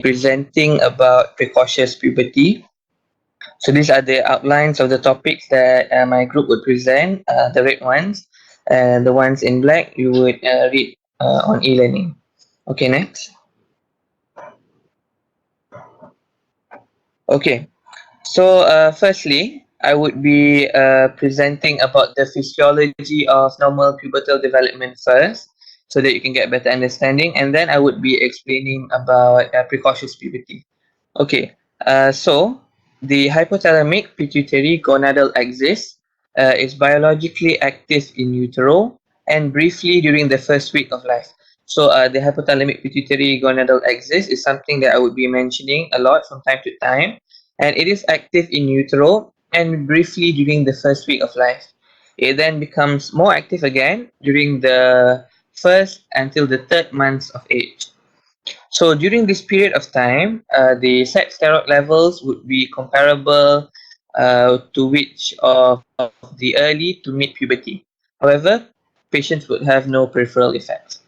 presenting about precocious puberty. So these are the outlines of the topics that my group would present, the red ones, and the ones in black you would read on e-learning. Okay, next. Okay, so firstly, I would be presenting about the physiology of normal pubertal development first, so that you can get better understanding, and then I would be explaining about precocious puberty. Okay, so the hypothalamic pituitary gonadal axis is biologically active in utero and briefly during the first week of life. So the hypothalamic pituitary gonadal axis is something that I would be mentioning a lot from time to time, and it is active in utero and briefly during the first week of life. It then becomes more active again during the first until the third months of age. So during this period of time, the sex steroid levels would be comparable to which of the early to mid puberty. However, patients would have no peripheral effects.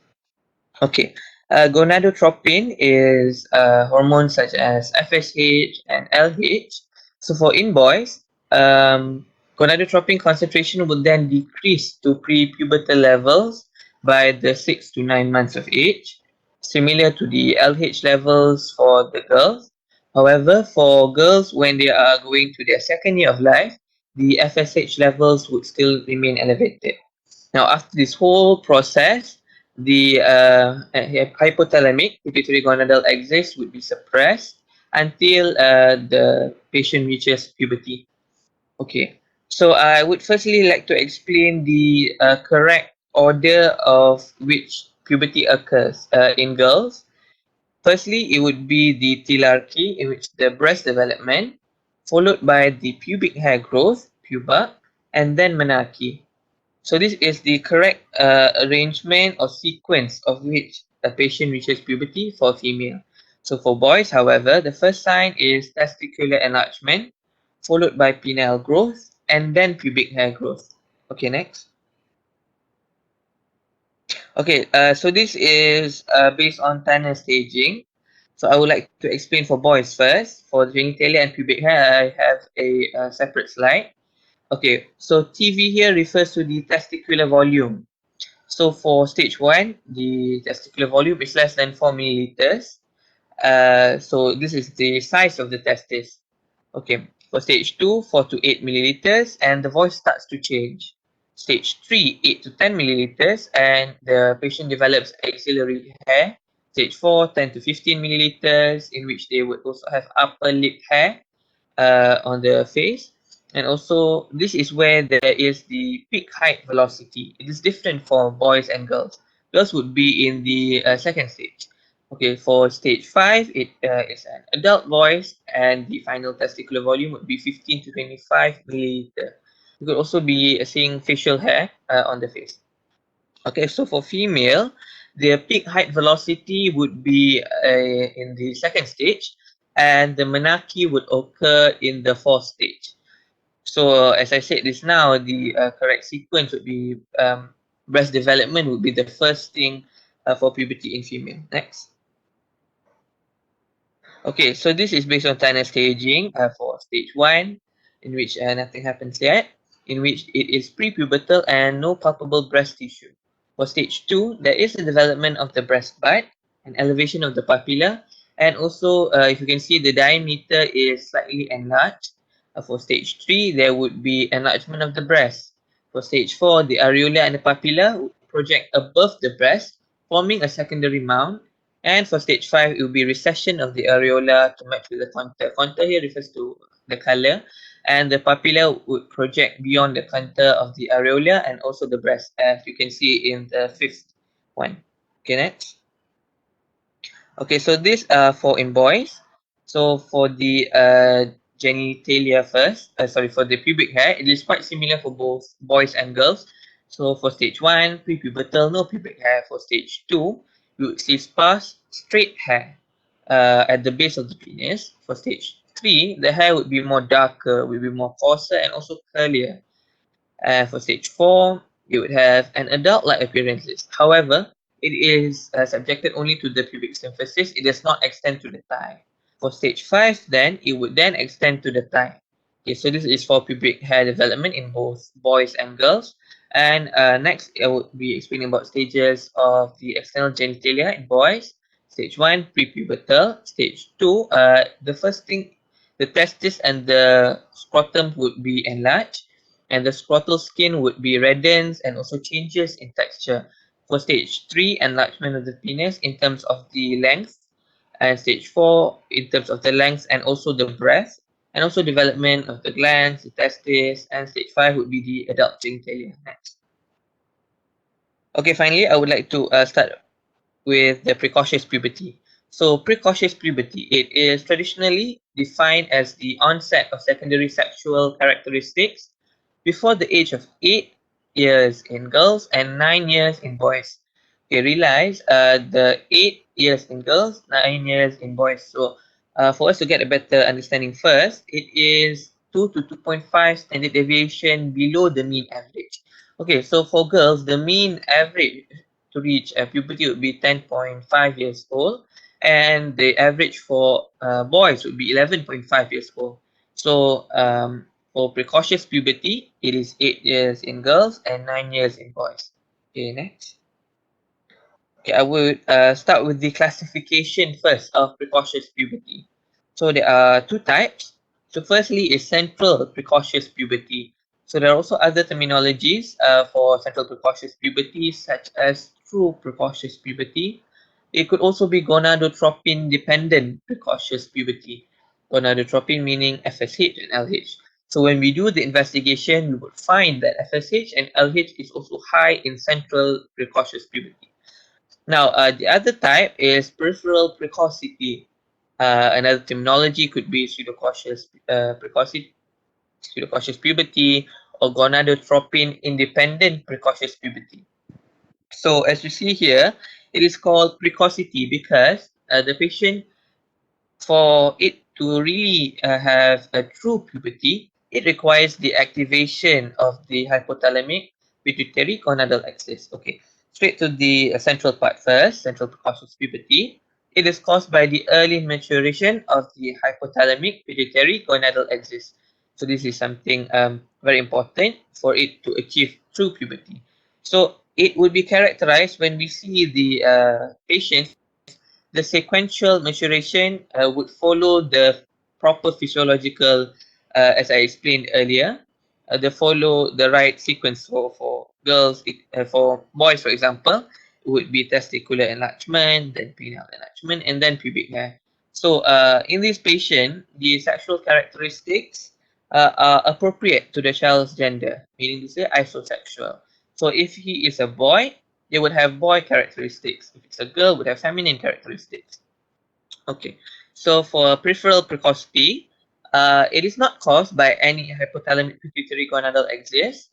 Okay, gonadotropin is hormones such as FSH and LH. So for in boys, gonadotropin concentration would then decrease to pre-pubertal levels by the 6 to 9 months of age, similar to the LH levels for the girls. However, for girls, when they are going to their second year of life, the FSH levels would still remain elevated. Now, after this whole process, the hypothalamic pituitary gonadal axis would be suppressed until the patient reaches puberty. Okay, so I would firstly like to explain the correct order of which puberty occurs in girls. Firstly, it would be the telarchy, in which the breast development, followed by the pubic hair growth, puba, and then menarche. So this is the correct arrangement or sequence of which a patient reaches puberty for female. So for boys, however, the first sign is testicular enlargement, followed by penile growth, and then pubic hair growth. Okay, next. Okay, so this is based on Tanner staging. So I would like to explain for boys first. For genitalia and pubic hair, I have a separate slide. Okay, so TV here refers to the testicular volume. So for stage 1, the testicular volume is less than 4 milliliters. So this is the size of the testis. Okay, for stage 2, 4 to 8 milliliters, and the voice starts to change. Stage 3, 8 to 10 milliliters, and the patient develops axillary hair. Stage 4, 10 to 15 milliliters, in which they would also have upper lip hair on the face. And also, this is where there is the peak height velocity. It is different for boys and girls. Girls would be in the second stage. Okay, for stage 5, it is an adult voice, and the final testicular volume would be 15 to 25 milliliter. You could also be seeing facial hair on the face. Okay, so for female, the peak height velocity would be in the second stage, and the menarche would occur in the fourth stage. So, as I said this now, the correct sequence would be breast development would be the first thing for puberty in female. Next. Okay, so this is based on Tanner staging for stage 1, in which nothing happens yet, in which it is prepubertal and no palpable breast tissue. For stage 2, there is a development of the breast bud, an elevation of the papilla, and also, if you can see, the diameter is slightly enlarged. For stage 3, there would be enlargement of the breast. For stage 4, the areola and the papilla would project above the breast, forming a secondary mound. And for stage 5, it will be recession of the areola to match with the contour. Contour here refers to the color, and the papilla would project beyond the contour of the areola and also the breast, as you can see in the fifth one. Okay, next. Okay, so this for in boys. So for the genitalia first, sorry, for the pubic hair, it is quite similar for both boys and girls. So for stage 1, prepubertal, no pubic hair. For stage 2, you would see sparse, straight hair at the base of the penis. For stage 3, the hair would be more darker, would be more coarser and also curlier. For stage 4, you would have an adult-like appearances. However, it is subjected only to the pubic symphysis. It does not extend to the thigh. For stage 5, then it would then extend to the thigh. Okay, so this is for pubic hair development in both boys and girls. And next, I would be explaining about stages of the external genitalia in boys. Stage 1, prepubertal. Stage 2, the first thing, the testis and the scrotum would be enlarged, and the scrotal skin would be reddened and also changes in texture. For stage 3, enlargement of the penis in terms of the length, and stage 4 in terms of the length and also the breadth, and also development of the glands, the testes, and stage 5 would be the adult genitalia. Next. Okay, finally, I would like to start with the precocious puberty. So precocious puberty, it is traditionally defined as the onset of secondary sexual characteristics before the age of 8 years in girls and 9 years in boys. Okay, realize the 8 years in girls, 9 years in boys. So for us to get a better understanding first, it is 2 to 2.5 standard deviation below the mean average. Okay, so for girls, the mean average to reach puberty would be 10.5 years old, and the average for boys would be 11.5 years old. So for precocious puberty, it is 8 years in girls and 9 years in boys. Okay, next. Okay, I would start with the classification first of precocious puberty. So there are two types. So firstly is central precocious puberty. So there are also other terminologies for central precocious puberty, such as true precocious puberty. It could also be gonadotropin dependent precocious puberty. Gonadotropin meaning FSH and LH. So when we do the investigation, we would find that FSH and LH is also high in central precocious puberty. Now, the other type is peripheral precocity. Another terminology could be pseudocautious puberty, or gonadotropin independent precocious puberty. So, as you see here, it is called precocity because the patient, for it to really have a true puberty, it requires the activation of the hypothalamic pituitary gonadal axis. Okay, straight to the central part first, central precocious puberty. It is caused by the early maturation of the hypothalamic pituitary gonadal axis. So this is something very important for it to achieve true puberty. So it would be characterized when we see the patients, the sequential maturation would follow the proper physiological, as I explained earlier, they follow the right sequence. For girls, for boys, for example, it would be testicular enlargement, then penile enlargement, and then pubic hair. So in this patient, the sexual characteristics are appropriate to the child's gender, meaning to say isosexual. So if he is a boy, they would have boy characteristics. If it's a girl, would have feminine characteristics. Okay, so for peripheral precocity, it is not caused by any hypothalamic pituitary gonadal axis,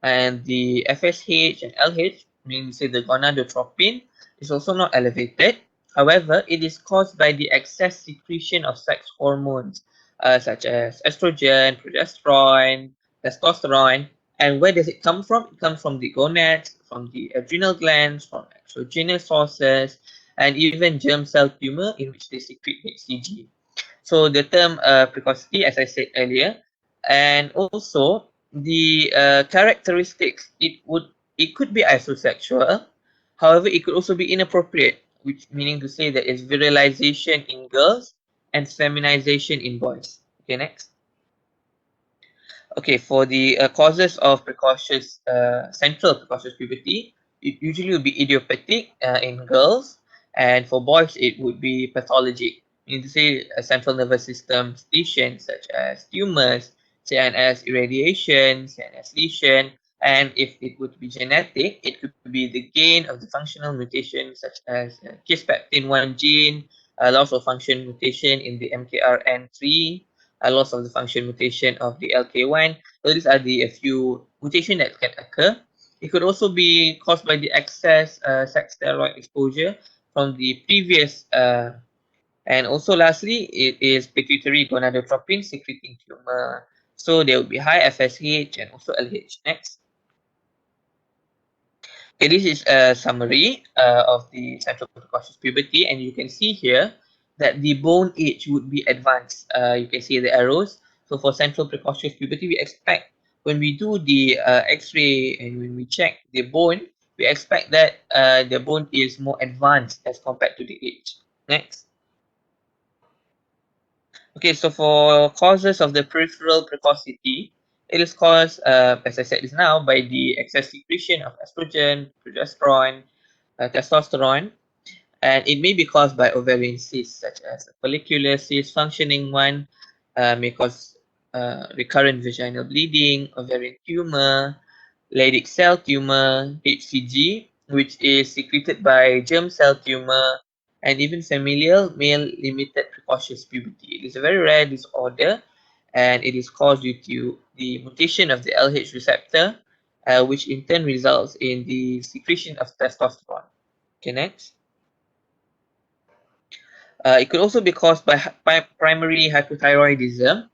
and the FSH and LH, meaning say the gonadotropin, is also not elevated. However, it is caused by the excess secretion of sex hormones, such as estrogen, progesterone, testosterone. And where does it come from? It comes from the gonads, from the adrenal glands, from exogenous sources, and even germ cell tumor in which they secrete HCG. So the term precocity, as I said earlier, and also the characteristics, it could be isosexual. However, it could also be inappropriate, which meaning to say that it's virilization in girls and feminization in boys. Okay, next. Okay, for the causes of precocious, central precocious puberty, it usually would be idiopathic in girls, and for boys, it would be pathologic. Meaning to say, a central nervous system lesions such as tumors, CNS irradiation, CNS lesion, and if it would be genetic, it could be the gain of the functional mutation such as kispeptin-1 gene, loss of function mutation in the MKRN3, a loss of the function mutation of the LK1. So these are the a few mutation that can occur. It could also be caused by the excess sex steroid exposure from the previous. And also lastly, it is pituitary gonadotropin secreting tumor. So there will be high FSH and also LH. Next. Okay, this is a summary of the central precocious puberty, and you can see here that the bone age would be advanced. You can see the arrows. So for central precocious puberty, we expect when we do the X-ray and when we check the bone, we expect that the bone is more advanced as compared to the age. Next. Okay, so for causes of the peripheral precocity, it is caused, as I said just now, by the excess secretion of estrogen, progesterone, testosterone, and it may be caused by ovarian cysts, such as a follicular cyst functioning one, may cause recurrent vaginal bleeding, ovarian tumor, Leydig cell tumor, HCG, which is secreted by germ cell tumor, and even familial male-limited precocious puberty. It is a very rare disorder, and it is caused due to the mutation of the LH receptor, which in turn results in the secretion of testosterone. Okay, next. It could also be caused by primary hypothyroidism.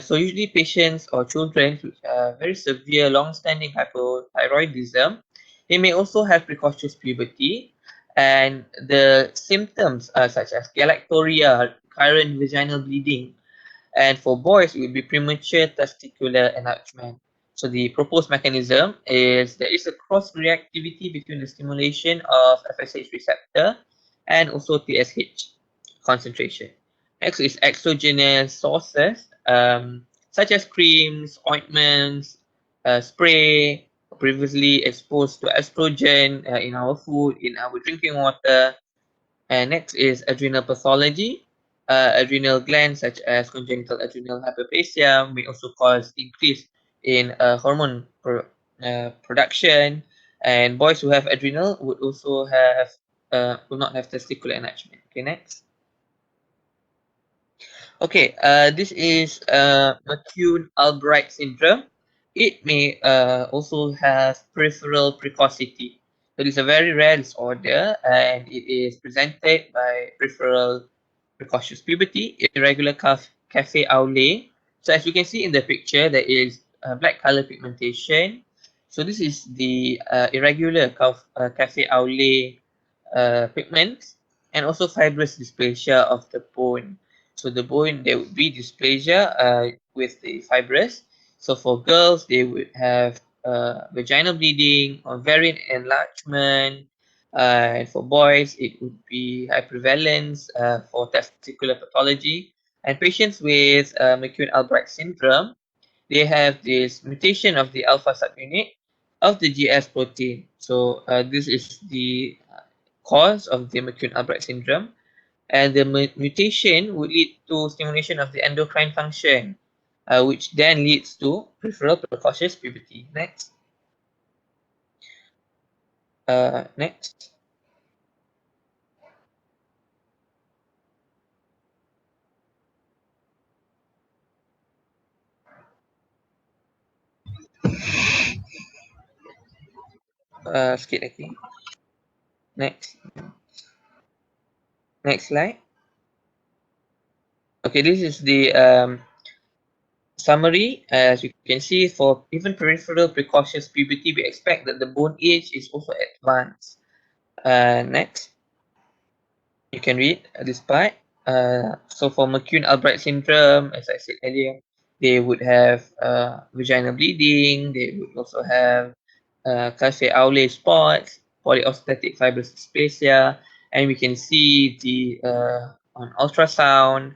So usually patients or children with very severe long-standing hypothyroidism, they may also have precocious puberty, and the symptoms are such as galactorrhea, recurrent vaginal bleeding, and for boys, it would be premature testicular enlargement. So the proposed mechanism is there is a cross-reactivity between the stimulation of FSH receptor and also TSH concentration. Next is exogenous sources, such as creams, ointments, spray, previously exposed to estrogen in our food, in our drinking water, and next is adrenal pathology. Adrenal glands such as congenital adrenal hyperplasia may also cause increase in hormone production. And boys who have adrenal would also have will not have testicular enlargement. Okay, next. Okay, this is McCune-Albright syndrome. It may also have peripheral precocity. It is a very rare disorder, and it is presented by peripheral precocious puberty, irregular cafe au lait. So as you can see in the picture, there is black color pigmentation. So this is the irregular cafe au lait pigments, and also fibrous dysplasia of the bone. So the bone, there would be dysplasia with the fibrous. So for girls, they would have vaginal bleeding, ovarian enlargement. And for boys, it would be high prevalence for testicular pathology. And patients with McCune-Albright syndrome, they have this mutation of the alpha subunit of the GS protein. So this is the cause of the McCune-Albright syndrome, and the mutation would lead to stimulation of the endocrine function, which then leads to peripheral precocious puberty. Next. Next. Sikit lagi. Next. Next slide. Okay, this is the summary. As you can see, for even peripheral precocious puberty, we expect that the bone age is also advanced. Next. You can read this part. So for McCune-Albright syndrome, as I said earlier, they would have vaginal bleeding. They would also have cafe au lait spots, polyostatic fibrous dysplasia, and we can see the on ultrasound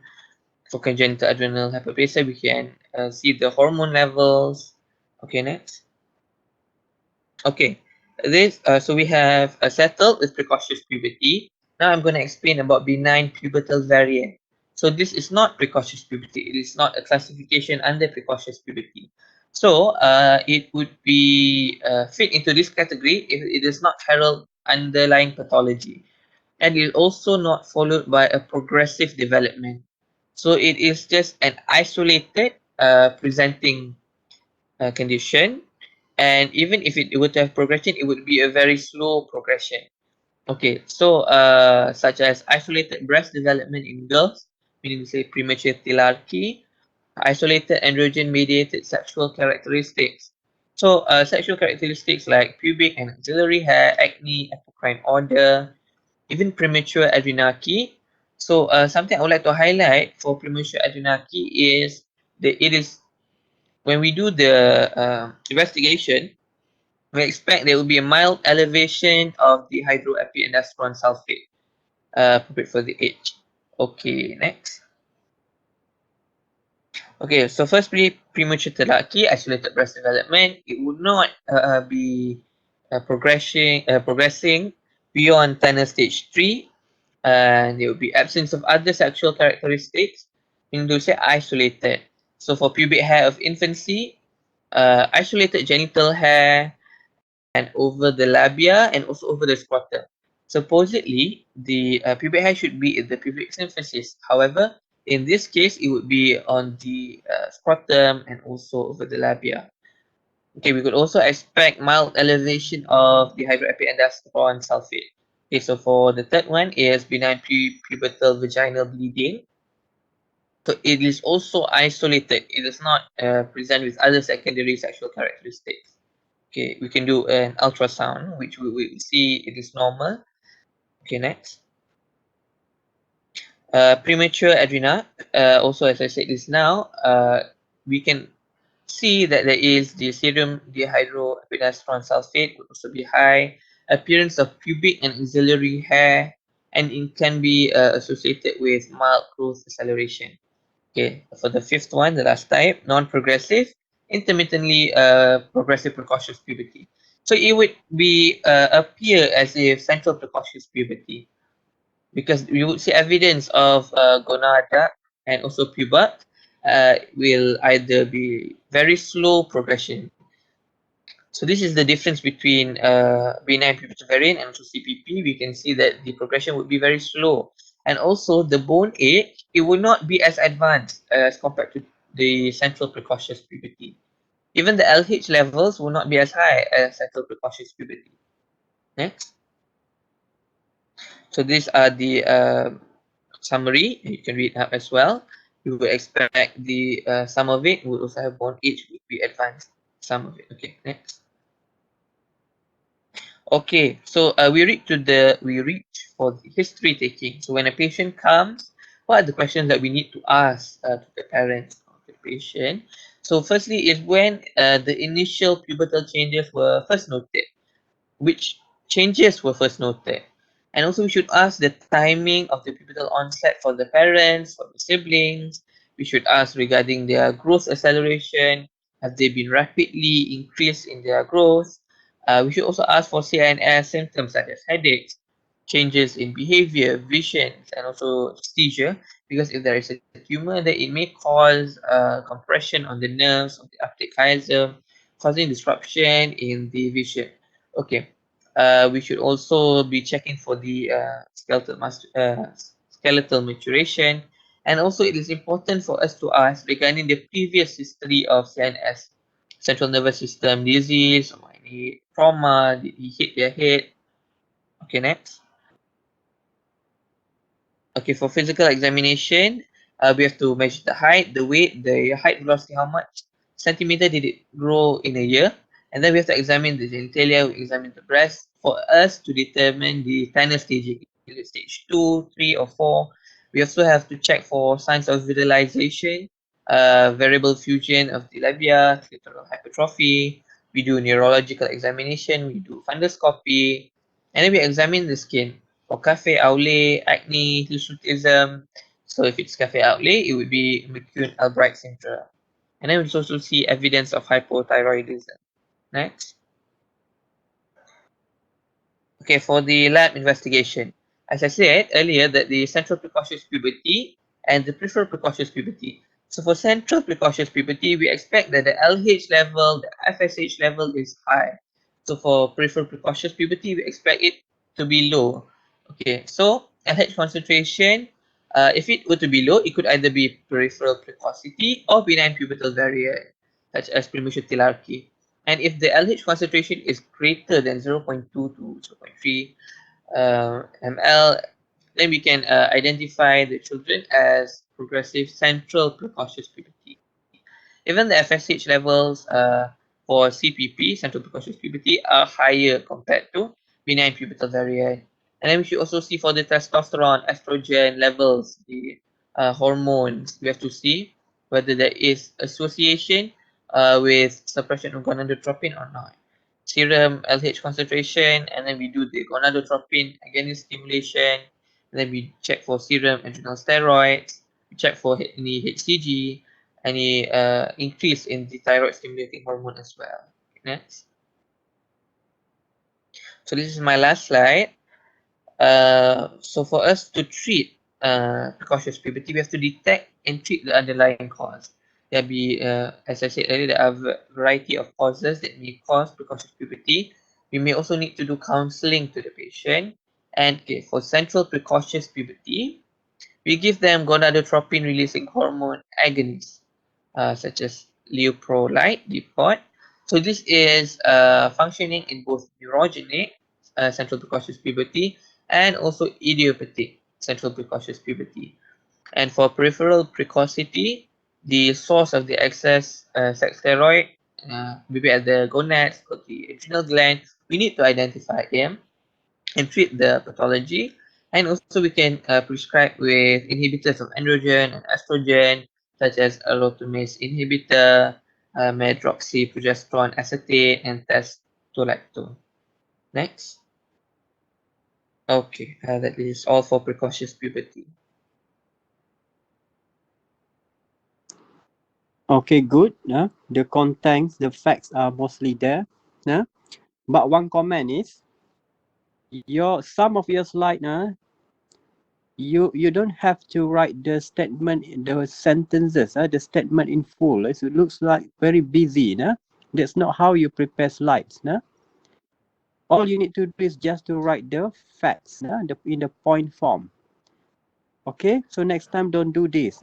for congenital adrenal hyperplasia. We can see the hormone levels. Okay, next. Okay, this so we have settled with precocious puberty. Now I'm going to explain about benign pubertal variant. So this is not precocious puberty. It is not a classification under precocious puberty. So it would be fit into this category if it does not herald underlying pathology, and it is also not followed by a progressive development. So it is just an isolated presenting condition, and even if it were to have progression, it would be a very slow progression. Okay, so such as isolated breast development in girls, meaning to say premature telarchy, isolated androgen mediated sexual characteristics, So sexual characteristics like pubic and axillary hair, acne, endocrine order, even premature adrenarche. So something I would like to highlight for premature adrenarche is that it is when we do the investigation, we expect there will be a mild elevation of the hydroepiandrosterone sulfate, appropriate for the age. Okay, next. Okay, so firstly, premature telaki, isolated breast development, it would not be progressing beyond tenor stage 3, and there will be absence of other sexual characteristics, meaning to say isolated. So for pubic hair of infancy, isolated genital hair, and over the labia and also over the scrotum. Supposedly, the pubic hair should be in the pubic symphysis. However, in this case, it would be on the scrotum and also over the labia. Okay, we could also expect mild elevation of the hydroepiandrosterone sulfate. Okay, so for the third one is benign pubertal vaginal bleeding. So it is also isolated. It does not present with other secondary sexual characteristics. Okay, we can do an ultrasound, which we will see it is normal. Okay, next. Premature adrena. Also, as I said this now, we can see that there is the serum dihydroepiandrosterone sulfate would also be high. Appearance of pubic and axillary hair, and it can be associated with mild growth acceleration. Okay, for the fifth one, the last type, non-progressive, intermittently progressive precocious puberty. So it would be appear as if central precocious puberty because we would see evidence of gonada and also puberty will either be very slow progression. So this is the difference between benign pubertal variant and also CPP. We can see that the progression would be very slow, and also the bone age it will not be as advanced as compared to the central precocious puberty. Even the LH levels will not be as high as central precocious puberty. Next, so these are the summary. You can read up as well. You would expect the some of it would also have bone age would be advanced. Some of it. Okay, next. Okay, so we reach for the history taking. So when a patient comes, what are the questions that we need to ask to the parents of the patient? So firstly is when the initial pubertal changes were first noted, which changes were first noted. And also we should ask the timing of the pubertal onset for the parents, for the siblings. We should ask regarding their growth acceleration. Have they been rapidly increased in their growth? We should also ask for CNS symptoms such as headaches, changes in behavior, visions, and also seizure. Because if there is a tumor, then it may cause compression on the nerves of the optic chiasm, causing disruption in the vision. Okay, we should also be checking for the skeletal maturation, and also it is important for us to ask regarding the previous history of CNS, central nervous system disease, or any trauma, did he hit their head? Okay, next. Okay, for physical examination, we have to measure the height, the weight, the height velocity, how much centimeter did it grow in a year, and then we have to examine the genitalia, we examine the breast for us to determine the tiner staging. Is it stage 2, 3, or 4? We also have to check for signs of vitalization, variable fusion of the labia, clitoral hypertrophy. We do neurological examination, we do funduscopy, and then we examine the skin for cafe oulet, acne, hirsutism. So if it's cafe oulet, it would be McCune-Albright syndrome. And then we also see evidence of hypothyroidism. Next. Okay, for the lab investigation. As I said earlier, that the central precocious puberty and the peripheral precocious puberty. So for central precocious puberty, we expect that the LH level, the FSH level is high. So for peripheral precocious puberty, we expect it to be low. Okay, so LH concentration, if it were to be low, it could either be peripheral precocity or benign pubertal variant, such as premature telarchy. And if the LH concentration is greater than 0.2 to 0.3 ml, then we can identify the children as progressive central precocious puberty. Even the FSH levels for CPP, central precocious puberty, are higher compared to benign pubertal variant. And then we should also see for the testosterone, estrogen levels, the hormones. We have to see whether there is association with suppression of gonadotropin or not. Serum LH concentration, and then we do the gonadotropin agonist stimulation, and then we check for serum adrenal steroids, we check for any HCG, any increase in the thyroid stimulating hormone as well. Next. So this is my last slide. So for us to treat precocious puberty, we have to detect and treat the underlying cause. There be, as I said earlier, there are a variety of causes that may cause precocious puberty. We may also need to do counseling to the patient. And okay, for central precocious puberty, we give them gonadotropin releasing hormone agonists, such as leuprolide, depot. So this is functioning in both neurogenic, central precocious puberty, and also idiopathic, central precocious puberty. And for peripheral precocity, the source of the excess sex steroid, maybe at the gonads or the adrenal gland, we need to identify them and treat the pathology. And also we can prescribe with inhibitors of androgen and estrogen, such as allotomase inhibitor, medroxyprogesterone acetate, and testolactone. Next. Okay, that is all for precocious puberty. Okay, good. The contents, the facts are mostly there. But one comment is some of your slide, you don't have to write the statement, the sentences, the statement in full. It looks like very busy. That's not how you prepare slides. All you need to do is just to write the facts in the point form. Okay, so next time don't do this.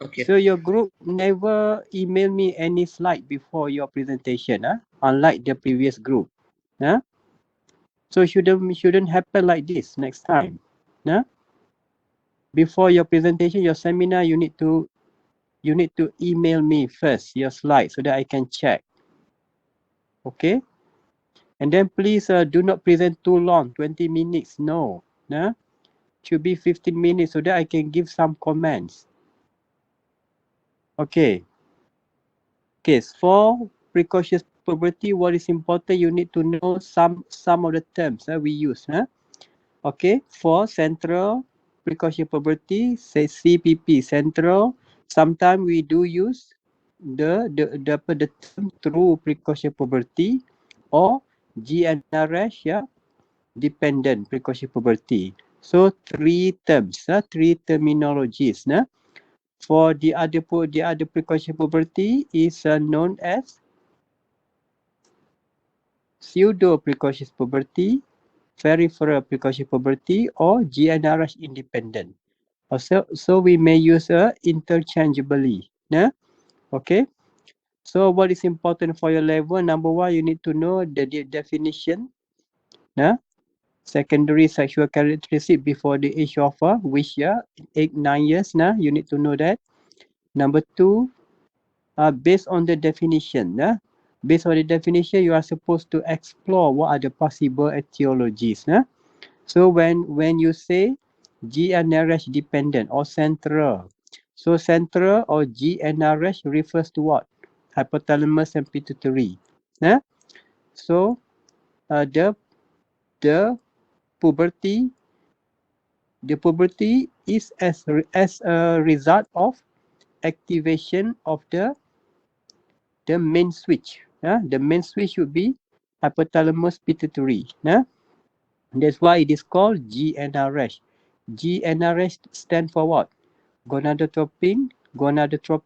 Okay. So your group never email me any slide before your presentation, unlike the previous group. So shouldn't happen like this next time. Before your presentation, your seminar, you need to email me first your slide so that I can check. Okay? And then please do not present too long, 20 minutes. No. Should be 15 minutes so that I can give some comments. Okay. Case for precocious puberty, what is important, you need to know some of the terms we use. Okay, for central precocious puberty, say CPP, central. Sometimes we do use the term through precocious puberty or GnRH, dependent precocious puberty. So three terms, three terminologies. For the other precocious puberty is known as pseudo precocious puberty, peripheral precocious puberty, or GnRH independent. So we may use interchangeably. Okay. So what is important for your level? Number one, you need to know the definition. Secondary sexual characteristic before the age of which 8-9 years. You need to know that. Number two, based on the definition. Based on the definition, you are supposed to explore what are the possible etiologies. So when you say GnRH dependent or central, so central or GnRH refers to what? Hypothalamus and pituitary. So the puberty is as a result of activation of the main switch. The main switch should be hypothalamus pituitary. That's why it is called GnRH. GnRH stand for what? Gonadotropin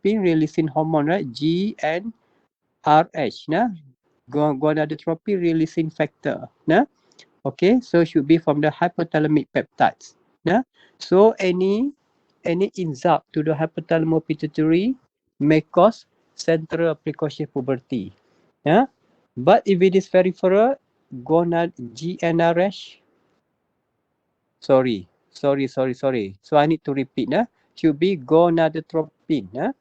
releasing hormone, right? GnRH, gonadotropin releasing factor. Okay, so should be from the hypothalamic peptides. So any insult to the hypothalamus pituitary may cause central precocious puberty. But if it is peripheral, GnRH. Sorry. So I need to repeat. Should be gonadotropin.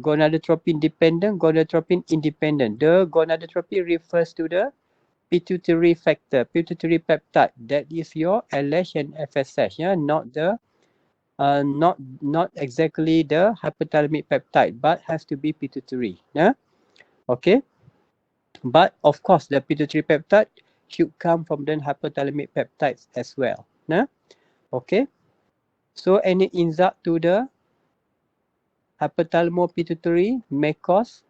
gonadotropin dependent, gonadotropin independent. The gonadotropin refers to the pituitary factor, pituitary peptide. That is your LH and FSH, yeah, not the not exactly the hypothalamic peptide, but has to be pituitary. Yeah, okay. But of course, the pituitary peptide should come from the hypothalamic peptides as well. Yeah, okay. So any insult to the hypothalamo-pituitary may cause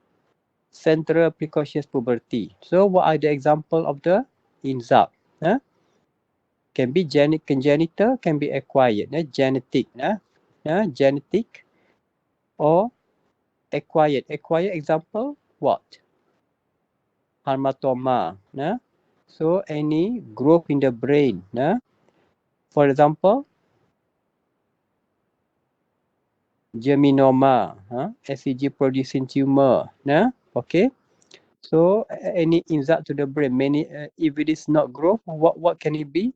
central precocious puberty. So what are the example of the insult? Yeah? Can be congenital, can be acquired, genetic, genetic or acquired. Acquired example, what? Hamartoma. So any growth in the brain. For example, germinoma, SCG producing tumor. Okay. So any insult to the brain, many if it is not growth, what can it be?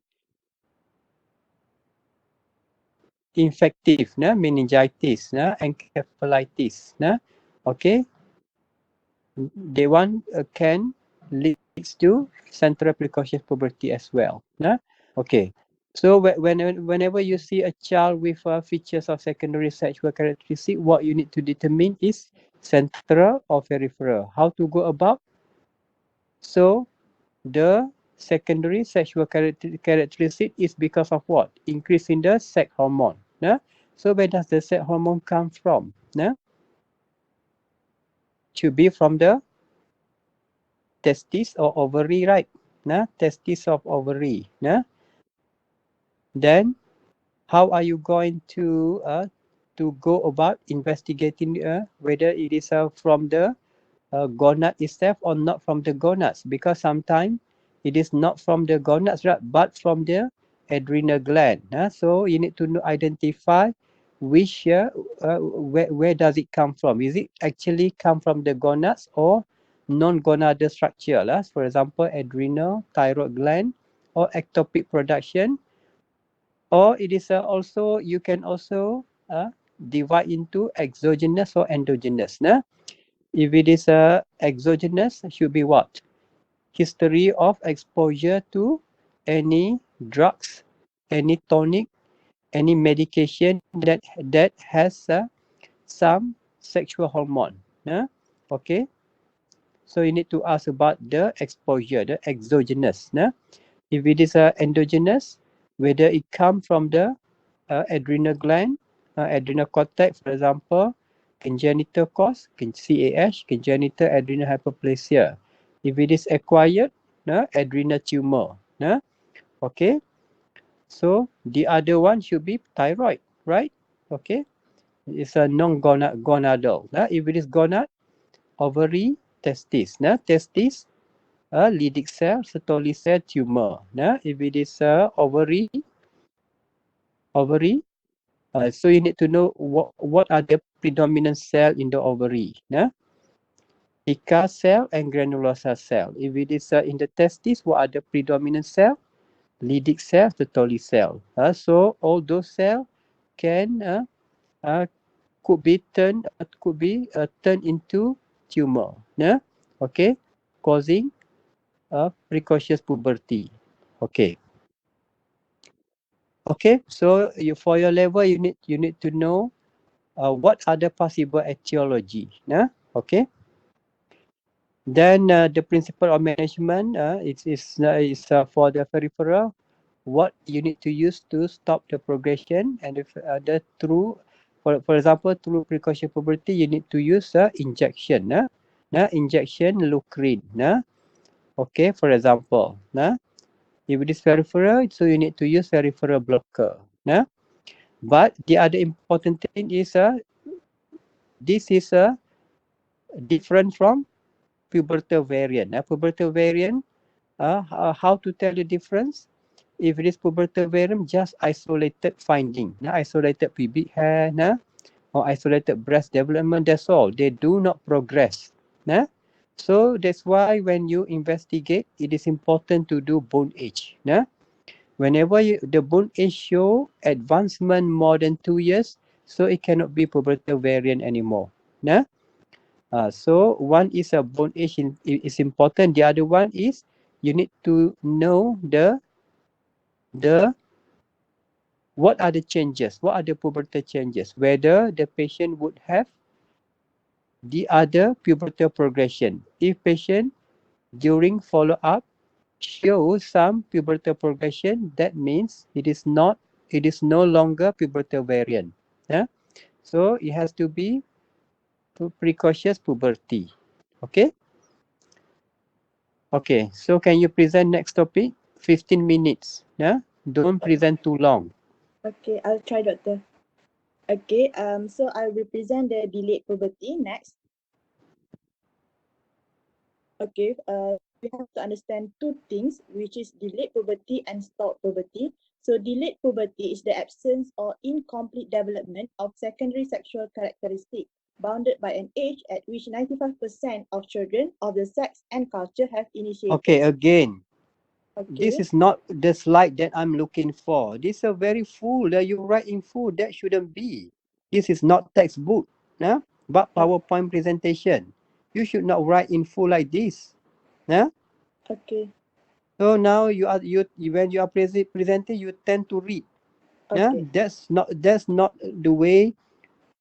Infective, meningitis, encephalitis, okay. They one can leads to central precocious puberty as well. Okay. So whenever you see a child with features of secondary sexual characteristic, what you need to determine is central or peripheral. How to go about? So the secondary sexual characteristic is because of what? Increase in the sex hormone. So where does the sex hormone come from? Should be from the testis or ovary, right? Testis of ovary. Then how are you going to go about investigating whether it is from the gonad itself or not from the gonads? Because sometimes it is not from the gonads, right, but from the adrenal gland. So you need to identify which where does it come from? Is it actually come from the gonads or non-gonadal structure? For example, adrenal, thyroid gland, or ectopic production, or it is also you can also divide into exogenous or endogenous. If it is exogenous, it should be what? History of exposure to any drugs, any tonic, any medication that has some sexual hormone. Okay, so you need to ask about the exposure, the exogenous. If it is endogenous, whether it comes from the adrenal gland, adrenal cortex, for example, congenital cause, CAH, congenital adrenal hyperplasia. If it is acquired, adrenal tumor. Okay, so the other one should be thyroid, right? Okay, it's a non-gonadal. If it is gonad, ovary, testis. Testis, Leydig cell, Sertoli cell, tumor. If it is ovary, so you need to know what are the predominant cell in the ovary. Ica cell and granulosa cell. If it is in the testis, what are the predominant cell? Leydig cell, Sertoli cell. So all those cells can could be turned into tumor. Okay, causing precocious puberty. Okay. Okay, so for your level, you need to know what are the possible etiology. Okay. Then the principle of management is for the peripheral. What you need to use to stop the progression, and if the through, for example, through precocious puberty, you need to use injection. Injection lucrin. Okay, for example. If it is peripheral, so you need to use peripheral blocker. But the other important thing is this is different from pubertal variant. Pubertal variant, how to tell the difference? If it is pubertal variant, just isolated finding, isolated pubic hair, or isolated breast development, that's all. They do not progress. So that's why when you investigate, it is important to do bone age. Whenever the bone age show advancement more than 2 years, so it cannot be pubertal variant anymore. So one is a bone age is important. The other one is you need to know the what are the changes, what are the pubertal changes, whether the patient would have the other pubertal progression. If patient during follow-up shows some pubertal progression, that means it is no longer pubertal variant. Yeah? So it has to be precocious puberty. Okay? Okay, so can you present next topic? 15 minutes. Yeah? Don't present too long. Okay, I'll try, doctor. Okay, so I will present the delayed puberty next. Okay, we have to understand two things, which is delayed puberty and stalled puberty. So delayed puberty is the absence or incomplete development of secondary sexual characteristic bounded by an age at which 95% of children of the sex and culture have initiated. Okay, again, this Okay, is not the slide that I'm looking for. This is a very full. You write in full. That shouldn't be. This is not textbook. Yeah? But PowerPoint presentation. You should not write in full like this. Yeah? okay, So now when you are presenting, you tend to read. Yeah? okay, That's not the way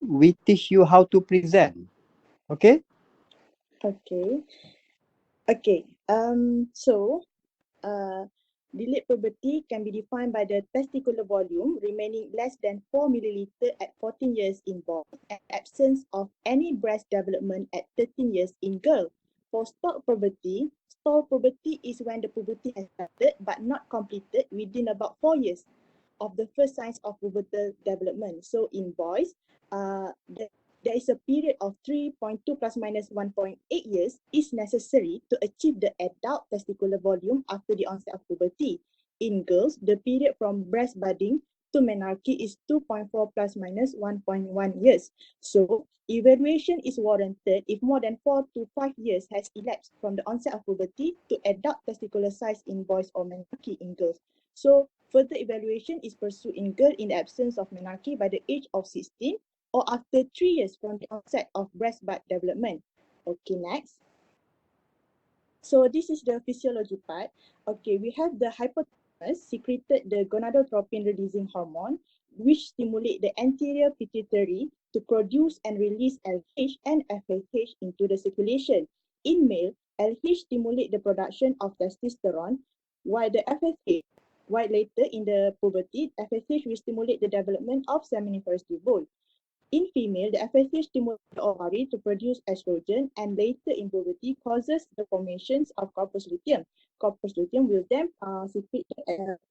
we teach you how to present. Okay? okay, okay. So delayed puberty can be defined by the testicular volume remaining less than 4 milliliter at 14 years in boys and absence of any breast development at 13 years in girls. For stalled puberty is when the puberty has started but not completed within about 4 years of the first signs of pubertal development. So in boys, there is a period of 3.2 plus minus 1.8 years is necessary to achieve the adult testicular volume after the onset of puberty. In girls, the period from breast budding to menarche is 2.4 plus minus 1.1 years. So, evaluation is warranted if more than 4 to 5 years has elapsed from the onset of puberty to adult testicular size in boys or menarche in girls. So, further evaluation is pursued in girl in the absence of menarche by the age of 16 or after 3 years from the onset of breast bud development. Okay, next. So this is the physiology part. Okay, we have the hypothalamus secreted the gonadotropin releasing hormone, which stimulate the anterior pituitary to produce and release LH and FSH into the circulation. In male, LH stimulate the production of testosterone, while the FSH, while later in the puberty, FSH will stimulate the development of seminiferous tubule. In female, the FSH stimulates the ovary to produce estrogen and later in puberty causes the formations of corpus luteum. Corpus luteum will then secrete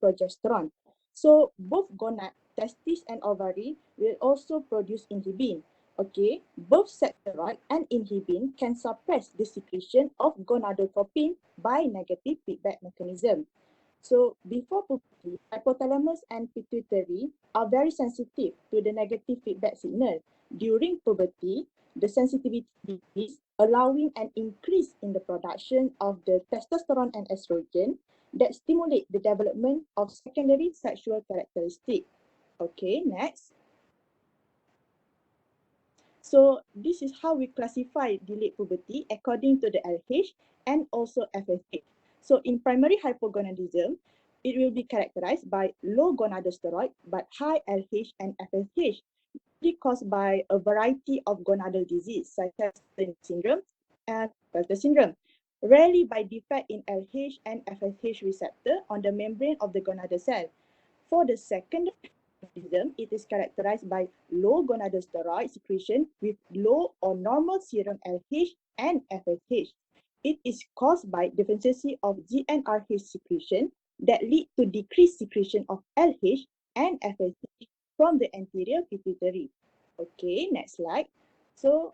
progesterone. So both gonad, testis and ovary will also produce inhibin. Okay, both sex steroid and inhibin can suppress the secretion of gonadotropin by negative feedback mechanism. So before puberty, hypothalamus and pituitary are very sensitive to the negative feedback signal. During puberty, the sensitivity decreases, allowing an increase in the production of the testosterone and estrogen that stimulate the development of secondary sexual characteristic. Okay, next. So this is how we classify delayed puberty according to the LH and also FSH. So in primary hypogonadism, it will be characterized by low gonadal but high LH and FSH, caused by a variety of gonadal disease such as Turner syndrome and Pelter syndrome, rarely by defect in LH and FSH receptor on the membrane of the gonadal cell. For the secondary it is characterized by low gonadal steroid secretion with low or normal serum LH and FSH. It is caused by deficiency of GnRH secretion that lead to decreased secretion of LH and FSH from the anterior pituitary. Okay, next slide. So,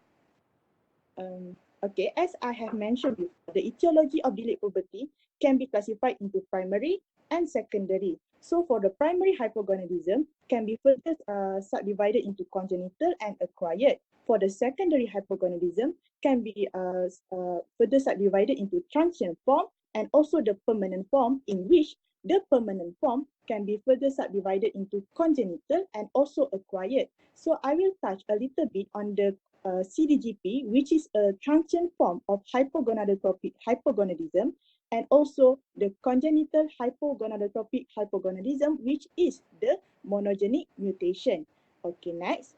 okay, as I have mentioned before, the etiology of delayed puberty can be classified into primary and secondary. So for the primary hypogonadism can be further subdivided into congenital and acquired. For the secondary hypogonadism can be further subdivided into transient form and also the permanent form in which The permanent form can be further subdivided into congenital and also acquired. So I will touch a little bit on the CDGP, which is a transient form of hypogonadotropic hypogonadism, and also the congenital hypogonadotropic hypogonadism, which is the monogenic mutation. Okay, next.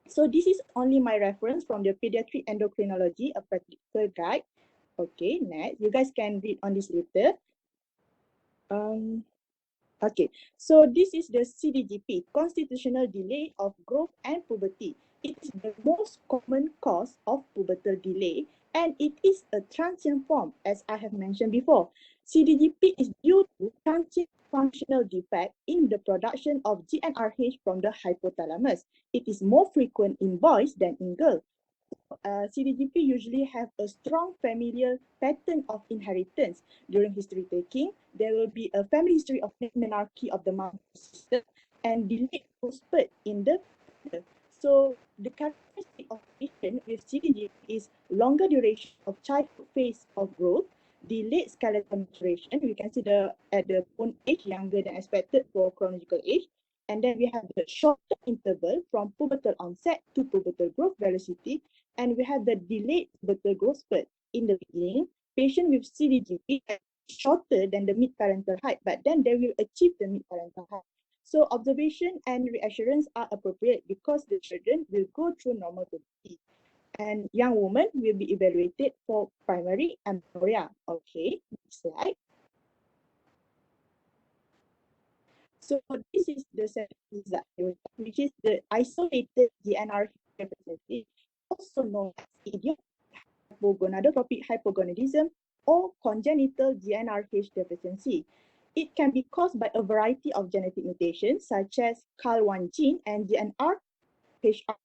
So this is only my reference from the Pediatric Endocrinology, a practical guide. Okay, next. You guys can read on this later. Okay, so this is the CDGP, constitutional delay of growth and puberty. It is the most common cause of pubertal delay, and it is a transient form, as I have mentioned before. CDGP is due to transient functional defect in the production of GnRH from the hypothalamus. It is more frequent in boys than in girls. CDGP usually have a strong familial pattern of inheritance. During history taking, there will be a family history of menarche of the mom sister and delayed growth spurt in the father. So the characteristic of patient with CDGP is longer duration of childhood phase of growth, delayed skeletal maturation. We can see at the bone age younger than expected for chronological age. And then we have the shorter interval from pubertal onset to pubertal growth velocity, and we have the delayed pubertal growth spurt. In the beginning, patient with CDGP is shorter than the mid-parental height, but then they will achieve the mid-parental height. So observation and reassurance are appropriate because the children will go through normal puberty. And young women will be evaluated for primary amenorrhea. Okay, next slide. So this is the set result, which is the isolated GnRH deficiency, also known as idiopathic hypogonadotropic hypogonadism or congenital GnRH deficiency. It can be caused by a variety of genetic mutations such as CAL1 gene and GnRHR,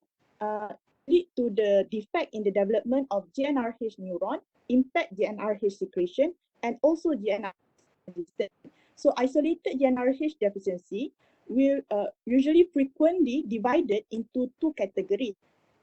lead to the defect in the development of GnRH neuron, impact GnRH secretion, and also GnRH resistance. So isolated GnRH deficiency will usually frequently divided into two categories,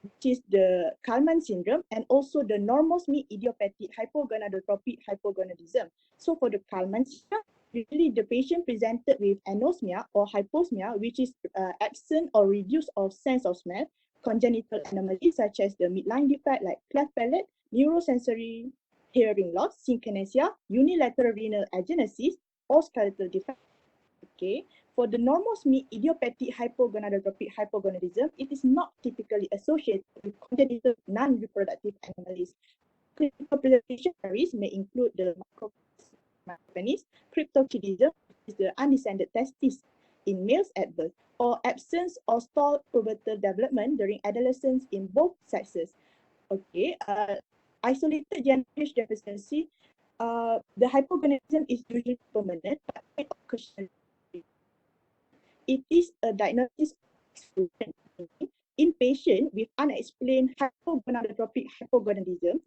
which is the Kalman syndrome and also the normosmia idiopathic hypogonadotropic hypogonadism. So for the Kalman syndrome, usually the patient presented with anosmia or hyposmia, which is absent or reduced of sense of smell, congenital anomalies such as the midline defect like cleft palate, neurosensory hearing loss, synesthesia, unilateral renal agenesis, or skeletal defect. Okay, for the normosmia idiopathic hypogonadotropic hypogonadism, it is not typically associated with congenital non-reproductive anomalies. Clinical presentation areas may include the micropenis, cryptorchidism, which is the undescended testis in males at birth, or absence or stalled pubertal development during adolescence in both sexes. Okay, isolated GnRH deficiency, the hypogonadism is usually permanent, but occasionally it is a diagnosis in patient with unexplained hypogonadotropic hypogonadism.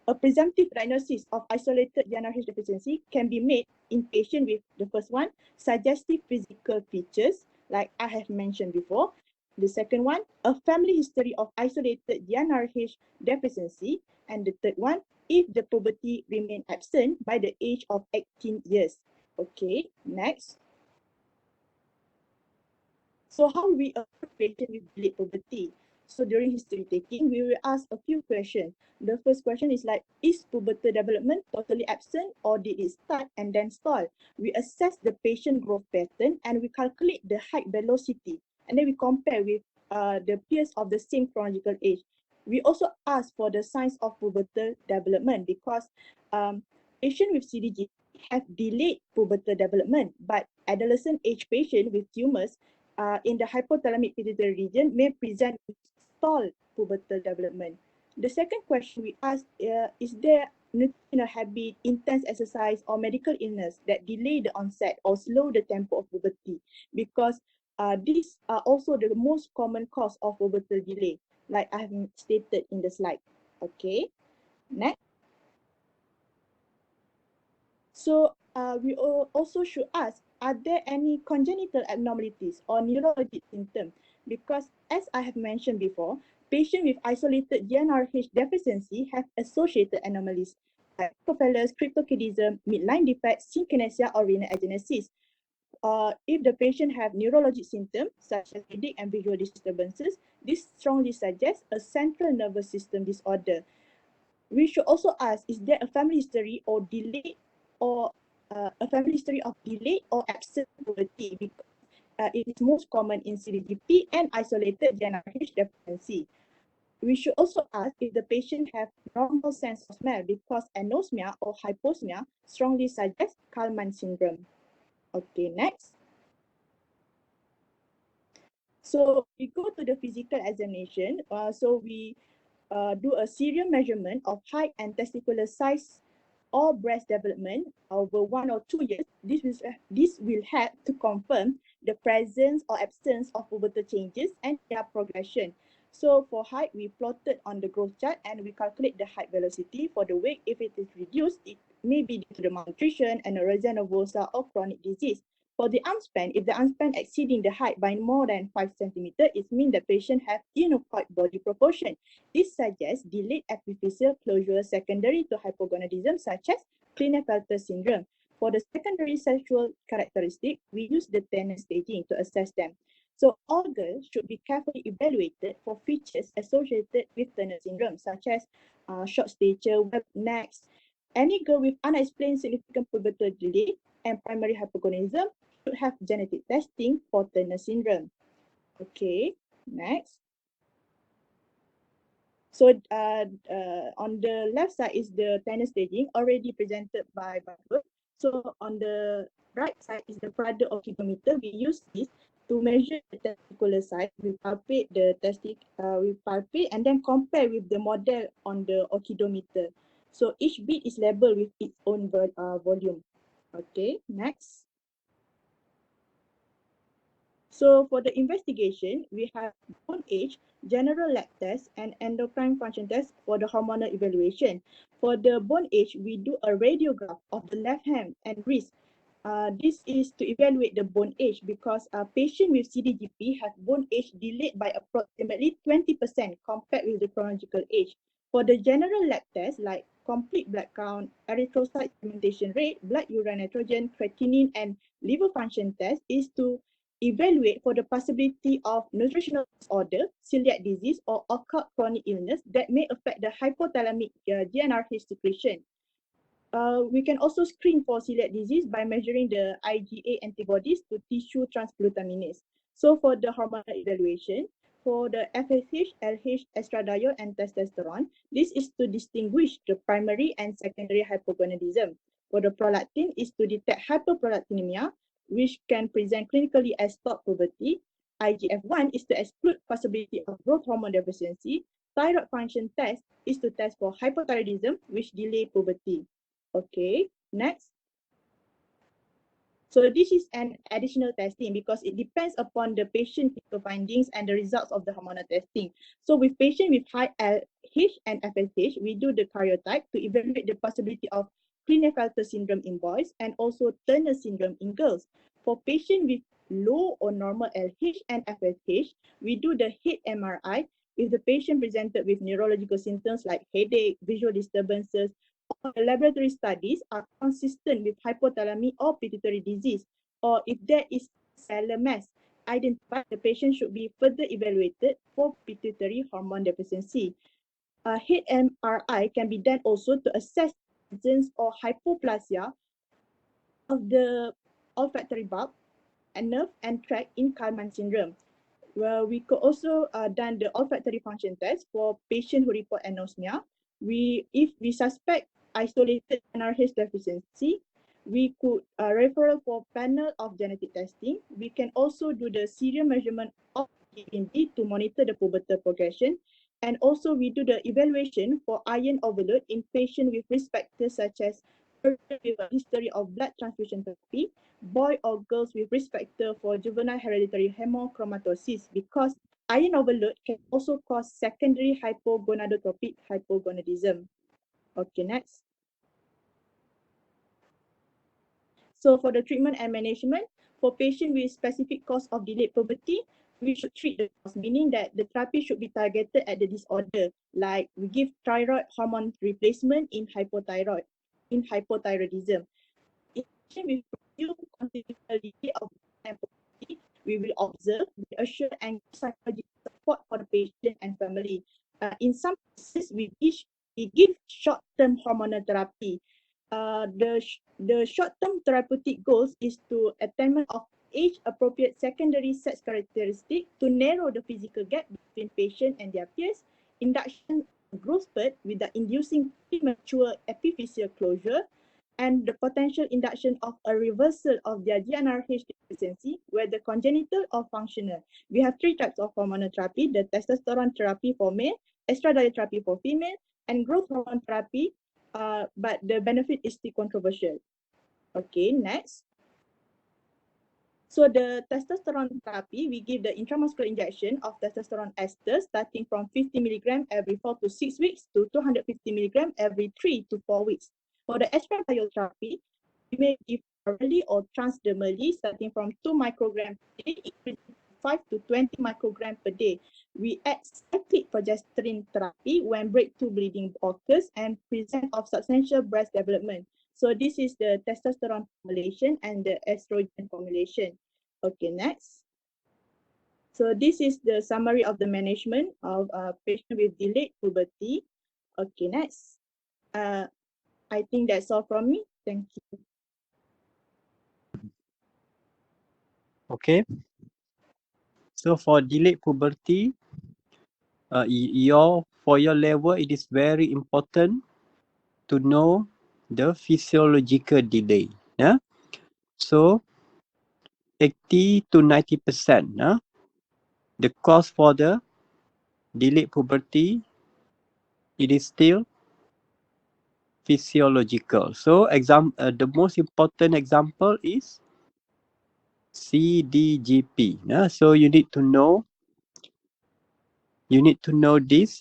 A presumptive diagnosis of isolated GnRH deficiency can be made in patient with the first one, suggestive physical features, like I have mentioned before. The second one, a family history of isolated GnRH deficiency. And the third one, if the puberty remain absent by the age of 18 years. Okay, next. So how we approach patient with delayed puberty? So during history taking, we will ask a few questions. The first question is like, is pubertal development totally absent or did it start and then stall? We assess the patient growth pattern and we calculate the height velocity. And then we compare with the peers of the same chronological age. We also ask for the signs of pubertal development because patients with CDG have delayed pubertal development, but adolescent age patients with tumors in the hypothalamic pituitary region may present with stalled pubertal development. The second question we ask is there nutritional habit, intense exercise, or medical illness that delay the onset or slow the tempo of puberty? Because these are also the most common cause of pubertal delay, like I have stated in the slide. Okay, next. So we also should ask, are there any congenital abnormalities or neurologic symptoms? Because as I have mentioned before, patients with isolated GnRH deficiency have associated anomalies. hypocephalus, cryptorchidism, midline defect, synkinesia, or renal agenesis. If the patient have neurologic symptoms such as headache and visual disturbances, this strongly suggests a central nervous system disorder. We should also ask, is there a family history or delay or a family history of delayed or absent puberty, because it is most common in CDGP and isolated GnRH deficiency. We should also ask if the patient have normal sense of smell, because anosmia or hyposmia strongly suggests Kallmann syndrome. Okay, next. So we go to the physical examination. So we do a serial measurement of height and testicular size or breast development over 1 or 2 years. This will help to confirm the presence or absence of pubertal changes and their progression. So for height, we plotted on the growth chart and we calculate the height velocity. For the weight, if it is reduced, it may be due to the malnutrition, anorexia nervosa, or chronic disease. For the arm span, if the arm span exceeding the height by more than 5 centimeters, it means the patient has inochoid body proportion. This suggests delayed epiphyseal closure secondary to hypogonadism, such as Klinefelter syndrome. For the secondary sexual characteristic, we use the Tanner staging to assess them. So all girls should be carefully evaluated for features associated with Turner syndrome, such as short stature, webbed necks. Any girl with unexplained significant pubertal delay and primary hypogonadism should have genetic testing for Turner syndrome. Okay, next. So on the left side is the Tanner staging already presented by Badrul. So on the right side is the Prada oxidometer. We use this to measure the testicular size. We palpate the we palpate and then compare with the model on the oxidometer. So each bit is labeled with its own volume. Okay, next. So for the investigation, we have bone age, general lab test, and endocrine function test for the hormonal evaluation. For the bone age, we do a radiograph of the left hand and wrist. This is to evaluate the bone age because a patient with CDGP have bone age delayed by approximately 20% compared with the chronological age. For the general lab test like complete blood count, erythrocyte segmentation rate, blood urine nitrogen, creatinine, and liver function test is to evaluate for the possibility of nutritional disorder, celiac disease, or occult chronic illness that may affect the hypothalamic GnRH secretion. We can also screen for celiac disease by measuring the IgA antibodies to tissue transglutaminase. So for the hormonal evaluation, for the FSH, LH, estradiol, and testosterone, this is to distinguish the primary and secondary hypogonadism. For the prolactin is to detect hyperprolactinemia, which can present clinically as stop puberty. IGF-1 is to exclude possibility of growth hormone deficiency. Thyroid function test is to test for hypothyroidism, which delay puberty. Okay, next. So this is an additional testing because it depends upon the patient clinical findings and the results of the hormonal testing. So with patient with high LH and FSH, we do the karyotype to evaluate the possibility of Klinefelter syndrome in boys and also Turner syndrome in girls. For patient with low or normal LH and FSH, we do the head MRI if the patient presented with neurological symptoms like headache, visual disturbances, or laboratory studies are consistent with hypothalamic or pituitary disease, or if there is cellular mass identified, the patient should be further evaluated for pituitary hormone deficiency. A head MRI can be done also to assess the presence or hypoplasia of the olfactory bulb and nerve and tract in Kallmann syndrome. Well, we could also done the olfactory function test for patients who report anosmia. If we suspect isolated NRH deficiency, we could referral for panel of genetic testing. We can also do the serial measurement of DND to monitor the pubertal progression. And also we do the evaluation for iron overload in patients with risk factors such as with a history of blood transfusion therapy, boy or girls with risk factor for juvenile hereditary hemochromatosis, because iron overload can also cause secondary hypogonadotropic hypogonadism. Okay, next. So for the treatment and management, for patients with specific cause of delayed puberty, we should treat the cause, meaning that the therapy should be targeted at the disorder. Like we give thyroid hormone replacement in hypothyroidism. In addition, with presumed constitutional delay of puberty, we will observe, reassure, and give psychological support for the patient and family. In some cases, we give short-term hormonal therapy. The short-term therapeutic goals is to attainment of age-appropriate secondary sex characteristic to narrow the physical gap between patient and their peers, induction of growth spurt without inducing premature epiphyseal closure, and the potential induction of a reversal of their GnRH deficiency, whether congenital or functional. We have three types of hormonal therapy: the testosterone therapy for male, estradiol therapy for female, and growth hormone therapy, but the benefit is still controversial. Okay, next. So the testosterone therapy, we give the intramuscular injection of testosterone ester starting from 50 milligram every 4 to 6 weeks to 250 milligram every 3 to 4 weeks. For the estradiol therapy, we may give orally or transdermally starting from 2 microgram per day, increasing 5 to 20 microgram per day. We add cyclic progesterone therapy when breakthrough bleeding occurs and present of substantial breast development. So this is the testosterone formulation and the estrogen formulation. Okay, next. So this is the summary of the management of a patient with delayed puberty. Okay, next. I think that's all from me. Thank you. Okay. So for delayed puberty, for your level, it is very important to know the physiological delay. Yeah. So 80 to 90%. The cause for the delayed puberty, it is still physiological. So the most important example is CDGP. So you need to know this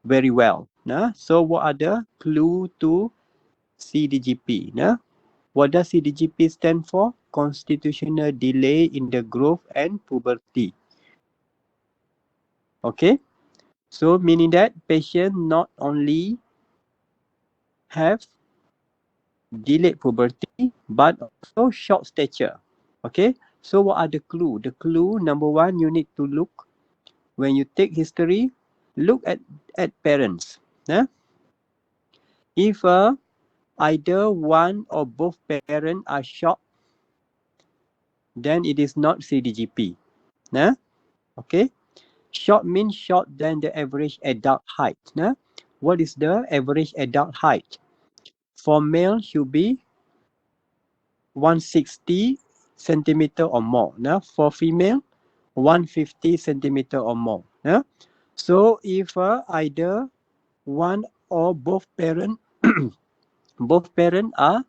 very well. So what are the clue to CDGP? What does CDGP stand for? Constitutional delay in the growth and puberty. Okay, so meaning that patient not only have delayed puberty but also short stature. Okay, so what are the clue? The clue number one, you need to look when you take history. Look at parents. If either one or both parents are short, then it is not CDGP. Okay, short means short than the average adult height. What is the average adult height? For male should be 160 centimeter or more. For female, 150 centimeter or more. So if either one or both parent are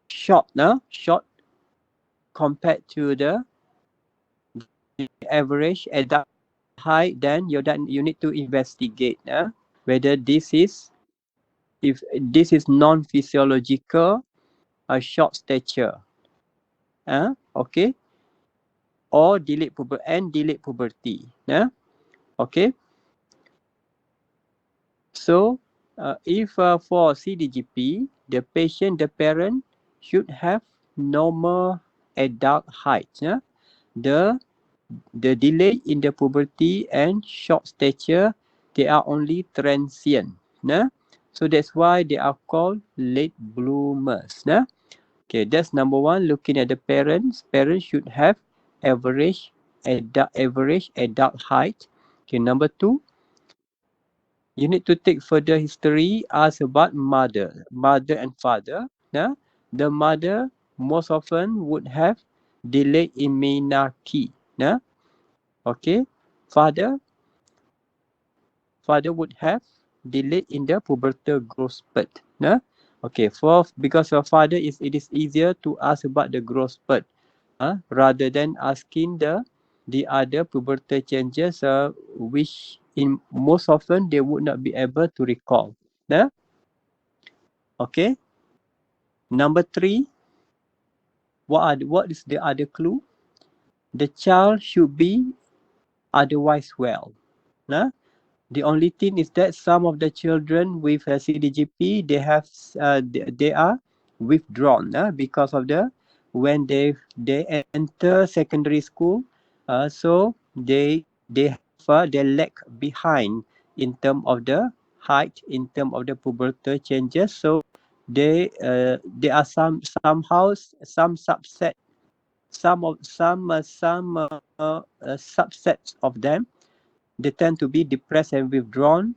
short, short compared to the average adult height, then you need to investigate whether this is non-physiological short stature, okay, or delayed puberty. Okay. So if for CDGP, the parent should have normal adult height. The delay in the puberty and short stature, they are only transient. So that's why they are called late bloomers. Okay, that's number one. Looking at the parents should have average adult height. Okay, number two, you need to take further history. Ask about mother and father. The mother most often would have delayed in menarche. Okay, father would have delayed in the pubertal growth spurt. Okay, because of father it is easier to ask about the growth spurt rather than asking the other pubertal changes which in most often they would not be able to recall. Okay. Number three, what is the other clue? the child should be otherwise well. Nah? The only thing is that some of the children with CDGP, they are withdrawn because of the when they enter secondary school, so they lag behind in term of the height, in term of the pubertal changes. So there are somehow some subset, some subsets of them, they tend to be depressed and withdrawn.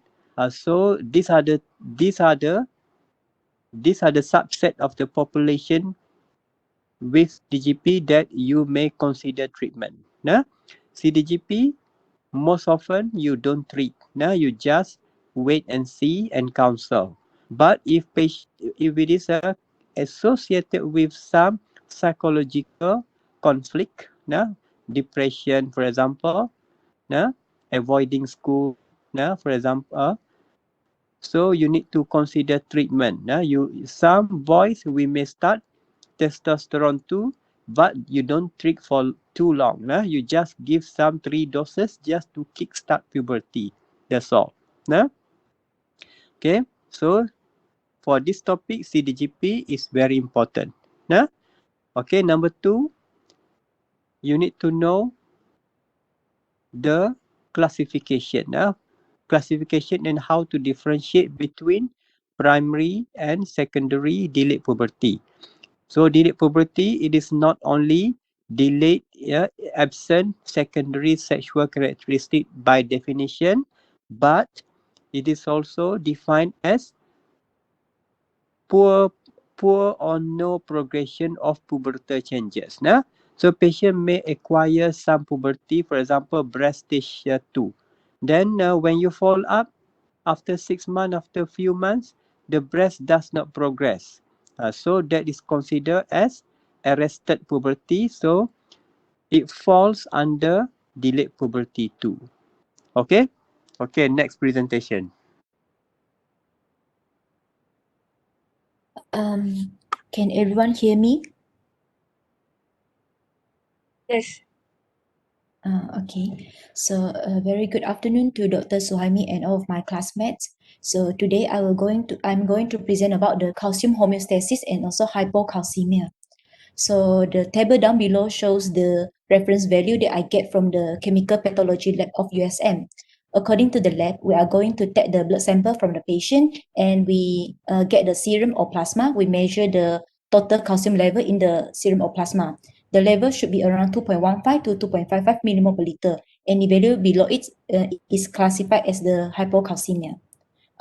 So these are the subset of the population with DGP that you may consider treatment. Nah? CDGP, most often you don't treat. Nah? You just wait and see and counsel. But if it is associated with some psychological conflict, nah? Depression, for example, nah? Avoiding school, nah? For example, so you need to consider treatment. Some boys we may start testosterone too, but you don't treat for too long. You just give some 3 doses just to kickstart puberty. That's all. Nah? Okay. So for this topic, CDGP is very important. Nah? Okay. Number 2, you need to know the classification. Classification and how to differentiate between primary and secondary delayed puberty. So delayed puberty, it is not only delayed absent secondary sexual characteristic by definition, but it is also defined as poor poor or no progression of pubertal changes. So patient may acquire some puberty, for example, breast stage 2. Then when you follow up after 6 months, after a few months, the breast does not progress. So that is considered as arrested puberty. So it falls under delayed puberty too. Okay? Okay, next presentation. Can everyone hear me? Yes. Okay. So very good afternoon to Dr. Suhaimi and all of my classmates. So today I'm going to present about the calcium homeostasis and also hypocalcemia. So the table down below shows the reference value that I get from the chemical pathology lab of USM. According to the lab, we are going to take the blood sample from the patient and we get the serum or plasma. We measure the total calcium level in the serum or plasma. The level should be around 2.15 to 2.55 millimole per liter. Any value below it is classified as the hypocalcemia.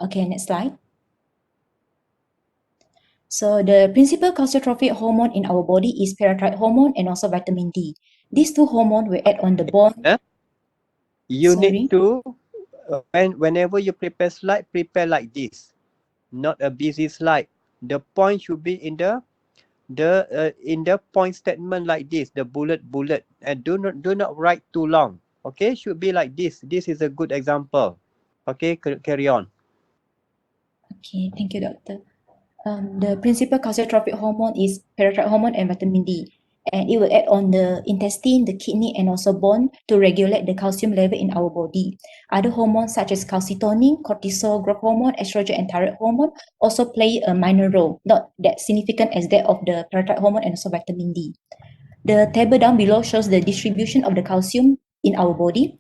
Okay, next slide. So the principal calciotrophic hormone in our body is parathyroid hormone and also vitamin D. These two hormones will act on the bone. You Sorry? need to, whenever you prepare like this, not a busy slide. The point should be in the point statement like this, the bullet, and do not write too long. Okay, should be like this. This is a good example. Okay, carry on. Okay, thank you, doctor. The principal calciotrophic hormone is parathyroid hormone and vitamin D, and it will act on the intestine, the kidney, and also bone to regulate the calcium level in our body. Other hormones such as calcitonin, cortisol, growth hormone, estrogen, and thyroid hormone also play a minor role, not that significant as that of the parathyroid hormone and also vitamin D. The table down below shows the distribution of the calcium in our body.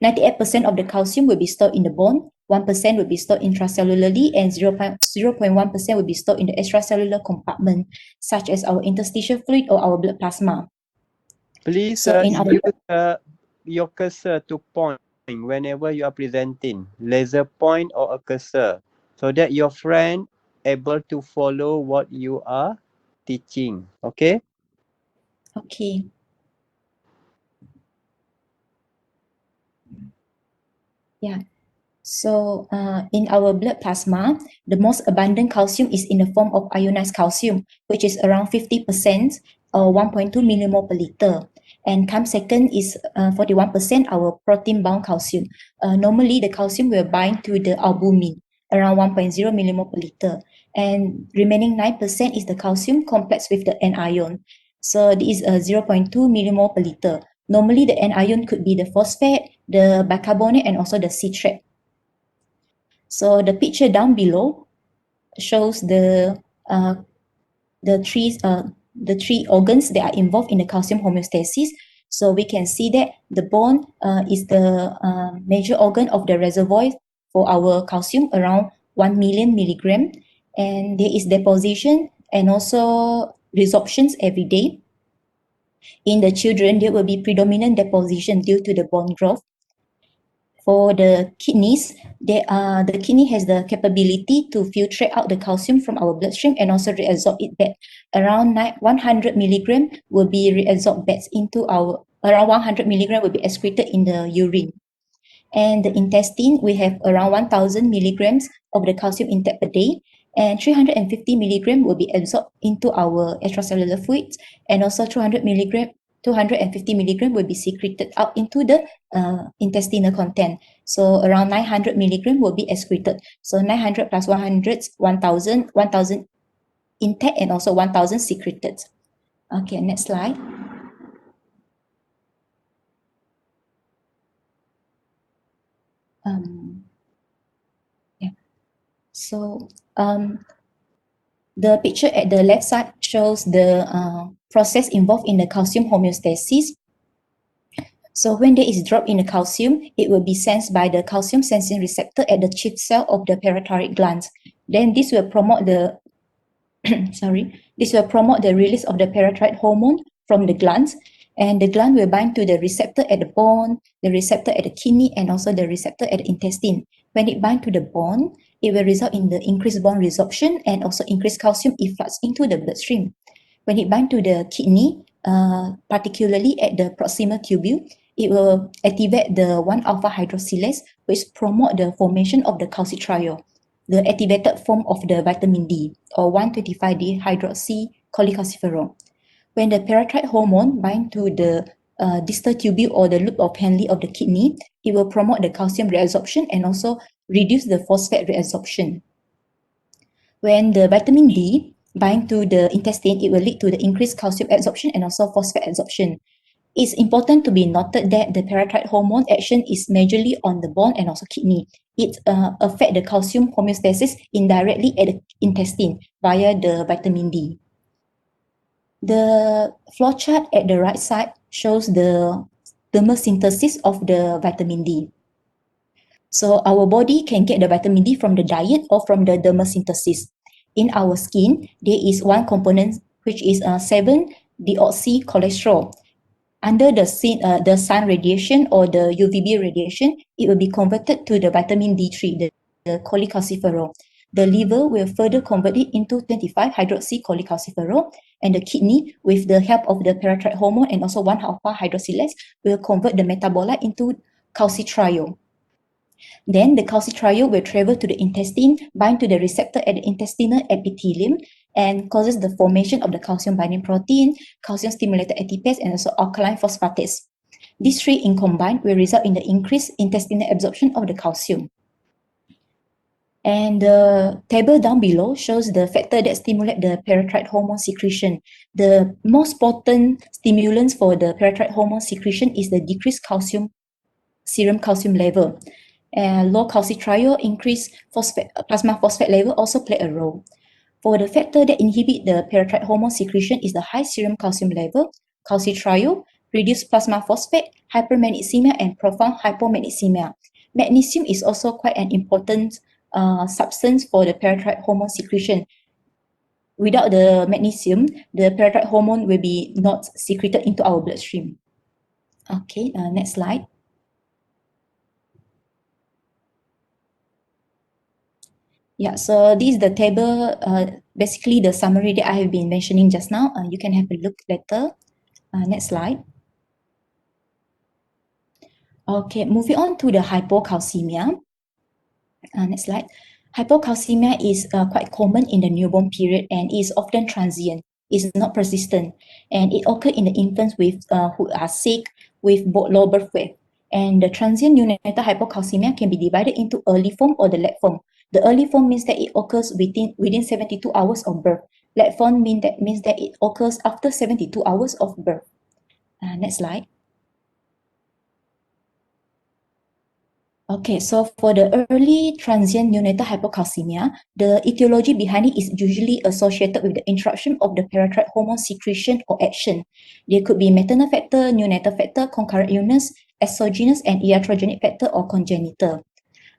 98% of the calcium will be stored in the bone, 1% will be stored intracellularly, and 0.1% will be stored in the extracellular compartment, such as our interstitial fluid or our blood plasma. Please So in our use your cursor to point whenever you are presenting, laser point or a cursor, so that your friend able to follow what you are teaching. Okay. Okay. Yeah. So in our blood plasma, the most abundant calcium is in the form of ionized calcium, which is around 50% or 1.2 millimole per liter. And come second is 41% our protein-bound calcium. Normally, the calcium will bind to the albumin, around 1.0 millimole per liter. And remaining 9% is the calcium complex with the anion. So this is 0.2 millimole per liter. Normally, the anion could be the phosphate, the bicarbonate, and also the citrate. So the picture down below shows the three organs that are involved in the calcium homeostasis. So we can see that the bone is the major organ of the reservoir for our calcium, around 1 million milligram, and there is deposition and also resorptions every day. In the children, there will be predominant deposition due to the bone growth. For the kidneys, the kidney has the capability to filtrate out the calcium from our bloodstream and also reabsorb it back. Around 100 milligram will be reabsorbed back into around 100 milligram will be excreted in the urine. And the intestine, we have around 1000 milligrams of the calcium intake per day, and 350 milligram will be absorbed into our extracellular fluids, and also 250 milligram will be secreted out into the intestinal content. So around 900 milligram will be excreted. So 900 plus 100, 1000 intake and also 1000 secreted. Okay, next slide. Yeah. So the picture at the left side shows the process involved in the calcium homeostasis. So when there is drop in the calcium, it will be sensed by the calcium sensing receptor at the chief cell of the parathyroid glands. Then this will promote the this will promote the release of the parathyroid hormone from the glands, and the gland will bind to the receptor at the bone, the receptor at the kidney, and also the receptor at the intestine. When it binds to the bone, it will result in the increased bone resorption and also increased calcium efflux into the bloodstream. When it binds to the kidney, particularly at the proximal tubule, it will activate the 1-alpha hydroxylase, which promote the formation of the calcitriol, the activated form of the vitamin D, or 1,25-D hydroxy cholecalciferol. When the parathyroid hormone binds to the distal tubule or the loop of Henle of the kidney, it will promote the calcium reabsorption and also reduce the phosphate reabsorption. When the vitamin D binds to the intestine, it will lead to the increased calcium absorption and also phosphate absorption. It's important to be noted that the parathyroid hormone action is majorly on the bone and also kidney. It affects the calcium homeostasis indirectly at the intestine via the vitamin D. The flow chart at the right side shows the thermosynthesis of the vitamin D. So our body can get the vitamin D from the diet or from the thermosynthesis. In our skin, there is one component which is 7-deoxycholesterol. Under the sun radiation or the UVB radiation, it will be converted to the vitamin D3, the cholecalciferol. The liver will further convert it into 25-hydroxycholecalciferol, and the kidney, with the help of the parathyroid hormone and also 1-alpha hydroxylase, will convert the metabolite into calcitriol. Then the calcitriol will travel to the intestine, bind to the receptor at the intestinal epithelium, and causes the formation of the calcium binding protein, calcium stimulated ATPase, and also alkaline phosphatase. These three in combine will result in the increased intestinal absorption of the calcium. And the table down below shows the factor that stimulate the parathyroid hormone secretion. The most potent stimulants for the parathyroid hormone secretion is the decreased serum calcium level. Low calcitriol, increased plasma phosphate level also play a role. For the factor that inhibit the parathyroid hormone secretion is the high serum calcium level, calcitriol, reduced plasma phosphate, hypermagnesemia, and profound hypomagnesemia. Magnesium is also quite an important substance for the parathyroid hormone secretion. Without the magnesium, the parathyroid hormone will be not secreted into our bloodstream. Okay, next slide. Yeah, so this is the table, basically the summary that I have been mentioning just now. You can have a look later. Next slide. Okay, moving on to the hypocalcemia. Next slide. Hypocalcemia is quite common in the newborn period and is often transient. It's not persistent, and it occurs in the infants with who are sick with low birth weight. And the transient neonatal hypocalcemia can be divided into early form or the late form. The early form means that it occurs within 72 hours of birth. Late form means that it occurs after 72 hours of birth. Next slide. Okay, so for the early transient neonatal hypocalcemia, the etiology behind it is usually associated with the interruption of the parathyroid hormone secretion or action. There could be maternal factor, neonatal factor, concurrent illness, exogenous and iatrogenic factor or congenital.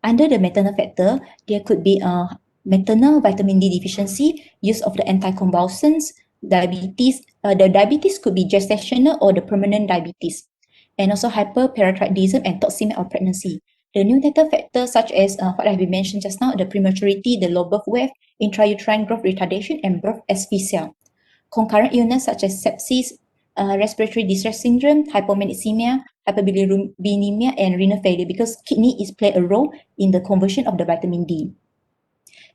Under the maternal factor, there could be maternal vitamin D deficiency, use of the anticonvulsants, diabetes. The diabetes could be gestational or the permanent diabetes, and also hyperparathyroidism and toxemia of pregnancy. The neonatal factors such as what have been mentioned just now, the prematurity, the low birth weight, intrauterine growth retardation, and birth asphyxia. Concurrent illness such as sepsis, respiratory distress syndrome, hypomagnesemia, hyperbilirubinemia, and renal failure because kidney is play a role in the conversion of the vitamin D.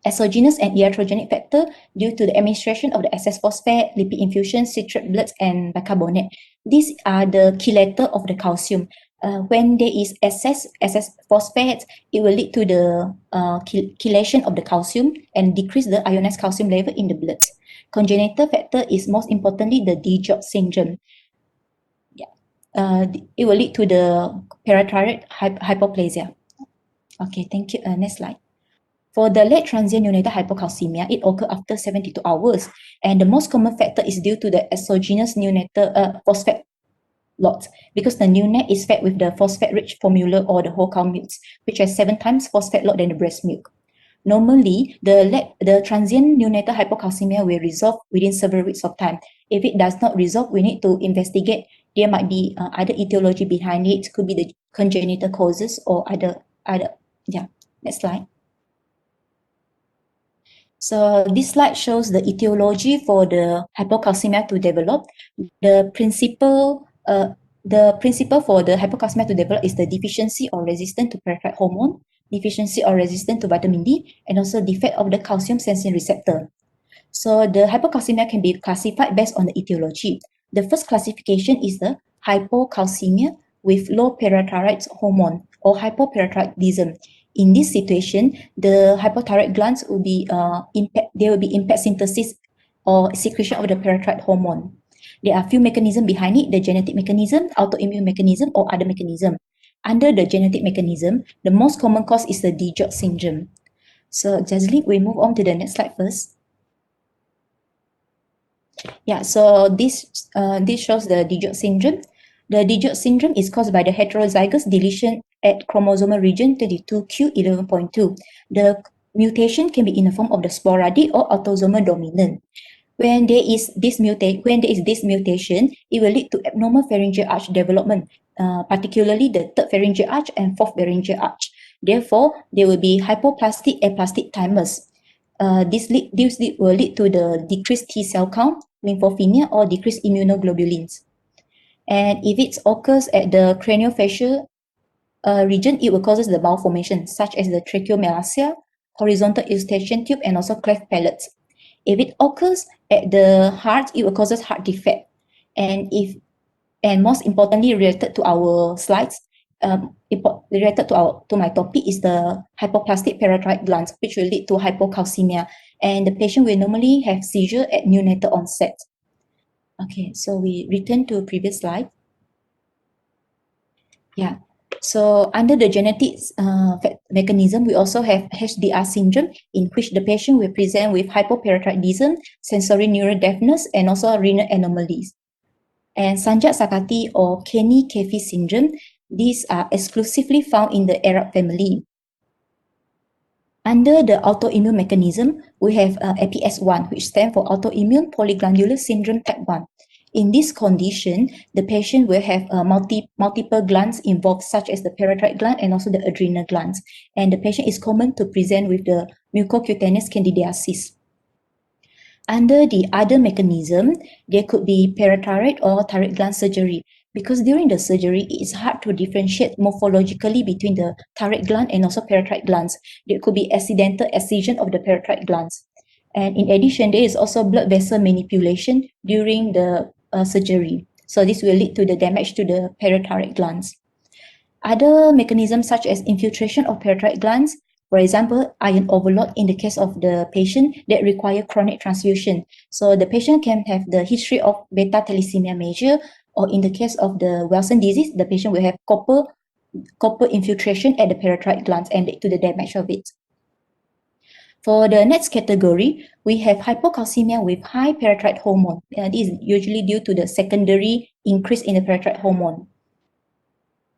Exogenous and iatrogenic factor due to the administration of the excess phosphate, lipid infusion, citrate bloods, and bicarbonate. These are the chelator of the calcium. When there is excess phosphate, it will lead to the chelation of the calcium and decrease the ionized calcium level in the blood. Congenital factor is most importantly the DJOG syndrome. It will lead to the parathyroid hypoplasia. Okay, thank you. Next slide. For the late transient neonatal hypocalcemia, it occurs after 72 hours, and the most common factor is due to the exogenous neonatal phosphate loss because the neonate is fed with the phosphate-rich formula or the whole cow milks, which has 7 times phosphate load than the breast milk. Normally, the transient neonatal hypocalcemia will resolve within several weeks of time. If it does not resolve, we need to investigate. There might be other etiology behind it. It could be the congenital causes or other. Yeah, next slide. So this slide shows the etiology for the hypocalcemia to develop. The principle for the hypocalcemia to develop is the deficiency or resistance to parathyroid hormone, deficiency or resistance to vitamin D, and also defect of the calcium sensing receptor. So the hypocalcemia can be classified based on the etiology. The first classification is the hypocalcemia with low parathyroid hormone or hypoparathyroidism. In this situation, the hypothyroid glands will be impact synthesis or secretion of the parathyroid hormone. There are few mechanisms behind it: the genetic mechanism, autoimmune mechanism, or other mechanism. Under the genetic mechanism, the most common cause is the DJOG syndrome. So, Jazlyn, we move on to the next slide first. Yeah, so this shows the DJOG syndrome. The DJOG syndrome is caused by the heterozygous deletion at chromosomal region 22q11.2. The mutation can be in the form of the sporadic or autosomal dominant. When there is this mutation, it will lead to abnormal pharyngeal arch development, particularly the third pharyngeal arch and fourth pharyngeal arch. Therefore, there will be hypoplastic aplastic thymus. This will lead to the decreased T cell count, lymphopenia, or decreased immunoglobulins. And if it occurs at the craniofacial region, it will cause the malformation, such as the tracheomalacia, horizontal eustachian tube, and also cleft palate. If it occurs at the heart, it will cause heart defect. And most importantly, related to our slides, related to my topic is the hypoplastic parathyroid glands, which will lead to hypocalcemia. And the patient will normally have seizure at neonatal onset. Okay, so we return to previous slide. Yeah. So under the genetics mechanism, we also have HDR syndrome, in which the patient will present with hypoparathyroidism, sensory neural deafness, and also renal anomalies. And Sanjak-Sakati or Kenny-Kefi syndrome, these are exclusively found in the Arab family. Under the autoimmune mechanism, we have APS1, which stands for autoimmune polyglandular syndrome type 1. In this condition, the patient will have multiple glands involved, such as the parathyroid gland and also the adrenal glands. And the patient is common to present with the mucocutaneous candidiasis. Under the other mechanism, there could be parathyroid or thyroid gland surgery, because during the surgery, it is hard to differentiate morphologically between the thyroid gland and also parathyroid glands. There could be accidental excision of the parathyroid glands. And in addition, there is also blood vessel manipulation during the surgery. So this will lead to the damage to the parathyroid glands. Other mechanisms such as infiltration of parathyroid glands, for example, iron overload in the case of the patient that require chronic transfusion. So the patient can have the history of beta thalassemia major, or in the case of the Wilson disease, the patient will have copper copper infiltration at the parathyroid glands and lead to the damage of it. For the next category, we have hypocalcemia with high parathyroid hormone. This is usually due to the secondary increase in the parathyroid hormone.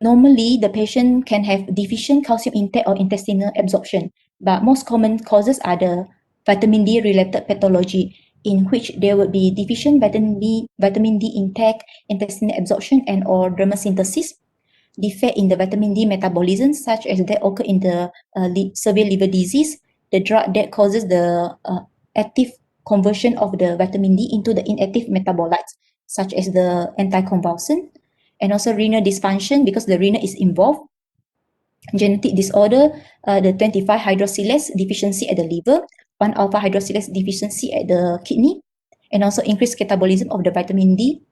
Normally, the patient can have deficient calcium intake or intestinal absorption, but most common causes are the vitamin D related pathology, in which there would be deficient vitamin D intake, intestinal absorption, and or dermosynthesis, defect in the vitamin D metabolism, such as that occur in the severe liver disease, the drug that causes the active conversion of the vitamin D into the inactive metabolites, such as the anticonvulsant, and also renal dysfunction because the renal is involved, genetic disorder, the 25 hydroxylase deficiency at the liver, 1 alpha hydroxylase deficiency at the kidney, and also increased catabolism of the vitamin D.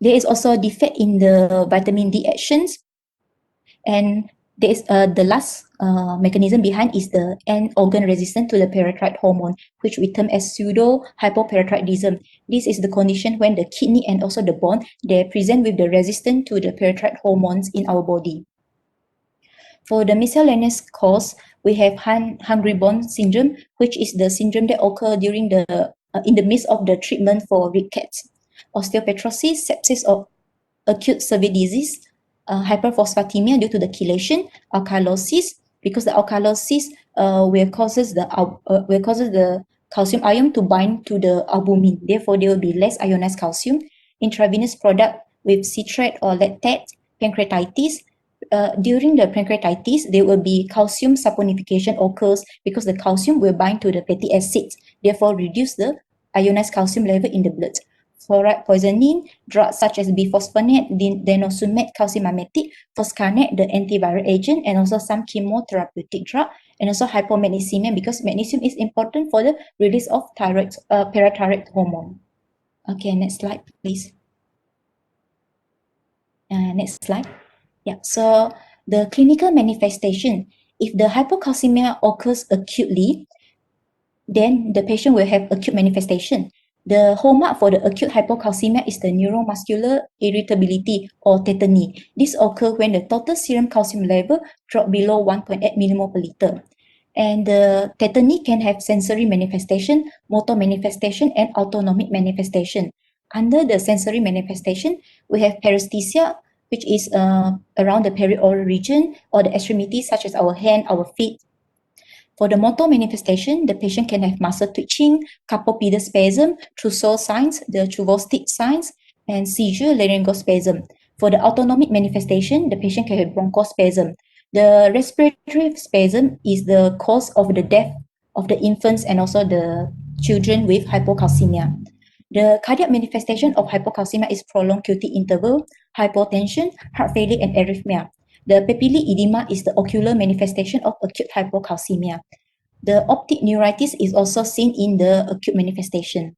There is also a defect in the vitamin D actions, and there is the last mechanism behind is the end organ resistant to the parathyroid hormone, which we term as pseudo hypoparathyroidism. This is the condition when the kidney and also the bone, they present with the resistance to the parathyroid hormones in our body. For the miscellaneous cause, we have hungry bone syndrome, which is the syndrome that occur during the in the midst of the treatment for rickets, osteopetrosis, sepsis or acute severe disease, hyperphosphatemia due to the chelation, alkalosis, because the alkalosis will causes the calcium ion to bind to the albumin. Therefore, there will be less ionized calcium. Intravenous product with citrate or lactate, pancreatitis. During the pancreatitis, there will be calcium saponification occurs because the calcium will bind to the fatty acids, therefore reduce the ionized calcium level in the blood. Fluoride poisoning, drugs such as bisphosphonate, denosumab, calcimimetic, foscarnet, the antiviral agent, and also some chemotherapeutic drug, and also hypomagnesemia because magnesium is important for the release of parathyroid hormone. Okay, next slide, please. Next slide. Yeah, so the clinical manifestation, if the hypocalcemia occurs acutely, then the patient will have acute manifestation. The hallmark for the acute hypocalcemia is the neuromuscular irritability or tetany. This occurs when the total serum calcium level drop below 1.8 millimole per liter. And the tetany can have sensory manifestation, motor manifestation, and autonomic manifestation. Under the sensory manifestation, we have paresthesia, which is around the perioral region or the extremities such as our hand, our feet. For the motor manifestation, the patient can have muscle twitching, carpopedal spasm, trousseau signs, the Chuvostic signs, and seizure, laryngospasm. For the autonomic manifestation, the patient can have bronchospasm. The respiratory spasm is the cause of the death of the infants and also the children with hypocalcemia. The cardiac manifestation of hypocalcemia is prolonged QT interval, hypotension, heart failure, and arrhythmia. The papillary edema is the ocular manifestation of acute hypocalcemia. The optic neuritis is also seen in the acute manifestation.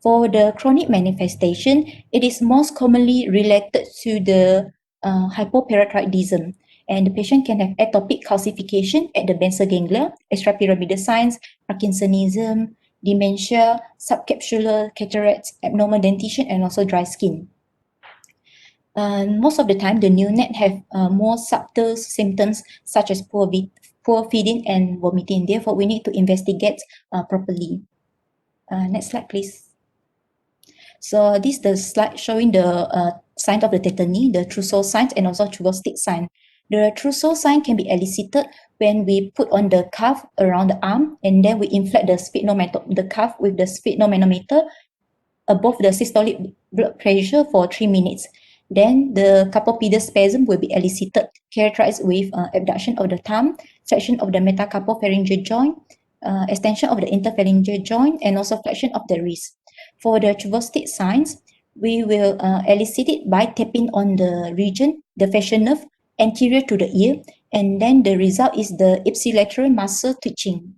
For the chronic manifestation, it is most commonly related to the hypoparathyroidism, and the patient can have atopic calcification at the basal ganglia, extrapyramidal signs, Parkinsonism, dementia, subcapsular cataracts, abnormal dentition, and also dry skin. Most of the time, the neonate have more subtle symptoms such as poor feeding and vomiting. Therefore, we need to investigate properly. Next slide, please. So this is the slide showing the sign of the tetany, the trousseau signs, and also Chuvostic sign. The trousseau sign can be elicited when we put on the cuff around the arm, and then we inflate the cuff with the sphygmomanometer above the systolic blood pressure for 3 minutes. Then the carpopedal spasm will be elicited, characterized with abduction of the thumb, flexion of the metacarpopharyngeal joint, extension of the interphalangeal joint, and also flexion of the wrist. For the Chuvostic signs, we will elicit it by tapping on the region, the facial nerve, anterior to the ear, and then the result is the ipsilateral muscle twitching.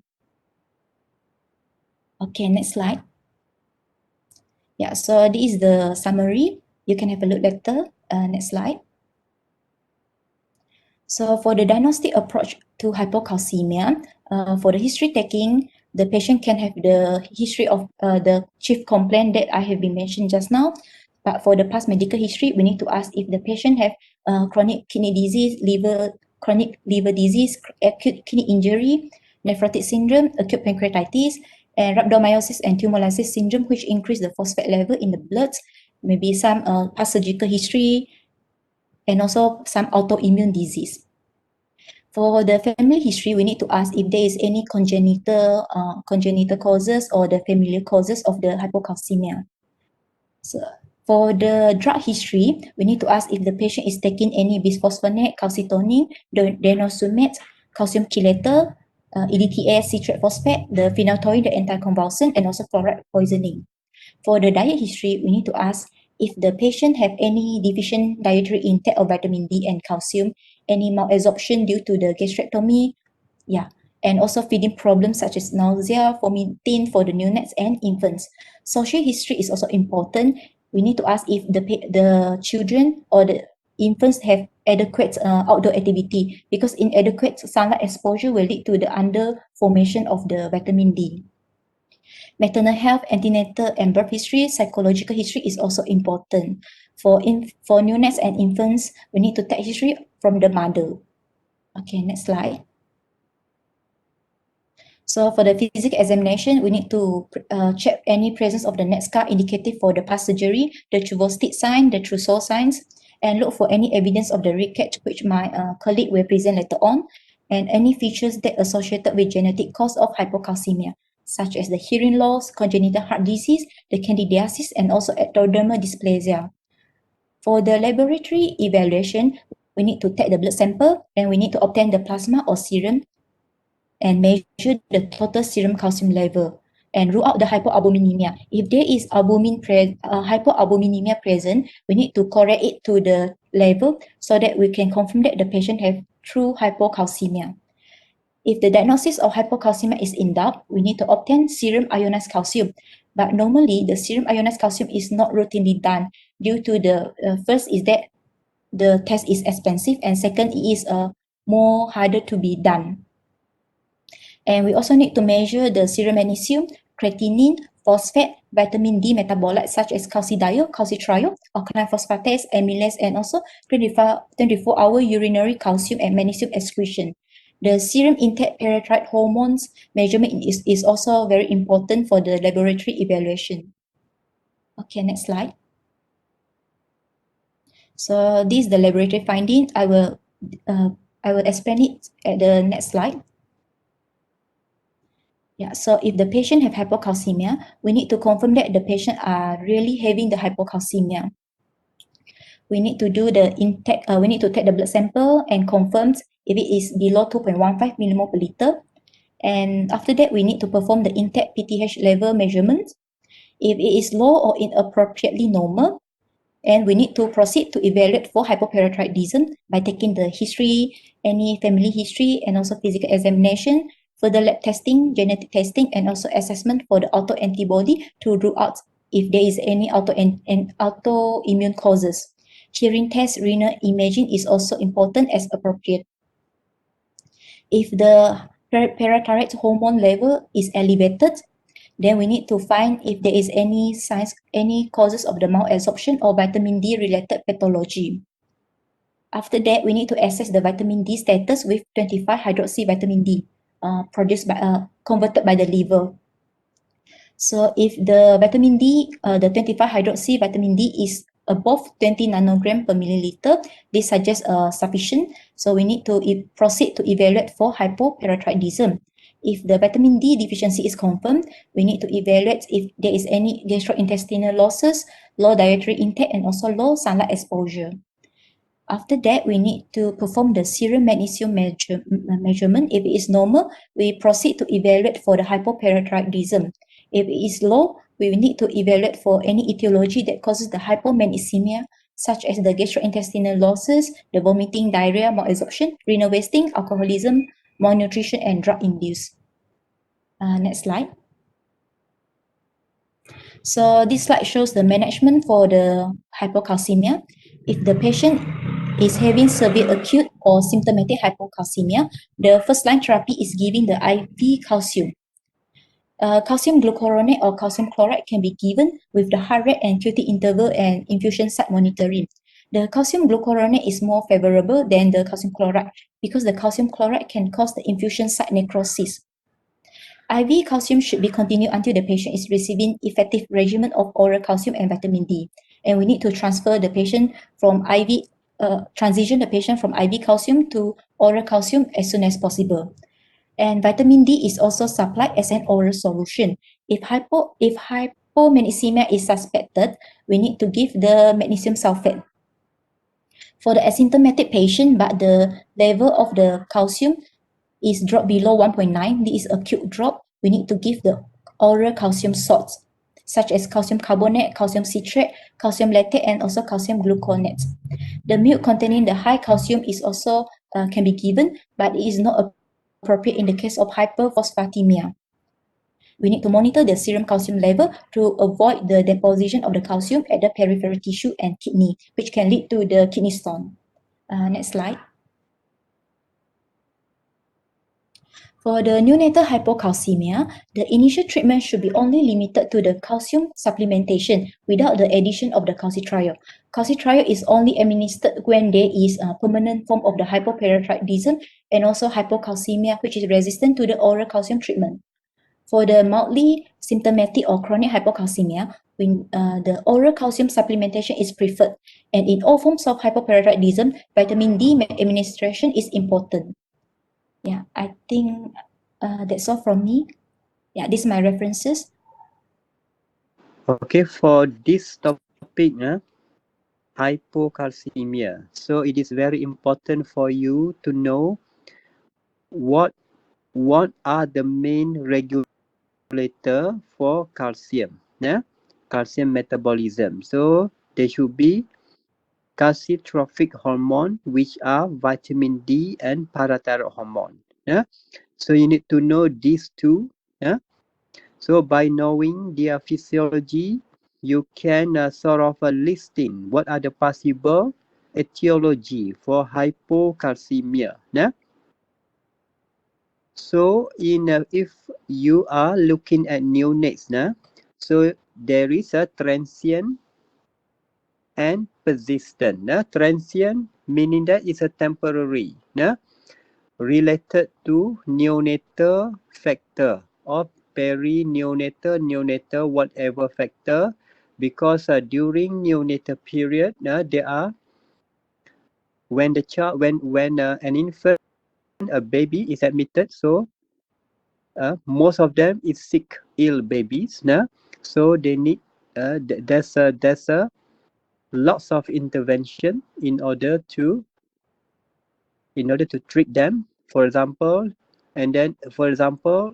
Okay, next slide. Yeah, so this is the summary. You can have a look later. Next slide. So for the diagnostic approach to hypocalcemia, for the history taking, the patient can have the history of the chief complaint that I have been mentioned just now. But for the past medical history, we need to ask if the patient have chronic kidney disease, chronic liver disease, acute kidney injury, nephrotic syndrome, acute pancreatitis, and rhabdomyolysis and tumor-lysis syndrome, which increase the phosphate level in the blood. Maybe some past surgical history, and also some autoimmune disease. For the family history, we need to ask if there is any congenital causes or the familial causes of the hypocalcemia. So for the drug history, we need to ask if the patient is taking any bisphosphonate, calcitonin, denosumab, calcium chelator, EDTA, citrate phosphate, the phenytoin, the anticonvulsant, and also fluoride poisoning. For the diet history, we need to ask if the patient have any deficient dietary intake of vitamin D and calcium, any malabsorption due to the gastrectomy, and also feeding problems such as nausea, vomiting for the neonates and infants. Social history is also important. We need to ask if the children or the infants have adequate outdoor activity, because inadequate sunlight exposure will lead to the under formation of the vitamin D. Maternal health, antenatal and birth history, psychological history is also important. For neonates and infants, we need to take history from the mother. Okay, next slide. So for the physical examination, we need to check any presence of the neck scar indicative for the past surgery, the Chuvostic sign, the Trousseau signs, and look for any evidence of the rickets, which my colleague will present later on, and any features that associated with genetic cause of hypocalcemia, such as the hearing loss, congenital heart disease, the candidiasis, and also ectodermal dysplasia. For the laboratory evaluation, we need to take the blood sample, and we need to obtain the plasma or serum and measure the total serum calcium level and rule out the hypoalbuminemia. If there is hypoalbuminemia present, we need to correct it to the level so that we can confirm that the patient have true hypocalcemia. If the diagnosis of hypocalcemia is in doubt, we need to obtain serum ionized calcium. But normally, the serum ionized calcium is not routinely done due to the first is that the test is expensive, and second, it is more harder to be done. And we also need to measure the serum magnesium, creatinine, phosphate, vitamin D metabolites such as calcidiol, calcitriol, alkaline phosphatase, amylase, and also 24-hour urinary calcium and magnesium excretion. The serum intake parathyroid hormones measurement is also very important for the laboratory evaluation. Okay, next slide. So this is the laboratory finding. I will explain it at the next slide. Yeah, so if the patient have hypocalcemia, we need to confirm that the patient are really having the hypocalcemia. We need to do the intake, we need to take the blood sample and confirm if it is below 2.15 millimole per liter. And after that, we need to perform the intake PTH level measurement. If it is low or inappropriately normal, and we need to proceed to evaluate for hypoparathyroidism by taking the history, any family history, and also physical examination, further lab testing, genetic testing, and also assessment for the autoantibody to rule out if there is any autoimmune causes. Hearing test, renal imaging is also important as appropriate. If the parathyroid hormone level is elevated, then we need to find if there is any signs, any causes of the malabsorption or vitamin D related pathology. After that, we need to assess the vitamin D status with 25-hydroxy vitamin D converted by the liver. So if the vitamin D, the 25-hydroxy vitamin D is above 20 nanogram per milliliter, this suggests sufficient. So we need to proceed to evaluate for hypoparathyroidism. If the vitamin D deficiency is confirmed, we need to evaluate if there is any gastrointestinal losses, low dietary intake, and also low sunlight exposure. After that, we need to perform the serum magnesium measurement. If it is normal, we proceed to evaluate for the hypoparathyroidism. If it is low, we need to evaluate for any etiology that causes the hypomagnesemia, such as the gastrointestinal losses, the vomiting, diarrhea, malabsorption, renal wasting, alcoholism, malnutrition, and drug-induced. Next slide. So this slide shows the management for the hypocalcemia. If the patient is having severe acute or symptomatic hypocalcemia, the first line therapy is giving the IV calcium. Calcium glucuronate or calcium chloride can be given with the heart rate and QT interval and infusion site monitoring. The calcium glucuronate is more favorable than the calcium chloride because the calcium chloride can cause the infusion site necrosis. IV calcium should be continued until the patient is receiving effective regimen of oral calcium and vitamin D. And we need to transfer the patient from transition the patient from IV calcium to oral calcium as soon as possible. And vitamin D is also supplied as an oral solution. If hypomagnesemia is suspected, we need to give the magnesium sulfate. For the asymptomatic patient, but the level of the calcium is dropped below 1.9, this is acute drop, we need to give the oral calcium salts, such as calcium carbonate, calcium citrate, calcium lactate, and also calcium gluconate. The milk containing the high calcium is also can be given, but it is not appropriate in the case of hyperphosphatemia. We need to monitor the serum calcium level to avoid the deposition of the calcium at the peripheral tissue and kidney, which can lead to the kidney stone. Next slide. For the neonatal hypocalcemia, the initial treatment should be only limited to the calcium supplementation without the addition of the calcitriol. Calcitriol is only administered when there is a permanent form of the hypoparathyroidism and also hypocalcemia, which is resistant to the oral calcium treatment. For the mildly symptomatic or chronic hypocalcemia, when the oral calcium supplementation is preferred, and in all forms of hypoparathyroidism, vitamin D administration is important. Yeah, I think that's all from me. Yeah, these are my references. Okay, for this topic, hypocalcemia. So it is very important for you to know what are the main regulator for calcium, calcium metabolism. So there should be calcitrophic hormone, which are vitamin D and parathyroid hormone. So you need to know these two. So by knowing their physiology, you can sort of listing what are the possible etiology for hypocalcemia. So if you are looking at neonates, so there is a transient and persistent. Transient meaning that it's a temporary, related to neonatal factor or peri-neonatal, neonatal, whatever factor, because during neonatal period, there are when the child, when an infant, a baby is admitted, so most of them is sick, ill babies, so they need there's a lots of intervention in order to treat them. For example, and then for example,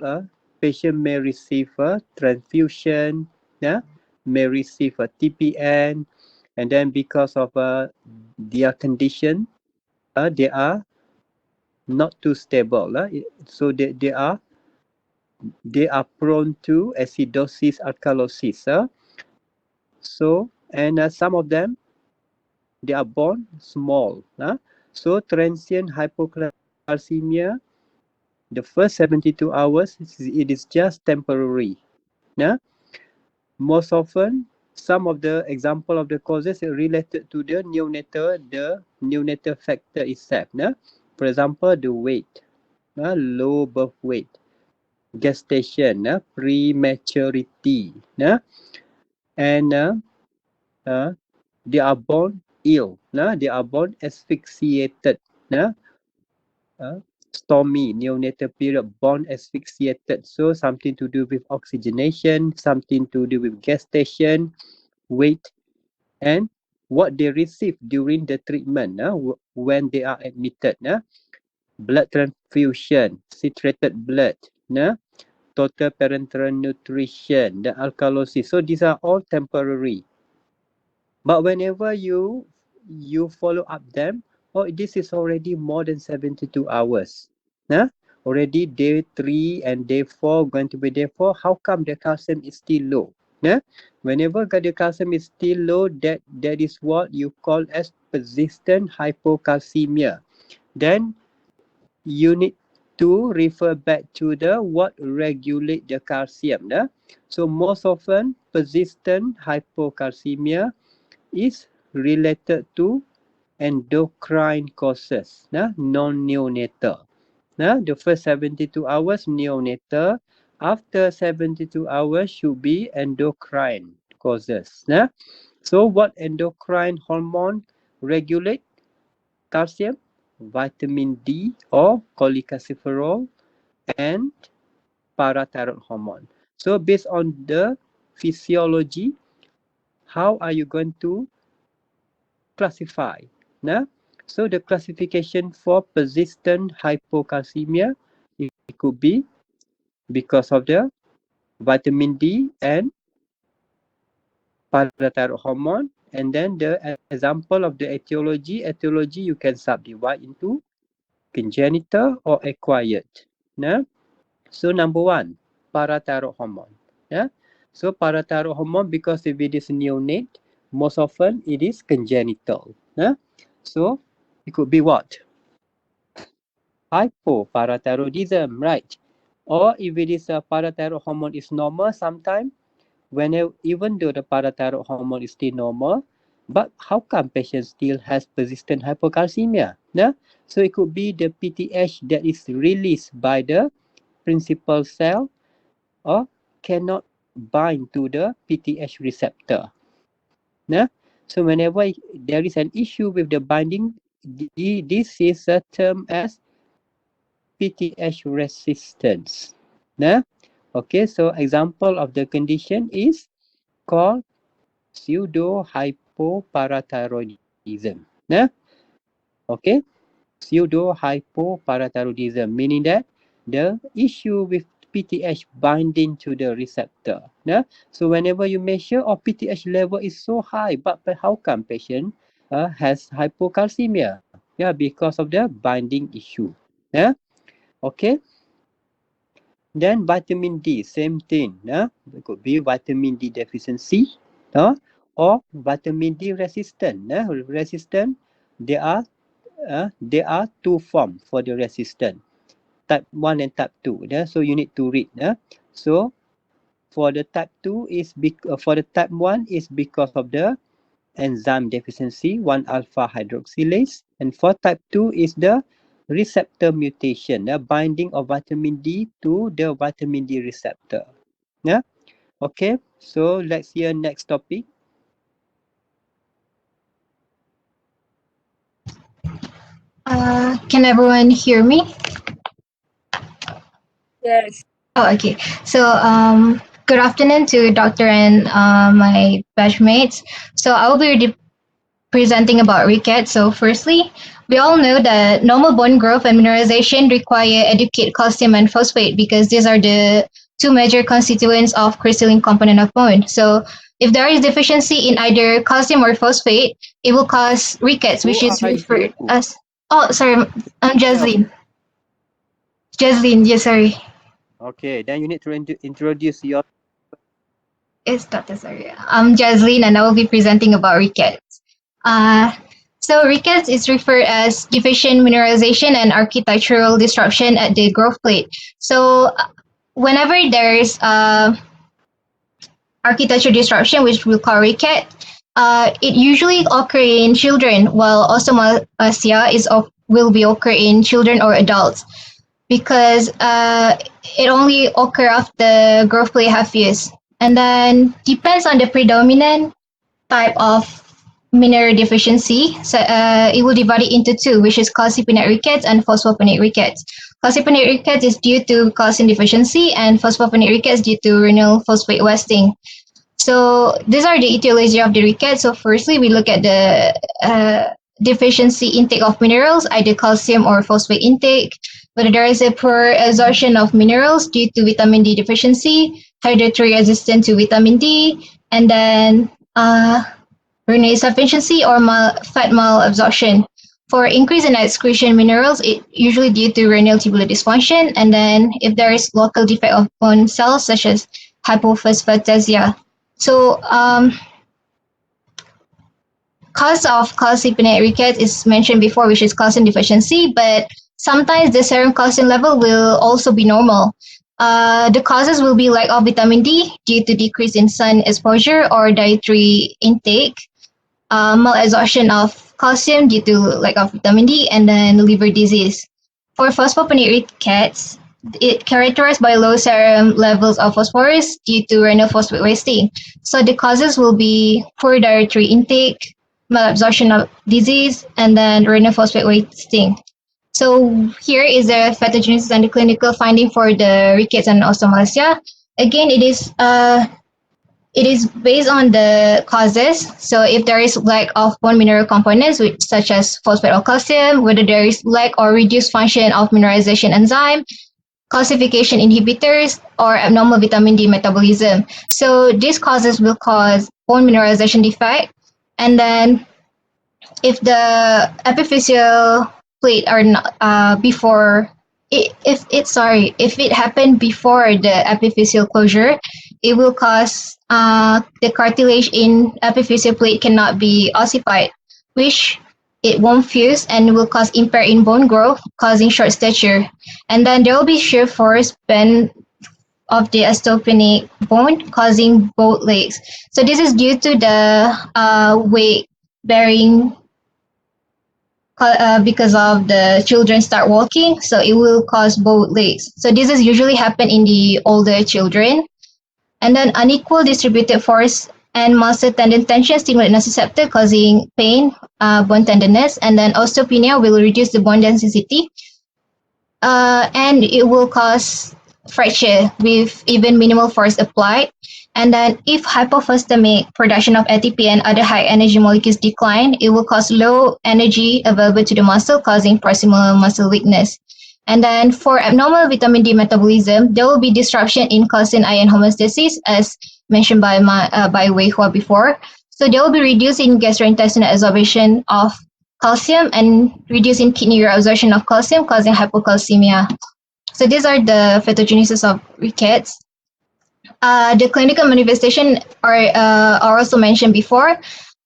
patient may receive a transfusion, may receive a TPN, and then because of their condition, they are not too stable, so they are prone to acidosis, alkalosis. So and some of them, they are born small. So transient hypocalcemia, the first 72 hours, it is just temporary. Most often, some of the example of the causes are related to the neonatal factor itself. For example, the weight, low birth weight, gestation, prematurity, and they are born ill, they are born asphyxiated, stormy neonatal period, born asphyxiated. So something to do with oxygenation, something to do with gestation, weight, and what they receive during the treatment when they are admitted. Blood transfusion, citrated blood, total parenteral nutrition, the alkalosis. So these are all temporary. But whenever you follow up them, this is already more than 72 hours. Already day 3 and day 4 going to be day 4. How come the calcium is still low? Whenever the calcium is still low, that is what you call as persistent hypocalcemia. Then you need to refer back to the what regulate the calcium. So most often persistent hypocalcemia is related to endocrine causes, non-neonatal. The first 72 hours neonatal, after 72 hours should be endocrine causes. So what endocrine hormone regulate calcium? Vitamin D or cholecalciferol and parathyroid hormone. So based on the physiology, how are you going to classify? So the classification for persistent hypocalcemia, it could be because of the vitamin D and parathyroid hormone. And then the example of the etiology you can subdivide into congenital or acquired. So number one, parathyroid hormone. So parathyroid hormone, because if it is neonate, most often it is congenital. So it could be what? Hypoparathyroidism, right? Or if it is a parathyroid hormone is normal, sometimes whenever, even though the parathyroid hormone is still normal, but how come patient still has persistent hypocalcemia? So it could be the PTH that is released by the principal cell or cannot bind to the PTH receptor. So whenever there is an issue with the binding, this is a term as PTH resistance. Okay, so example of the condition is called pseudo-hypoparathyroidism. Okay, pseudo-hypoparathyroidism, meaning that the issue with PTH binding to the receptor. So whenever you measure, PTH level is so high, but how come patient has hypocalcemia? Yeah, because of the binding issue. Okay. Then vitamin D, same thing. It could be vitamin D deficiency or vitamin D resistant. Resistant, there are two forms for the resistant, type 1 and type 2. So you need to read. So for the type 2 for the type 1 is because of the enzyme deficiency, 1-alpha hydroxylase, and for type 2 is the receptor mutation, the binding of vitamin D to the vitamin D receptor. Okay, so let's hear next topic. Can everyone hear me? Yes. Oh, okay. So, good afternoon to Dr. and my batchmates. So, I will be presenting about rickets. So, firstly, we all know that normal bone growth and mineralization require adequate calcium and phosphate because these are the two major constituents of crystalline component of bone. So, if there is deficiency in either calcium or phosphate, it will cause rickets, which Who is are referred you? as. Oh, sorry, I'm Jasleen. Jasleen, yes, sorry. Okay, then you need to introduce your. It's Dr. Sorry. I'm Jasleen and I will be presenting about rickets. Uh, so rickets is referred as deficient mineralization and architectural disruption at the growth plate. So whenever there's architectural disruption, which we call ricket, it usually occur in children, while osteomalacia will be occur in children or adults because it only occur after growth plate half years. And then depends on the predominant type of mineral deficiency. So it will divide it into two, which is calcipenate rickets and phosphopenate rickets. Calcipenate rickets is due to calcium deficiency and phosphopenate rickets due to renal phosphate wasting. So these are the etiology of the rickets. So firstly, we look at the deficiency intake of minerals, either calcium or phosphate intake, whether there is a poor absorption of minerals due to vitamin D deficiency, hereditary resistance to vitamin D, and then renal insufficiency or fat malabsorption. For increase in excretion minerals, it usually due to renal tubular dysfunction, and then if there is local defect of bone cells such as hypophosphatasia. So cause of calcipenate rickets is mentioned before, which is calcium deficiency, but sometimes the serum calcium level will also be normal. The causes will be lack of vitamin D due to decrease in sun exposure or dietary intake, malabsorption of calcium due to lack of vitamin D, and then liver disease. For phosphoponate rickets, it characterized by low serum levels of phosphorus due to renal phosphate wasting. So the causes will be poor dietary intake, malabsorption of disease, and then renal phosphate wasting. So here is the pathogenesis and the clinical finding for the rickets and osteomalacia. Again, it is based on the causes. So if there is lack of bone mineral components, such as phosphate or calcium, whether there is lack or reduced function of mineralization enzyme, calcification inhibitors, or abnormal vitamin D metabolism. So these causes will cause bone mineralization defect. And then if the epiphyseal plate are not before if it happened before the epiphyseal closure, it will cause the cartilage in epiphyseal plate cannot be ossified, which it won't fuse and will cause impair in bone growth, causing short stature. And then there will be shear force bend of the osteopenic bone, causing both legs. So this is due to the weight bearing because of the children start walking, so it will cause both legs. So this is usually happen in the older children. And then unequal distributed force and muscle tendon tension stimulate nociceptor, causing pain, bone tenderness, and then osteopenia will reduce the bone density, and it will cause fracture with even minimal force applied. And then if hypophosphatemic production of ATP and other high energy molecules decline, it will cause low energy available to the muscle, causing proximal muscle weakness. And then for abnormal vitamin D metabolism, there will be disruption in calcium ion homeostasis, as mentioned by Wei Hua before. So there will be reduced in gastrointestinal absorption of calcium and reduce in kidney reabsorption of calcium, causing hypocalcemia. So these are the pathogenesis of rickets. The clinical manifestation are also mentioned before.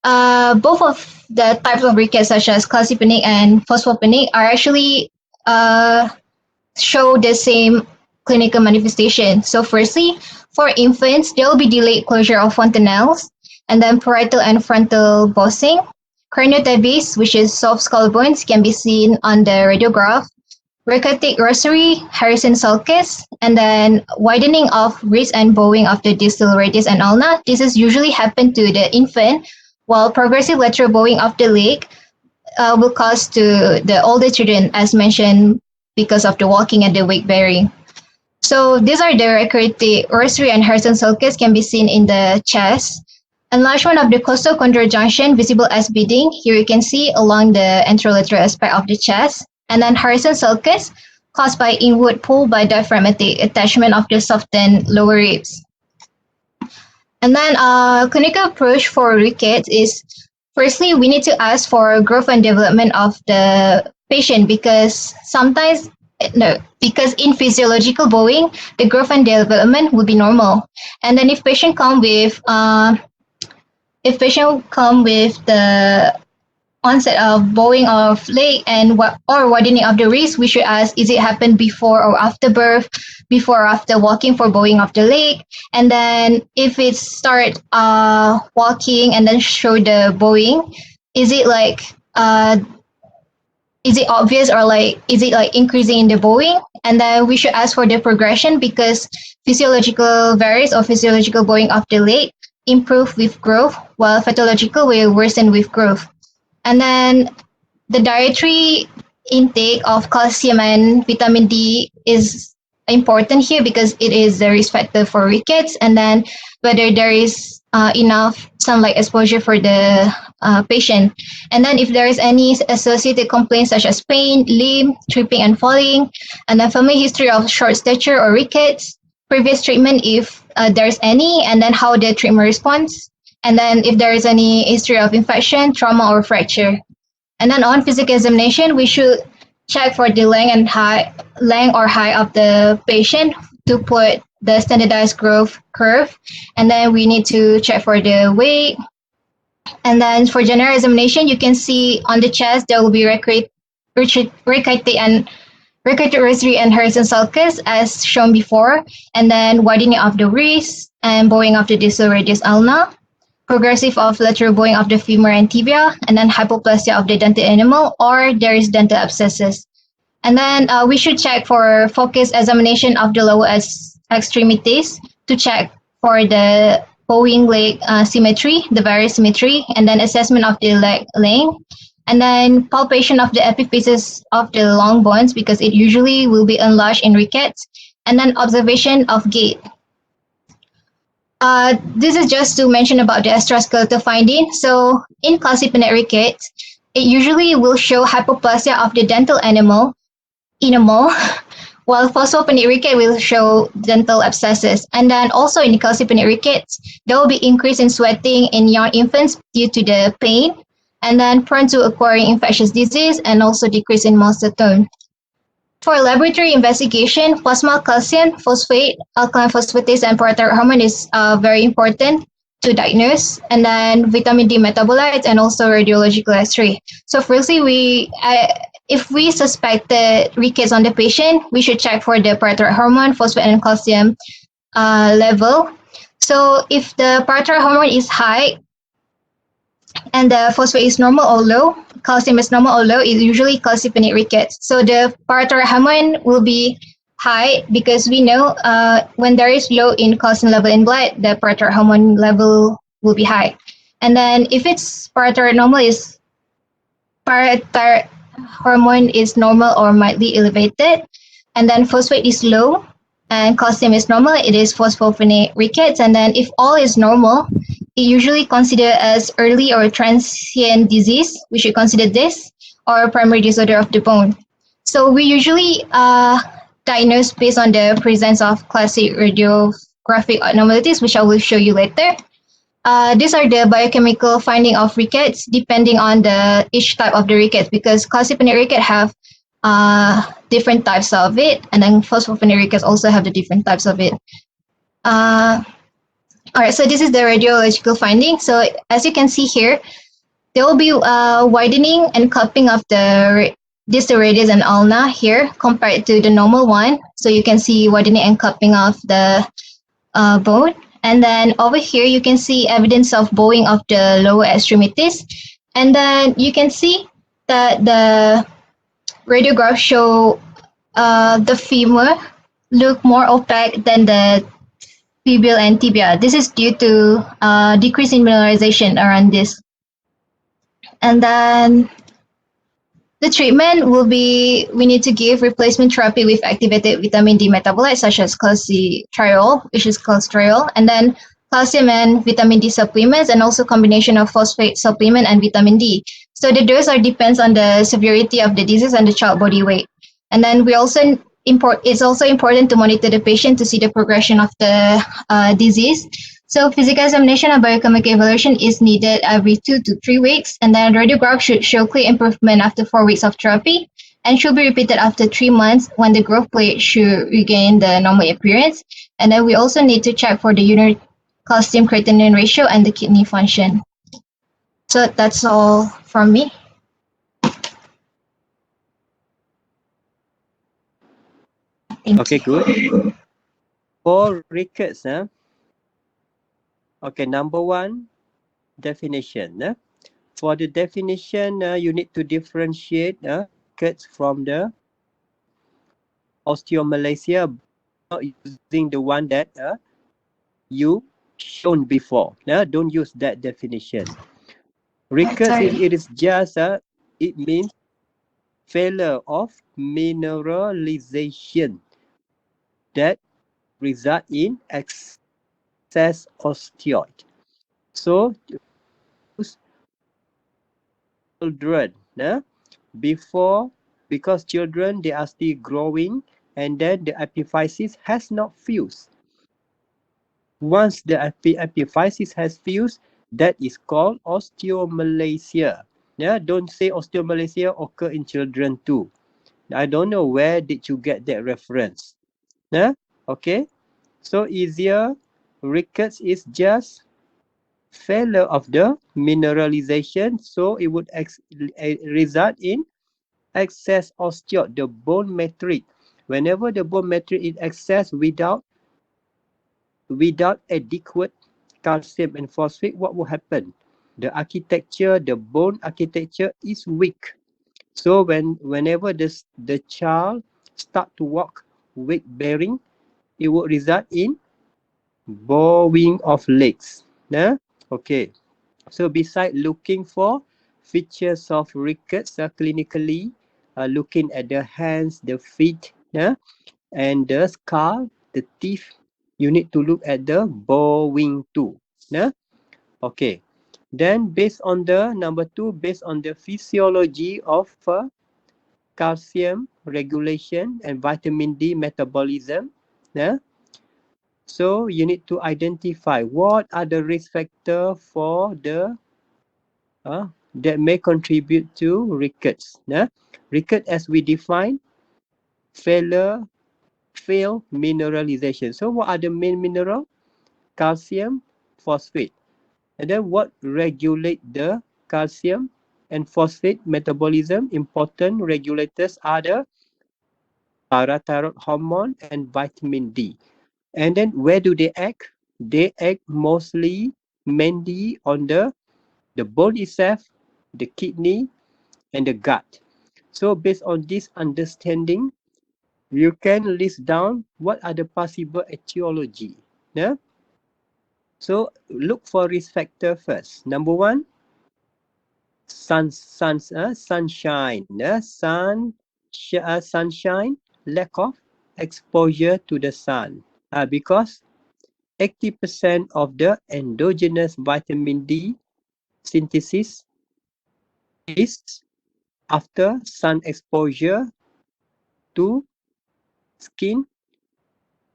Both of the types of rickets, such as calcipenic and phosphopenic, are actually show the same clinical manifestation. So firstly, for infants, there will be delayed closure of fontanelles, and then parietal and frontal bossing. Craniotabes, which is soft skull bones, can be seen on the radiograph. Rhecatic rosary, Harrison sulcus, and then widening of wrist and bowing of the distal radius and ulna. This is usually happen to the infant, while progressive lateral bowing of the leg will cause to the older children, as mentioned, because of the walking and the weight bearing. So these are the rhecatic rosary and Harrison sulcus can be seen in the chest. Enlargement of the costochondral junction visible as beading. Here you can see along the anterolateral aspect of the chest. And then Harrison sulcus caused by inward pull by diaphragmatic attachment of the softened lower ribs. And then clinical approach for rickets is, firstly, we need to ask for growth and development of the patient, because because in physiological bowing, the growth and development will be normal. And then if patient come with the onset of bowing of leg or widening of the wrist, we should ask, is it happened before or after birth, before or after walking for bowing of the leg? And then if it start walking and then show the bowing, is it obvious, or is it increasing in the bowing? And then we should ask for the progression, because physiological varus or physiological bowing of the leg improve with growth, while pathological will worsen with growth. And then the dietary intake of calcium and vitamin D is important here, because it is the risk factor for rickets. And then whether there is enough sunlight exposure for the patient. And then if there is any associated complaints such as pain, limb, tripping and falling, and then family history of short stature or rickets, previous treatment if there's any, and then how the treatment response. And then if there is any history of infection, trauma, or fracture. And then on physical examination, we should check for the length or height of the patient to put the standardized growth curve. And then we need to check for the weight. And then for general examination, you can see on the chest, there will be rhecatic and rickety rosary and Harrison sulcus as shown before, and then widening of the wrist and bowing of the distal radius ulna, progressive of lateral bowing of the femur and tibia, and then hypoplasia of the dentate enamel, or there is dental abscesses. And then we should check for focused examination of the lower extremities to check for the bowing leg symmetry, the various symmetry, and then assessment of the leg length, and then palpation of the epiphysis of the long bones because it usually will be enlarged in rickets, and then observation of gait. This is just to mention about the extraskeletal finding. So in classipenate rickets, it usually will show hypoplasia of the dental enamel, while phosphopenate ricket will show dental abscesses. And then also in the calcipenate rickets, there will be increase in sweating in young infants due to the pain, and then prone to acquiring infectious disease, and also decrease in muscle tone. For laboratory investigation, plasma calcium, phosphate, alkaline phosphatase, and parathyroid hormone is very important to diagnose, and then vitamin D metabolites, and also radiological X-ray. So firstly, if we suspect the rickets on the patient, we should check for the parathyroid hormone, phosphate, and calcium level. So if the parathyroid hormone is high and the phosphate is normal or low, calcium is normal or low, is usually calcipenate rickets. So the parathyroid hormone will be high because we know when there is low in calcium level in blood, the parathyroid hormone level will be high. And then if it's parathyroid hormone is normal or mildly elevated, and then phosphate is low and calcium is normal, it is phosphopenate rickets. And then if all is normal, it usually considered as early or transient disease. We should consider this, or primary disorder of the bone. So we usually diagnose based on the presence of classic radiographic abnormalities, which I will show you later. These are the biochemical finding of rickets depending on each type of the rickets, because calcipenate rickets have different types of it, and then phosphopenate rickets also have the different types of it. All right, so this is the radiological finding. So as you can see here, there will be widening and cupping of the distal radius and ulna here compared to the normal one. So you can see widening and cupping of the bone. And then over here, you can see evidence of bowing of the lower extremities. And then you can see that the radiographs show the femur look more opaque than the fibula and tibia. This is due to decrease in mineralization around this. And then the treatment will be, we need to give replacement therapy with activated vitamin D metabolites such as calcitriol, which is calcitriol, and then calcium and vitamin D supplements, and also combination of phosphate supplement and vitamin D. So the dose depends on the severity of the disease and the child body weight. And then it's also important to monitor the patient to see the progression of the disease. So physical examination and biochemical evaluation is needed every 2 to 3 weeks, and then radiograph should show clear improvement after 4 weeks of therapy, and should be repeated after 3 months when the growth plate should regain the normal appearance. And then we also need to check for the urinary calcium creatinine ratio and the kidney function. So that's all from me. Okay, good. For rickets, okay, number one, definition. For the definition, you need to differentiate rickets from the osteomalacia, not using the one that you shown before. Don't use that definition. Rickets, it is just, it means failure of mineralization that result in excess osteoid. So children, because children, they are still growing, and then the epiphysis has not fused. Once the epiphysis has fused, that is called osteomalacia. Don't say osteomalacia occur in children too. I don't know where did you get that reference. Okay, so easier, rickets is just failure of the mineralization, so it would result in excess osteoid, the bone matrix. Whenever the bone matrix is excess without adequate calcium and phosphate, what will happen? The architecture, the bone architecture is weak. So whenever the child start to walk weight bearing, it will result in bowing of legs. Nah? Okay. So beside looking for features of rickets clinically, looking at the hands, the feet, and the skull, the teeth, you need to look at the bowing too. Okay. Then based on the number 2, based on the physiology of calcium regulation and vitamin D metabolism, so you need to identify what are the risk factor for the that may contribute to rickets. Ricket as we define, fail mineralization. So what are the main mineral? Calcium, phosphate. And then what regulate the calcium and phosphate metabolism? Important regulators are the parathyroid hormone and vitamin D. And then where do they act? They act mainly on the bone itself, the kidney, and the gut. So based on this understanding, you can list down what are the possible etiology. So look for risk factor first. Number 1, sunshine. Sunshine, lack of exposure to the sun. Because 80% of the endogenous vitamin D synthesis is after sun exposure to skin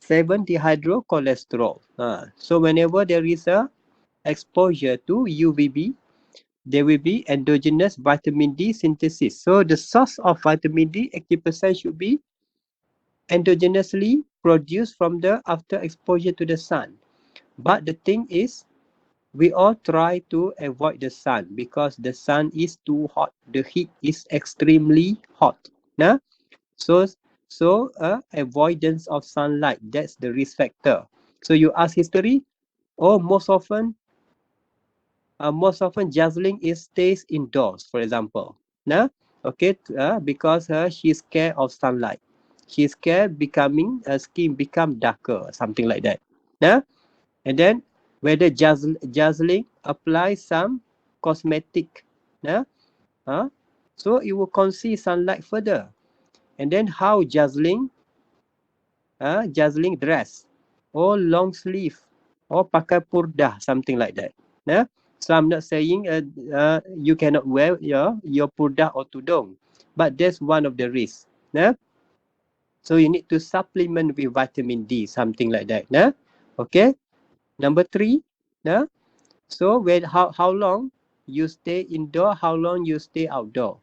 7-dehydrocholesterol. So whenever there is a exposure to UVB, there will be endogenous vitamin D synthesis. So the source of vitamin D, 80% should be endogenously produced from the after exposure to the sun. But the thing is, we all try to avoid the sun because the sun is too hot. The heat is extremely hot. So avoidance of sunlight, that's the risk factor. So you ask history, most often Jasmine stays indoors, for example. Because she's scared of sunlight. She's scared becoming her skin become darker, something like that. And then whether Jasmine applies some cosmetic, so it will conceal sunlight further. And then how Jasmine dress, or long sleeve, or pakai purdah, something like that. So I'm not saying you cannot wear your purdah or tudung, but that's one of the risks. So you need to supplement with vitamin D, something like that. Okay. Number 3, so how long you stay indoor, how long you stay outdoor.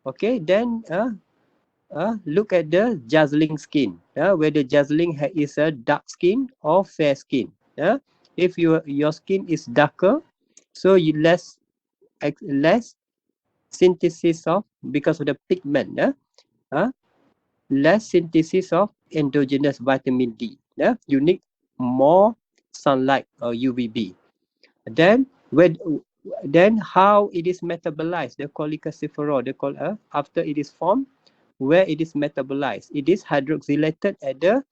Okay. Then look at the dazzling skin, whether dazzling is a dark skin or fair skin. If your skin is darker, so you less synthesis of, because of the pigment, less synthesis of endogenous vitamin D. You need more sunlight or UVB. Then how it is metabolized, the cholecalciferol, after it is formed, where it is metabolized. It is hydroxylated at the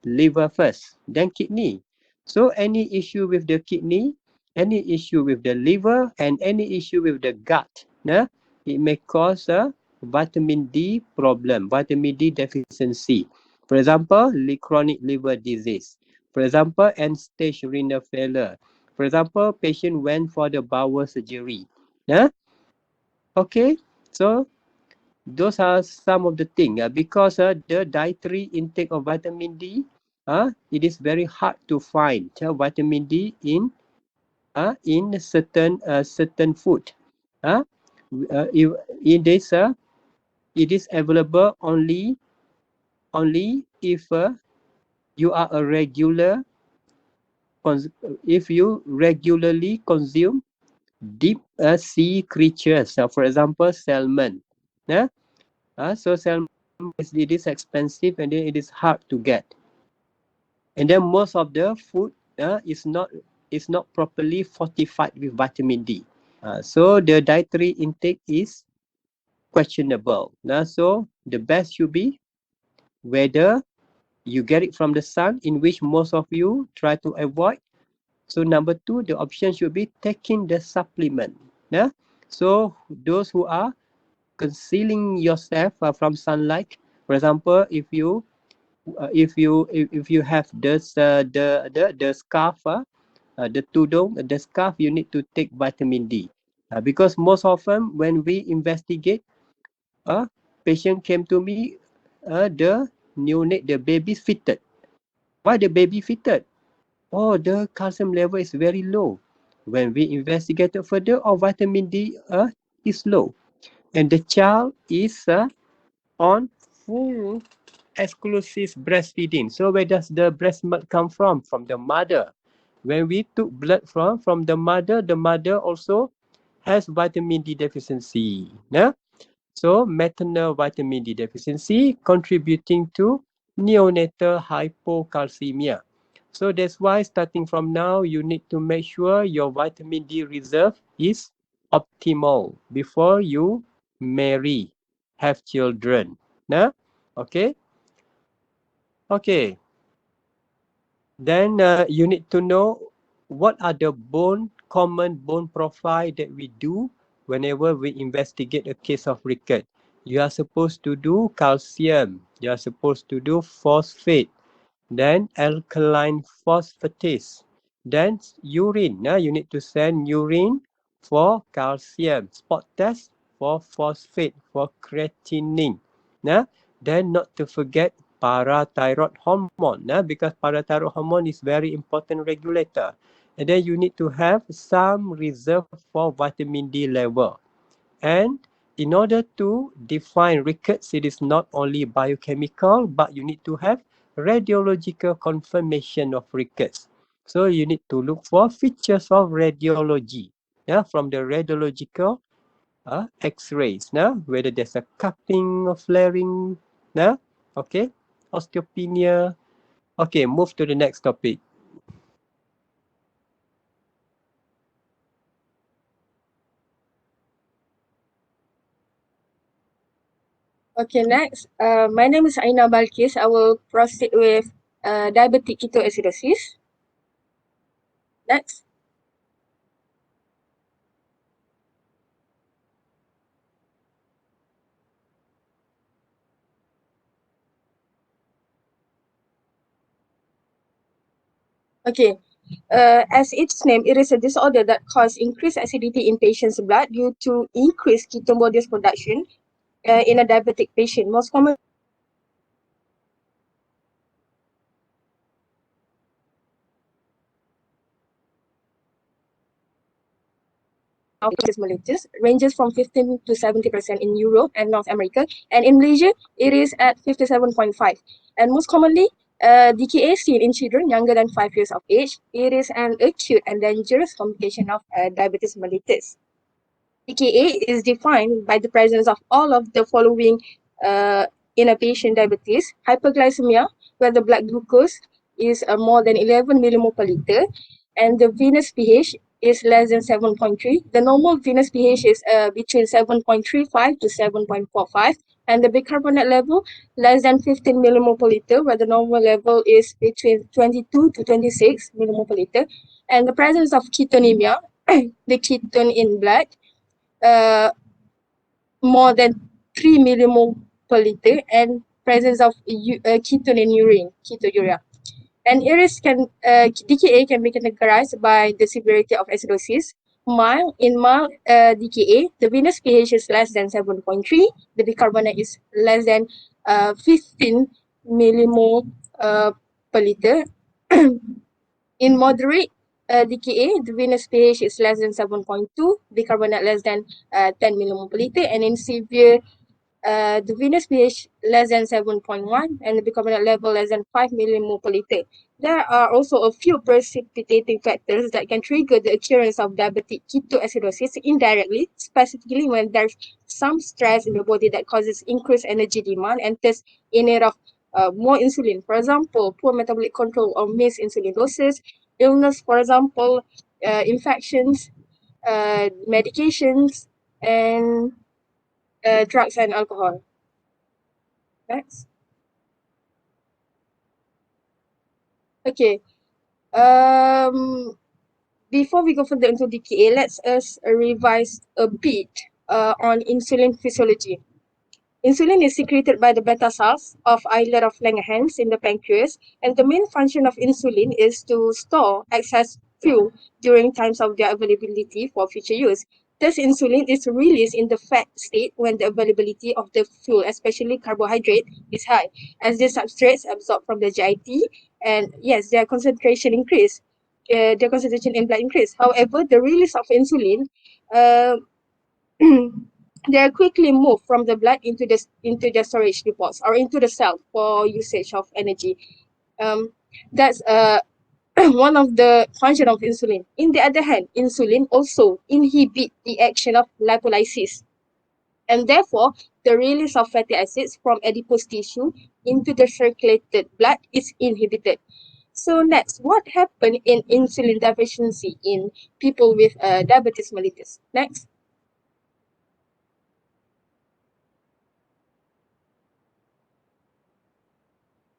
liver first, then kidney. So any issue with the kidney, any issue with the liver, and any issue with the gut, it may cause a vitamin D problem, vitamin D deficiency. For example, chronic liver disease. For example, end-stage renal failure. For example, patient went for the bowel surgery. Okay, so those are some of the things, because the dietary intake of vitamin D, it is very hard to find vitamin D in certain food. In this, it is available only if you are a regular if you regularly consume deep sea creatures, for example salmon, Yeah? So salmon it is expensive and then it is hard to get. And then most of the food is not properly fortified with vitamin D. So the dietary intake is questionable. So the best should be whether you get it from the sun, in which most of you try to avoid. So number two, the option should be taking the supplement. Yeah. So those who are concealing yourself from sunlight, for example, if you have this the scarf, the tudung, the scarf, you need to take vitamin D, because most often when we investigate, a patient came to me, the neonate, the baby fitted. Why the baby fitted? Oh, the calcium level is very low. When we investigated further, oh, vitamin D is low, and the child is on full exclusive breastfeeding. So where does the breast milk come from? From the mother. When we took blood from the mother also has vitamin D deficiency. Yeah? So maternal vitamin D deficiency contributing to neonatal hypocalcemia. So that's why starting from now, you need to make sure your vitamin D reserve is optimal before you marry, have children. Nah? Okay? Okay. Then you need to know what are the common bone profile that we do whenever we investigate a case of ricket. You are supposed to do calcium. You are supposed to do phosphate. Then alkaline phosphatase. Then urine. You need to send urine for calcium. Spot test for phosphate, for creatinine. Then not to forget parathyroid hormone, because parathyroid hormone is very important regulator. And then you need to have some reserve for vitamin D level. And in order to define rickets, it is not only biochemical, but you need to have radiological confirmation of rickets. So you need to look for features of radiology, from the radiological X-rays, whether there's a cupping or flaring, okay, osteopenia. Okay, move to the next topic. Okay, next. My name is Aina Balkis. I will proceed with diabetic ketoacidosis. Next. Okay. As its name, it is a disorder that causes increased acidity in patient's blood due to increased ketone bodies production in a diabetic patient. Most common of mellitus ranges from 15 to 70% in Europe and North America, and in Malaysia, it is at 57.5. And most commonly, DKA seen in children younger than 5 years of age. It is an acute and dangerous complication of diabetes mellitus. DKA is defined by the presence of all of the following in a patient diabetes: hyperglycemia, where the blood glucose is more than 11 millimole per liter, and the venous pH is less than 7.3. The normal venous pH is between 7.35 to 7.45, and the bicarbonate level less than 15 millimole per liter, where the normal level is between 22 to 26 millimole per liter, and the presence of ketonemia, the ketone in blood, more than 3 millimole per liter, and presence of ketone in urine, ketonuria. And DKA can be categorized by the severity of acidosis. In mild DKA, the venous pH is less than 7.3. The bicarbonate is less than 15 millimole per liter. In moderate DKA, the venous pH is less than 7.2, bicarbonate less than 10 millimole per liter, and in severe the venous pH less than 7.1 and the bicarbonate level less than 5 millimole per liter. There are also a few precipitating factors that can trigger the occurrence of diabetic ketoacidosis indirectly, specifically when there's some stress in the body that causes increased energy demand and thus in need of more insulin. For example, poor metabolic control or missed insulin doses, illness, for example, infections, medications, and drugs and alcohol. Next. Okay. Before we go further into DKA, let's us revise a bit on insulin physiology. Insulin is secreted by the beta cells of islet of Langerhans in the pancreas, and the main function of insulin is to store excess fuel during times of their availability for future use. Thus, insulin is released in the fat state when the availability of the fuel, especially carbohydrate, is high, as the substrates absorbed from the GIT, and yes, their concentration increase, their concentration in blood increase. However, the release of insulin, they are quickly moved from the blood into the storage depots or into the cell for usage of energy. That's one of the function of insulin. In the other hand, insulin also inhibit the action of lipolysis, and therefore the release of fatty acids from adipose tissue into the circulated blood is inhibited. So next, what happened in insulin deficiency in people with diabetes mellitus? Next.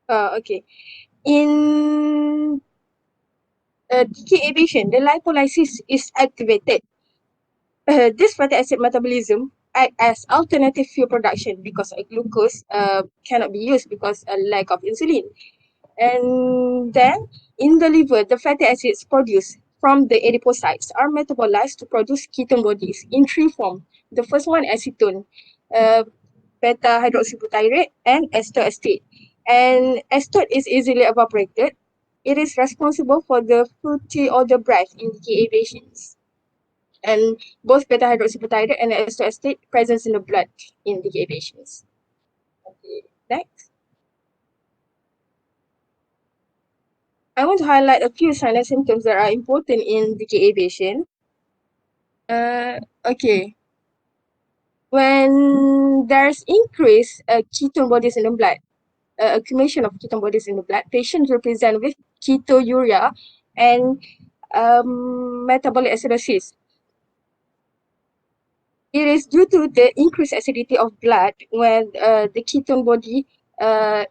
Okay. In DKA patient, the lipolysis is activated. This fatty acid metabolism act as alternative fuel production because glucose cannot be used because a lack of insulin. And then in the liver, the fatty acids produced from the adipocytes are metabolized to produce ketone bodies in three forms. The first one, acetone, beta hydroxybutyrate, and ester acetate. And ester is easily evaporated. It is responsible for the fruity odor breath in DKA patients. And both beta hydroxybutyrate and ester acetate presence in the blood in DKA patients. Okay, next. I want to highlight a few signs and symptoms that are important in DKA patient. Okay. When there's increased ketone bodies in the blood, accumulation of ketone bodies in the blood, patients will present with ketonuria and metabolic acidosis. It is due to the increased acidity of blood when the ketone body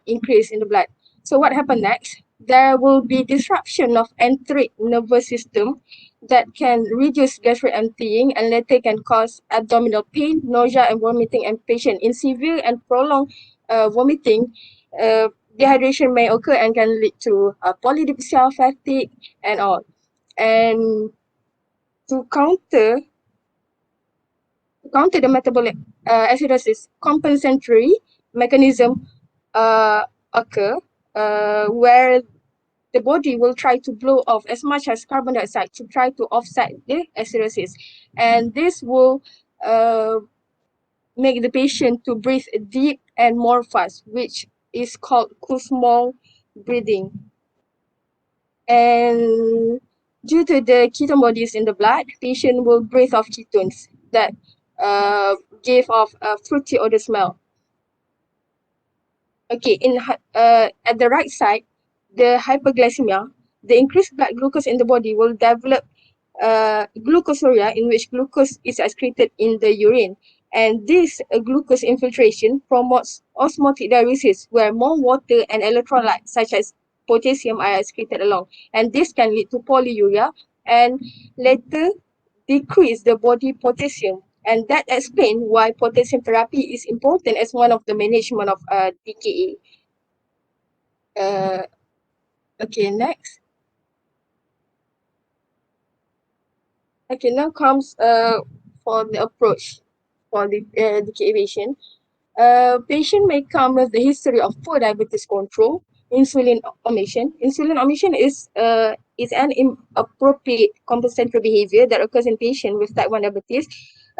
increase in the blood. So what happened next? There will be disruption of enteric nervous system that can reduce gastric emptying and later can cause abdominal pain, nausea, and vomiting in patient. In severe and prolonged vomiting, dehydration may occur and can lead to polydipsia, fatigue, and all. And to counter the metabolic acidosis, compensatory mechanism occur where the body will try to blow off as much as carbon dioxide to try to offset the acidosis, and this will make the patient to breathe deep and more fast, which is called Kussmaul breathing. And due to the ketone bodies in the blood, patient will breathe off ketones that give off a fruity odor smell. Okay, at the right side, the hyperglycemia, the increased blood glucose in the body will develop glucosuria, in which glucose is excreted in the urine. And this glucose infiltration promotes osmotic diuresis, where more water and electrolytes such as potassium are excreted along. And this can lead to polyuria and later decrease the body potassium. And that explains why potassium therapy is important as one of the management of DKA. Okay, next. Okay, now comes for the approach for the DKA patient. Patient may come with the history of poor diabetes control, insulin omission. Insulin omission is an inappropriate compensatory behavior that occurs in patients with type 1 diabetes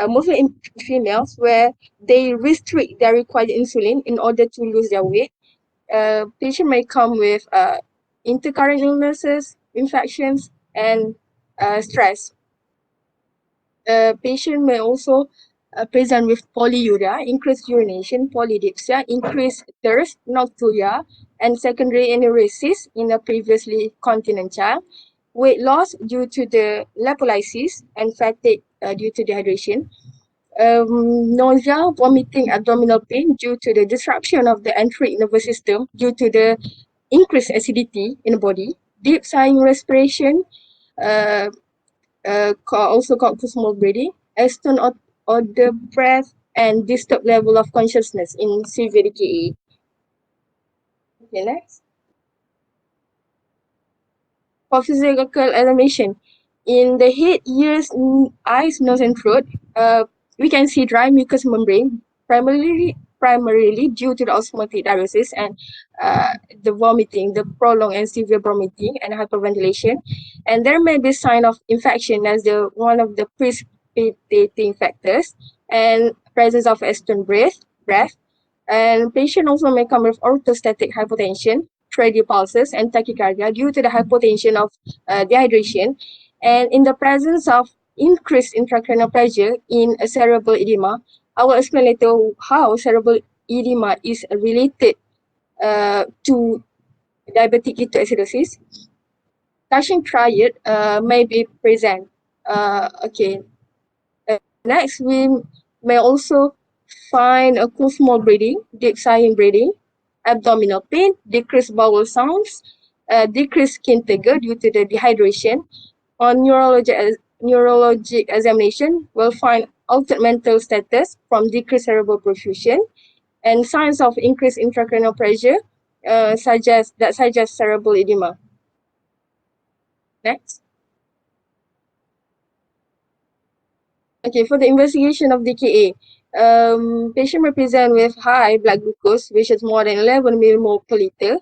mostly in females, where they restrict their required insulin in order to lose their weight. Patient may come with intercurrent illnesses, infections, and stress. Patient may also present with polyuria, increased urination, polydipsia, increased thirst, nocturia, and secondary enuresis in a previously continent child, weight loss due to the lipolysis, and fatigue due to dehydration, nausea, vomiting, abdominal pain due to the disruption of the enteric nervous system due to the increased acidity in the body, deep sighing respiration, uh, also called small breathing, aston or the breath, and disturbed level of consciousness in severe DKA. Okay, next. For physical examination, in the head, ears, eyes, nose, and throat, we can see dry mucous membrane, primarily due to the osmotic diuresis and the vomiting, the prolonged and severe vomiting and hyperventilation. And there may be sign of infection as one of the precipitating factors, and presence of aston breath. And patient also may come with orthostatic hypotension, tradial pulses, and tachycardia due to the hypotension of dehydration. And in the presence of increased intracranial pressure in a cerebral edema, I will explain later how cerebral edema is related to diabetic ketoacidosis. Cushing triad may be present. Next, we may also find a cool small breathing, deep sighing breathing, abdominal pain, decreased bowel sounds, decreased skin trigger due to the dehydration. On neurologic examination, we'll find altered mental status from decreased cerebral perfusion, and signs of increased intracranial pressure suggest cerebral edema. Next. Okay, for the investigation of DKA, patient may present with high blood glucose, which is more than 11 millimole per liter,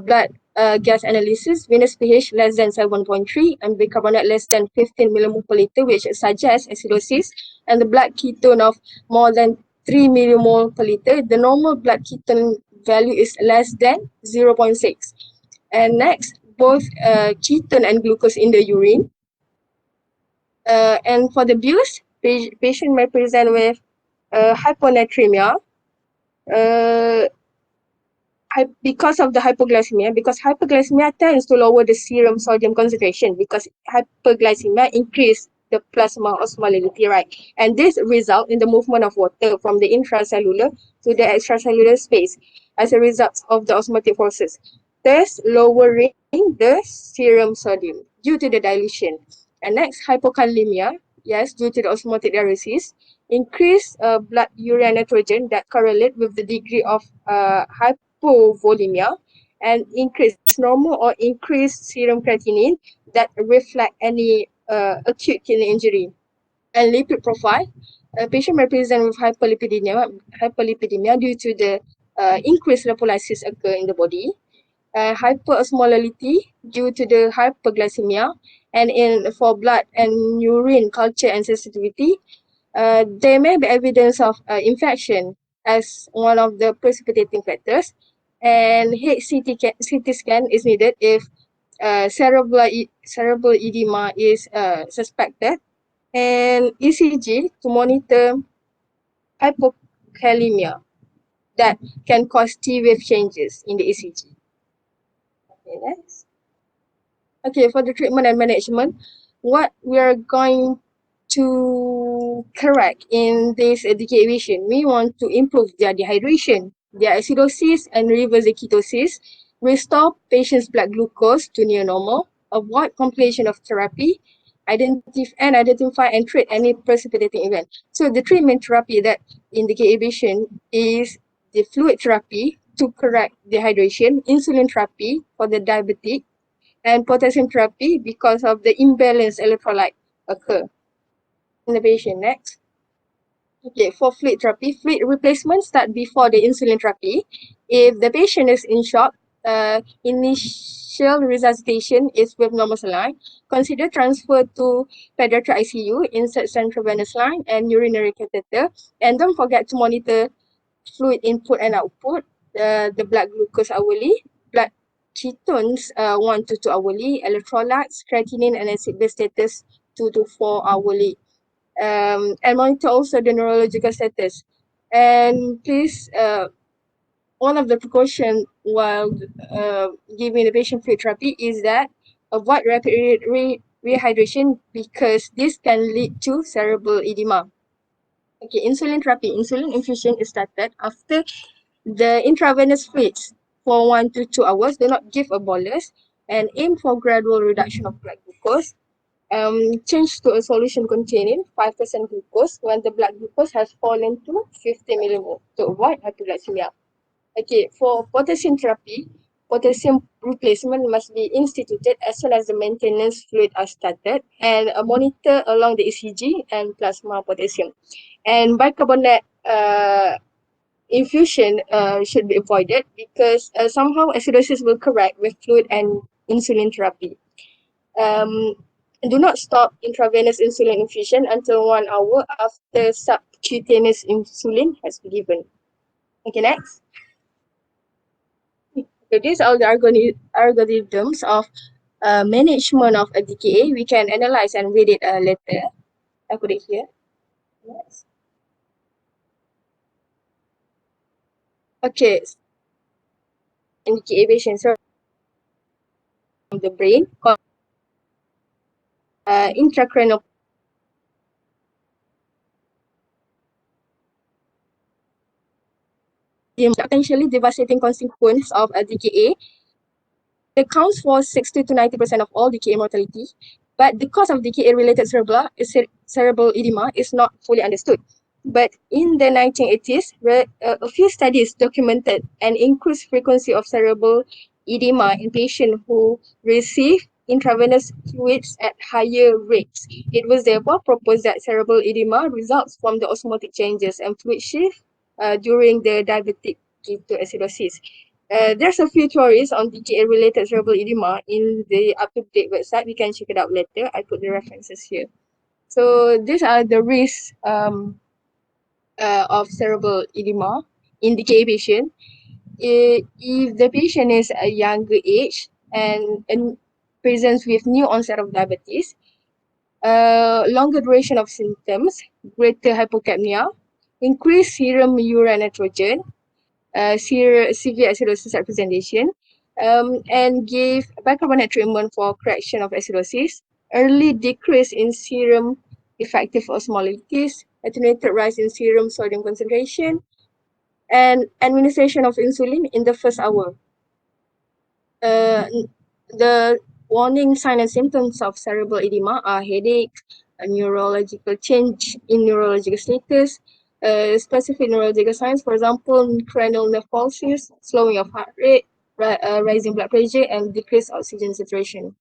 blood gas analysis, venous pH less than 7.3, and bicarbonate less than 15 millimole per liter, which suggests acidosis, and the blood ketone of more than 3 millimole per liter. The normal blood ketone value is less than 0.6. And next, both ketone and glucose in the urine. And for the BUS, patient may present with hyponatremia because of the hypoglycemia, because hypoglycemia tends to lower the serum sodium concentration, because hyperglycemia increase the plasma osmolality, right? And this result in the movement of water from the intracellular to the extracellular space as a result of the osmotic forces, thus lowering the serum sodium due to the dilution. And next, hypokalemia, yes, due to the osmotic diuresis, increase blood urea nitrogen that correlate with the degree of hypovolemia, and increase normal or increased serum creatinine that reflect any acute kidney injury. And lipid profile, a patient may present with hyperlipidemia due to the increased lipolysis occur in the body, hyperosmolality due to the hyperglycemia, and for blood and urine culture and sensitivity, there may be evidence of infection as one of the precipitating factors, and CT scan is needed if cerebral edema is suspected, and ECG to monitor hypokalemia that can cause T-wave changes in the ECG. Okay, next. Okay, for the treatment and management, what we are going to correct in this deviation, we want to improve their dehydration, their acidosis, and reverse the ketosis, restore patient's blood glucose to near normal, avoid complication of therapy, identify and treat any precipitating event. So the treatment therapy that in the deviation is the fluid therapy to correct dehydration, insulin therapy for the diabetic, and potassium therapy because of the imbalanced electrolyte occur in the patient. Next. Okay, for fluid therapy, fluid replacement start before the insulin therapy. If the patient is in shock, Initial resuscitation is with normal saline. Consider transfer to pediatric ICU, insert central venous line and urinary catheter. And don't forget to monitor fluid input and output, the blood glucose hourly, blood ketones 1 to 2 hourly, electrolytes, creatinine and acid base status 2 to 4 hourly. And monitor also the neurological status. And please, one of the precautions while giving the patient fluid therapy is that avoid rapid rehydration because this can lead to cerebral edema. Okay, insulin therapy. Insulin infusion is started after the intravenous fluids for 1 to 2 hours. Do not give a bolus and aim for gradual reduction of blood glucose. Change to a solution containing 5% glucose when the blood glucose has fallen to 50 millimole to avoid hypoglycemia. Okay, for potassium therapy, potassium replacement must be instituted as soon as the maintenance fluid are started and monitor along the ECG and plasma potassium. And bicarbonate infusion should be avoided because somehow acidosis will correct with fluid and insulin therapy. Do not stop intravenous insulin infusion until 1 hour after subcutaneous insulin has been given. Okay, next. So these are the algorithms of management of a DKA. We can analyze and read it later. I put it here. Yes. Okay. In DKA patients, so the brain, intracranial potentially devastating consequence of a DKA. It accounts for 60 to 90% of all DKA mortality, but the cause of DKA-related cerebral edema is not fully understood. But in the 1980s, a few studies documented an increased frequency of cerebral edema in patients who receive intravenous fluids at higher rates. It was therefore proposed that cerebral edema results from the osmotic changes and fluid shift during the diabetic ketoacidosis. There's a few theories on DKA-related cerebral edema in the up-to-date website. We can check it out later. I put the references here. So these are the risks of cerebral edema in DKA patient. If the patient is a younger age and presents with new onset of diabetes, longer duration of symptoms, greater hypocapnia, increased serum urine nitrogen, severe acidosis representation, and gave bicarbonate treatment for correction of acidosis, early decrease in serum effective osmolysis, attenuated rise in serum sodium concentration, and administration of insulin in the first hour. The warning signs and symptoms of cerebral edema are headache, a neurological change in neurological status, specific neurological signs, for example, cranial nerve pulses, slowing of heart rate, rising blood pressure, and decreased oxygen saturation.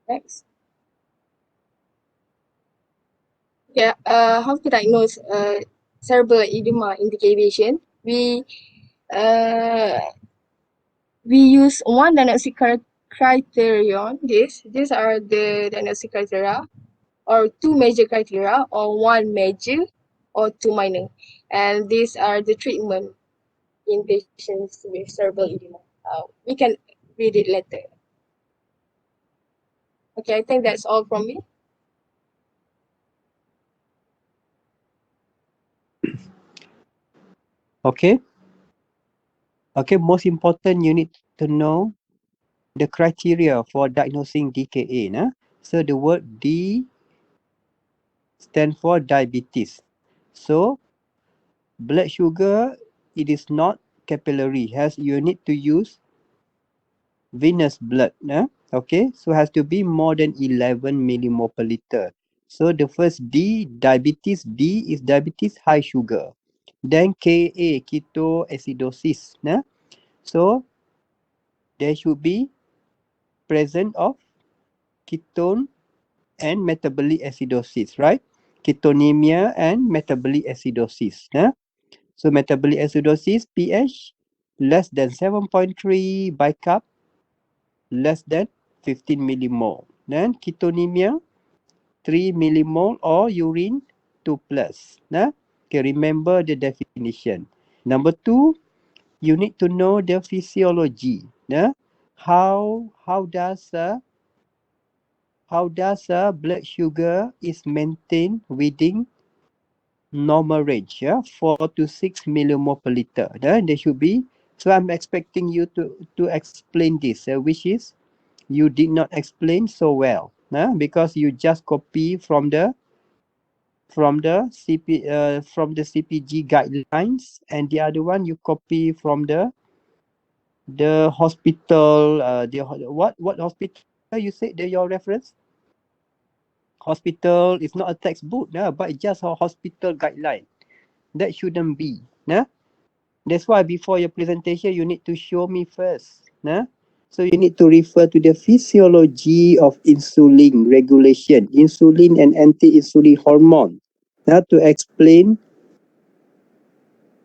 Next. Yeah, how to diagnose cerebral edema in DKA patient? We use one diagnostic criterion. These are the diagnostic criteria, or two major criteria, or one major or two minor. And these are the treatment in patients with cerebral edema. We can read it later. Okay, I think that's all from me. Okay. Okay, most important, you need to know the criteria for diagnosing DKA. Nah? So the word D stand for diabetes. So blood sugar, it is not capillary. You need to use venous blood. Okay, so has to be more than 11 millimole per liter. So the first D, diabetes. D is diabetes high sugar. Then Ka, ketoacidosis. So there should be presence of ketone and metabolic acidosis, right? Ketonemia and metabolic acidosis. So metabolic acidosis, pH less than 7.3, bicarb less than 15 millimole. Then ketonemia 3 millimole or urine 2 plus. Okay, remember the definition. Number 2, you need to know the physiology. How does blood sugar is maintained within normal range, 4 to 6 millimole per liter. There should be. So I'm expecting you to explain this, which is you did not explain so well, because you just copy from the CPG guidelines, and the other one you copy from the hospital. What hospital you said your reference? Hospital is not a textbook, but it's just a hospital guideline. That shouldn't be. That's why before your presentation, you need to show me first. So you need to refer to the physiology of insulin regulation, insulin and anti-insulin hormone, to explain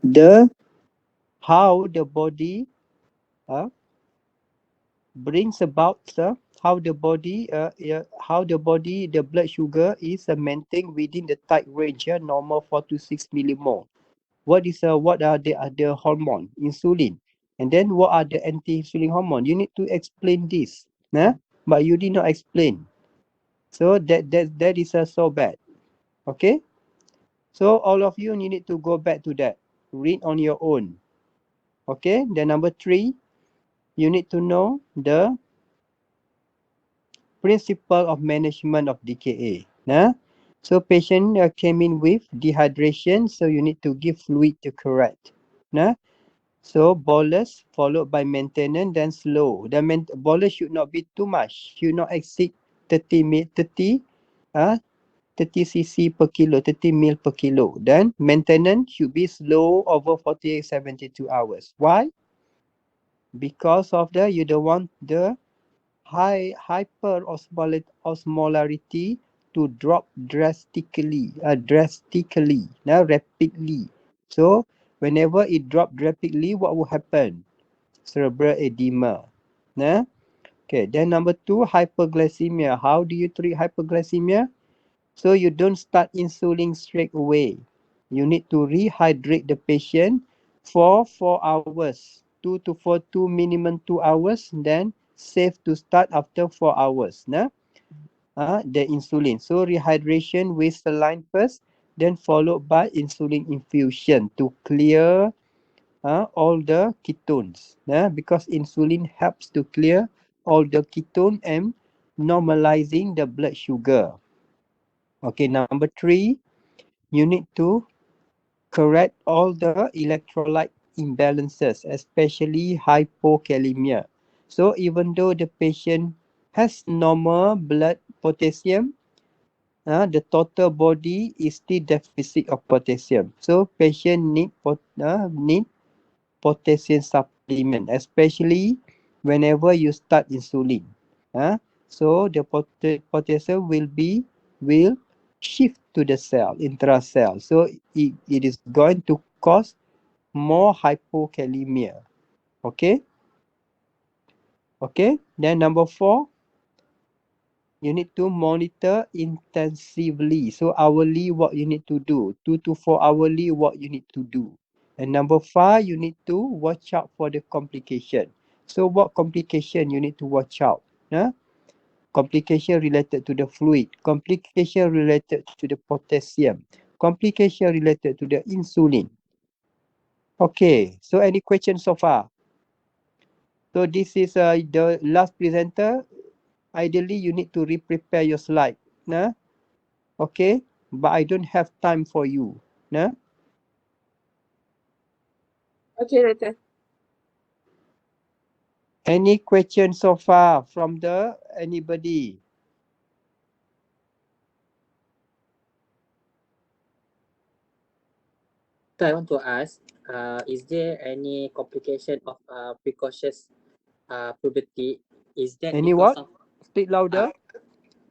the how the body brings about the blood sugar is maintained within the tight range, normal 4 to 6 millimole. What are the hormone insulin, and then what are the anti-insulin hormone? You need to explain this, but you did not explain. So that is so bad. Okay, so all of you need to go back to that, read on your own. Okay, then number 3, you need to know the principle of management of DKA. So patient came in with dehydration, so you need to give fluid to correct. So bolus followed by maintenance, then slow. The bolus should not be too much, should not exceed 30 cc per kilo, 30 ml per kilo. Then maintenance should be slow over 48-72 hours. Why? Because of you don't want the hyperosmolarity to drop drastically, rapidly. So whenever it drops rapidly, what will happen? Cerebral edema. Okay, then number 2, hyperglycemia. How do you treat hyperglycemia? So you don't start insulin straight away. You need to rehydrate the patient for 4 hours, 2 minimum 2 hours, then safe to start after 4 hours. The insulin. So rehydration with saline first, then followed by insulin infusion to clear all the ketones, because insulin helps to clear all the ketone and normalizing the blood sugar. Okay, number 3, you need to correct all the electrolyte imbalances, especially hypokalemia. So even though the patient has normal blood potassium, the total body is still deficit of potassium. So patient need potassium supplement, especially whenever you start insulin. So the potassium will shift to the cell, intracell. So it is going to cause more hypokalemia. Okay. Then number 4, you need to monitor intensively. So hourly, what you need to do, 2 to 4 hourly, what you need to do. And number 5, you need to watch out for the complication. So what complication you need to watch out? Complication related to the fluid, complication related to the potassium, complication related to the insulin. Okay, so any questions so far? So this is the last presenter. Ideally, you need to re-prepare your slide. Okay, but I don't have time for you. Okay, Doctor. Any questions so far from anybody? So I want to ask, is there any complication of precocious puberty? Is that Any because what? of Speak louder.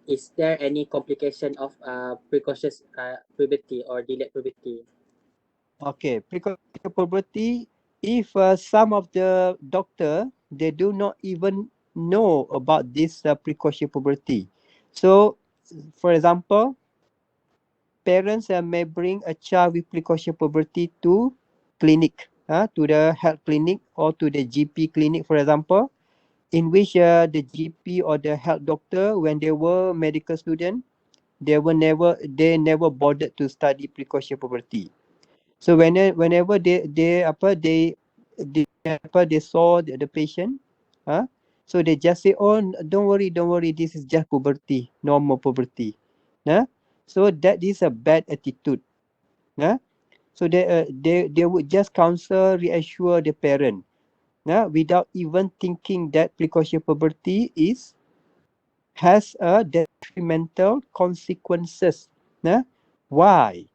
is there any complication of precocious puberty or delayed puberty? Okay, precocious puberty if some of the doctor, they do not even know about this precocious puberty. So, for example, parents may bring a child with precocious puberty to clinic, to the health clinic or to the GP clinic, for example, in which the GP or the health doctor, when they were medical student, they never bothered to study precocious puberty. So whenever they saw the patient, so they just say, oh, don't worry, this is just puberty, normal puberty. So that is a bad attitude. So they would just counsel, reassure the parent, without even thinking that precocious puberty has a detrimental consequences. Why?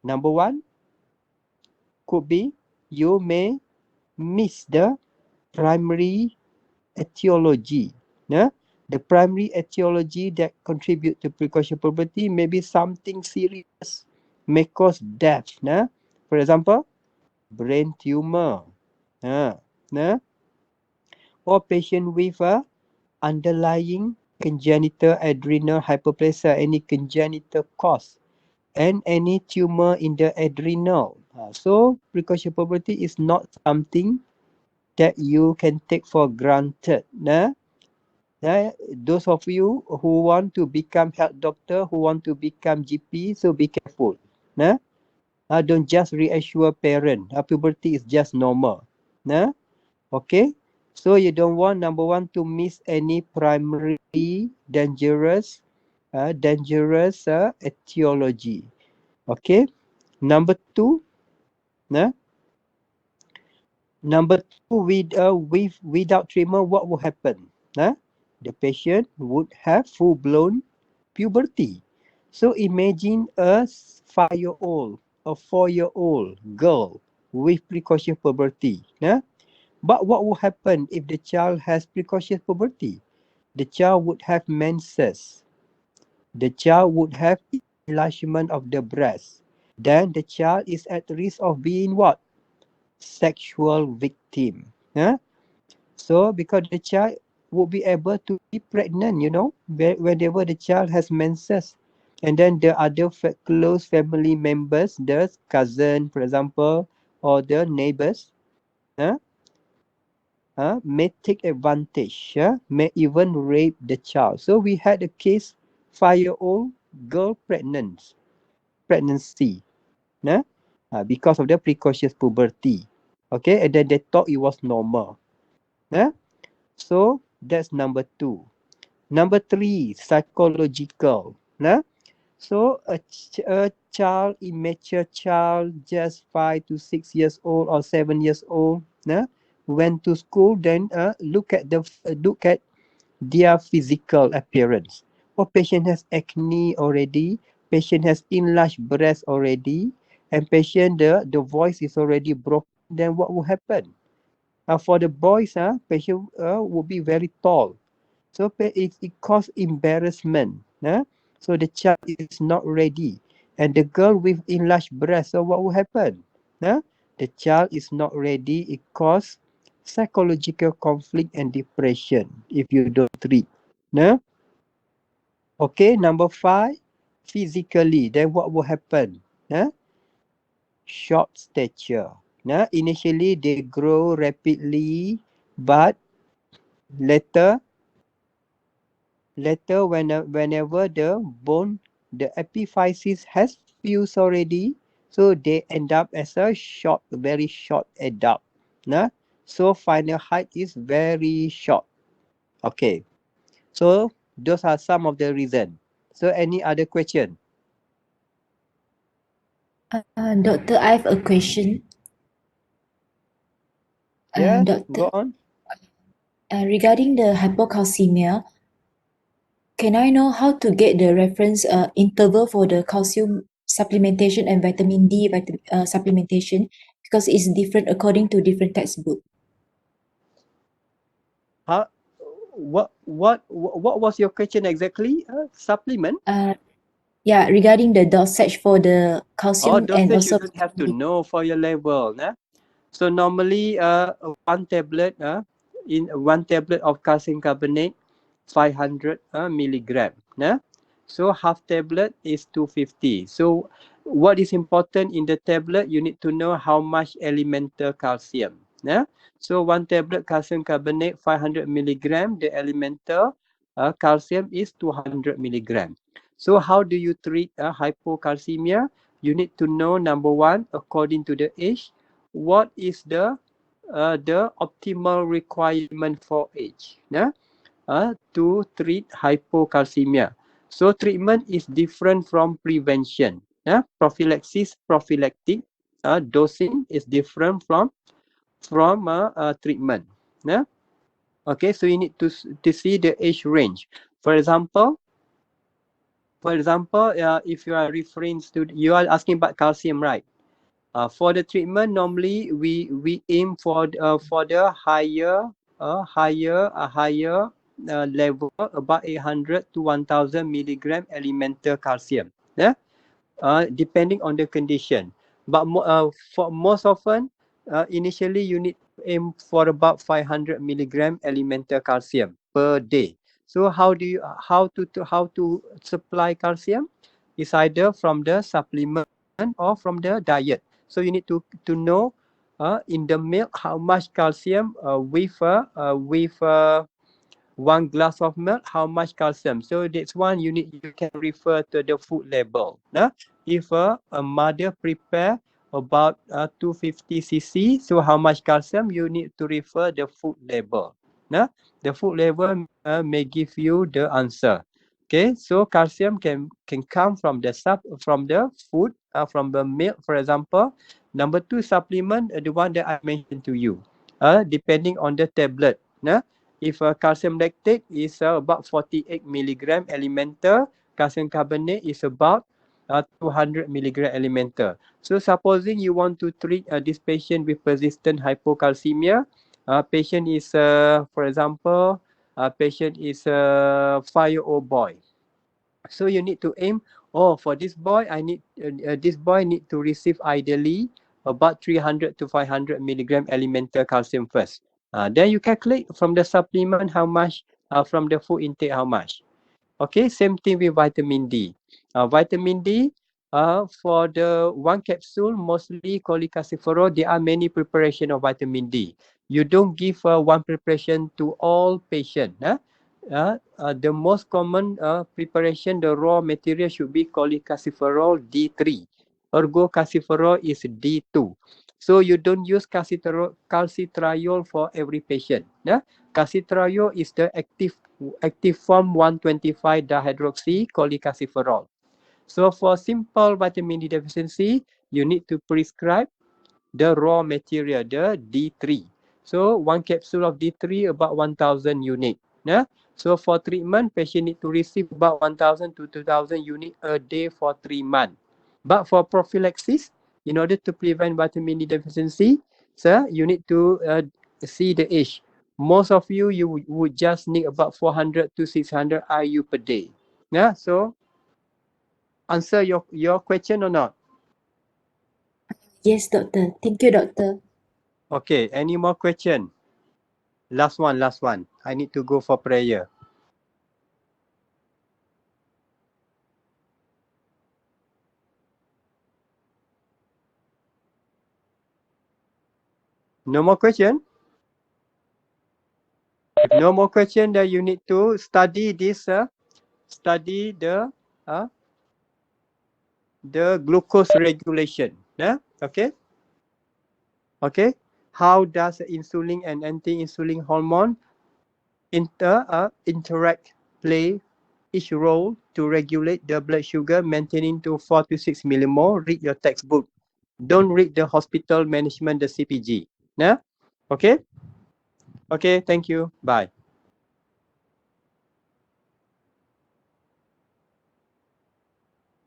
Number one could be you may miss the primary etiology. The primary etiology that contribute to precocious puberty may be something serious, may cause death. For example, brain tumor, nah, or patient with a underlying congenital adrenal hyperplasia, any congenital cause, and any tumor in the adrenal. So precocious puberty is not something that you can take for granted. Those of you who want to become health doctor, who want to become GP, so be careful. Don't just reassure parent. Puberty is just normal. Okay. So you don't want, number one, to miss any primary dangerous etiology. Okay. Number two, without treatment, what will happen? The patient would have full-blown puberty. So imagine a 5-year-old, a 4-year-old girl with precocious puberty. But what will happen if the child has precocious puberty? The child would have menses. The child would have enlargement of the breast. Then the child is at risk of being what? Sexual victim. So because the child would be able to be pregnant, whenever the child has menses. And then the other close family members, the cousin, for example, or the neighbors, may take advantage, may even rape the child. So we had a case, 5-year-old girl pregnancy, because of the precocious puberty. Okay, and then they thought it was normal. So that's number two. Number three, psychological. So a child, immature child, just 5 to 6 years old or 7 years old, went to school. Then look at their physical appearance. Or patient has acne already. Patient has enlarged breast already, and patient the voice is already broken. Then what will happen? For the boys, patient will be very tall. So it causes embarrassment. So the child is not ready. And the girl with enlarged breast, so what will happen? The child is not ready. It causes psychological conflict and depression if you don't treat. Okay, number five, physically, then what will happen? Short stature. Initially, they grow rapidly, but later whenever the bone, the epiphysis has fused already, so they end up as a very short adult. So final height is very short. Okay, so those are some of the reasons. So any other question? Doctor, I have a question. Yes, Doctor, go on. regarding the hypocalcemia, can I know how to get the reference interval for the calcium supplementation and vitamin D supplementation, because it's different according to different textbook. What was your question exactly? Supplement? Yeah, regarding the dosage for the calcium and Dosage you also don't have to know for your level. So normally one tablet in one tablet of calcium carbonate 500 milligram. So half tablet is 250. So what is important in the tablet, you need to know how much elemental calcium. So one tablet calcium carbonate 500 milligram, the elemental calcium is 200 milligram. So how do you treat hypocalcemia? You need to know, number one, according to the age, what is the optimal requirement for age to treat hypocalcemia. So treatment is different from prevention. Prophylaxis, prophylactic dosing is different from treatment. Okay, so you need to see the age range. For example, if you are referring to, you are asking about calcium, right? For the treatment, normally we aim for the higher level, about 800 to 1000 milligram elemental calcium. Depending on the condition. But for most often, initially you need to aim for about 500 milligram elemental calcium per day. So how to supply calcium? Is either from the supplement or from the diet. So you need to know in the milk how much calcium with 1 glass of milk, how much calcium. So that's one you can refer to the food label. If a mother prepare about 250 cc, so how much calcium, you need to refer the food label. The food label may give you the answer. Okay, so calcium can come from the food, from the milk, for example. Number two, supplement, the one that I mentioned to you, depending on the tablet. If calcium lactate is about 48 milligram elemental, calcium carbonate is about 200 milligram elemental. So supposing you want to treat this patient with persistent hypocalcemia, patient is, for example, patient is a 5-year-old boy. So you need to aim, for this boy, this boy need to receive ideally about 300 to 500 milligram elemental calcium first. Then you calculate from the supplement how much, from the food intake how much. Okay, same thing with vitamin D. Vitamin D, for the one capsule, mostly cholecalciferol, there are many preparation of vitamin D. You don't give one preparation to all patients. The most common preparation, the raw material should be cholecalciferol D3. Ergocalciferol is D2. So you don't use calcitriol for every patient. Calcitriol is the active form 125 dihydroxy cholecalciferol. So for simple vitamin D deficiency, you need to prescribe the raw material, the D3. So one capsule of D3 about 1000 unit. So for treatment, patient need to receive about 1000 to 2000 unit a day for 3 months. But for prophylaxis, in order to prevent vitamin D deficiency, sir, you need to see the age. Most of you would just need about 400 to 600 IU per day. So answer your question or not? Yes, doctor. Thank you, doctor. Okay, any more question? Last one. I need to go for prayer. No more question? If no more question, then you need to study this, study the glucose regulation. Okay? Okay? How does insulin and anti-insulin hormone interact, play each role to regulate the blood sugar, maintaining to 4 to 6 millimole? Read your textbook. Don't read the hospital management, the CPG. Okay? Okay, thank you. Bye.